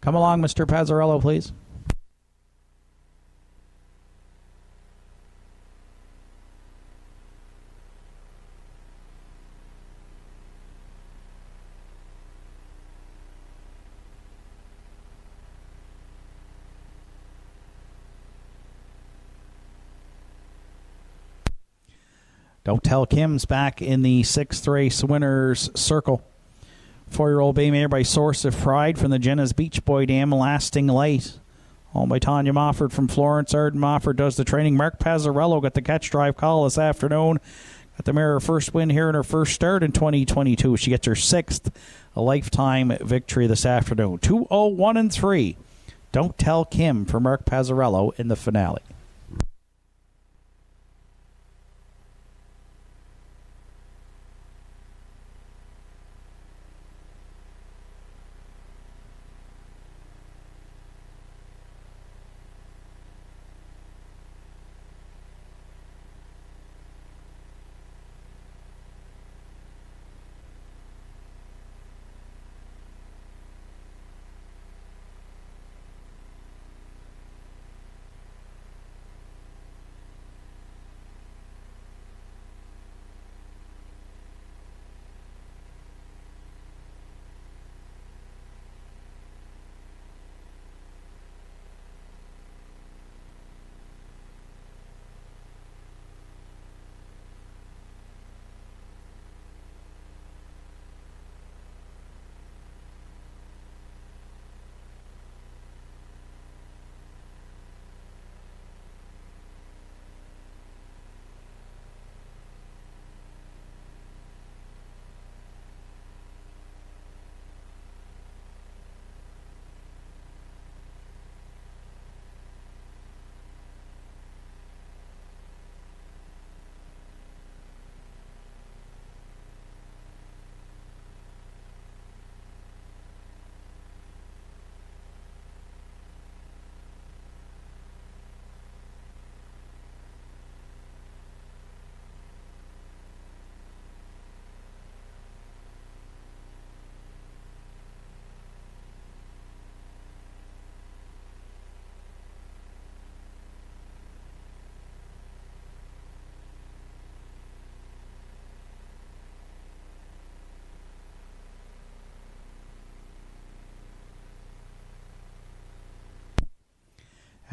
Come along, Mr. Pazzarello, please. Don't Tell Kim's back in the 6th race winner's circle. 4-year-old bay mare by Source of Pride from the Jenna's Beach Boy Dam, Lasting Light. Owned by Tanya Mofford from Florence. Arden Mofford does the training. Mark Pazzarello got the catch drive call this afternoon. Got the mare her first win here in her first start in 2022. She gets her 6th lifetime victory this afternoon. 2-0-1-3. Don't Tell Kim for Mark Pazzarello in the finale.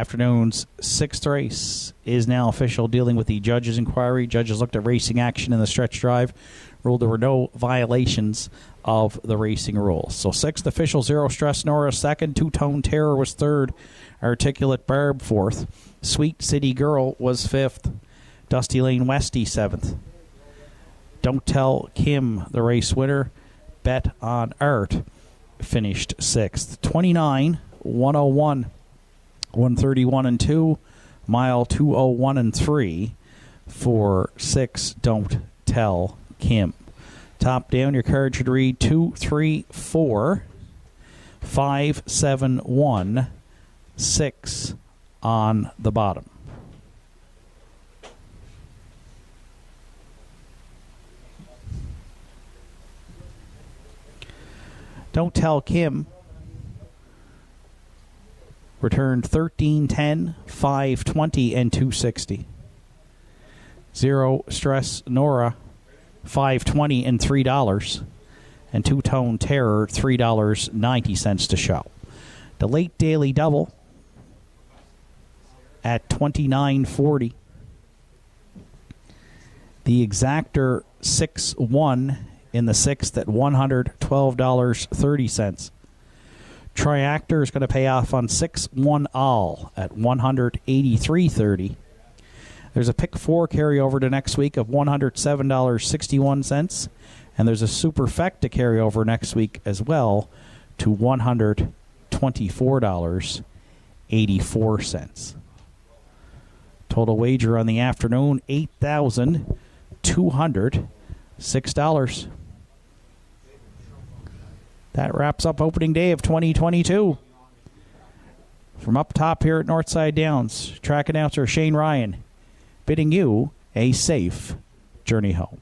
Afternoon's sixth race is now official, dealing with the judges' inquiry. Judges looked at racing action in the stretch drive, ruled there were no violations of the racing rules. So sixth official, Zero Stress Nora second, Two Tone Terror was third, Articulate Barb fourth, Sweet City Girl was fifth, Dusty Lane Westy seventh. Don't Tell Kim, the race winner, Bet on Art, finished sixth. 29, 101. 131 and 2, mile 201 and 3 for 6 Don't Tell Kim. Top down, your card should read 2, 3, 4, 5, 7, 1, 6 on the bottom. Don't Tell Kim returned 13, 10, 5, 20, and 260. Zero Stress Nora, 5.20 and $3. And Two Tone Terror, $3.90 to show. The late daily double at $29.40. The exactor 6-1 in the sixth at $112.30. Triactor is going to pay off on 6-1 all at $183.30. There's a pick 4 carryover to next week of $107.61. And there's a superfecta carryover next week as well to $124.84. Total wager on the afternoon, $8,206. That wraps up opening day of 2022. From up top here at Northside Downs, track announcer Shane Ryan bidding you a safe journey home.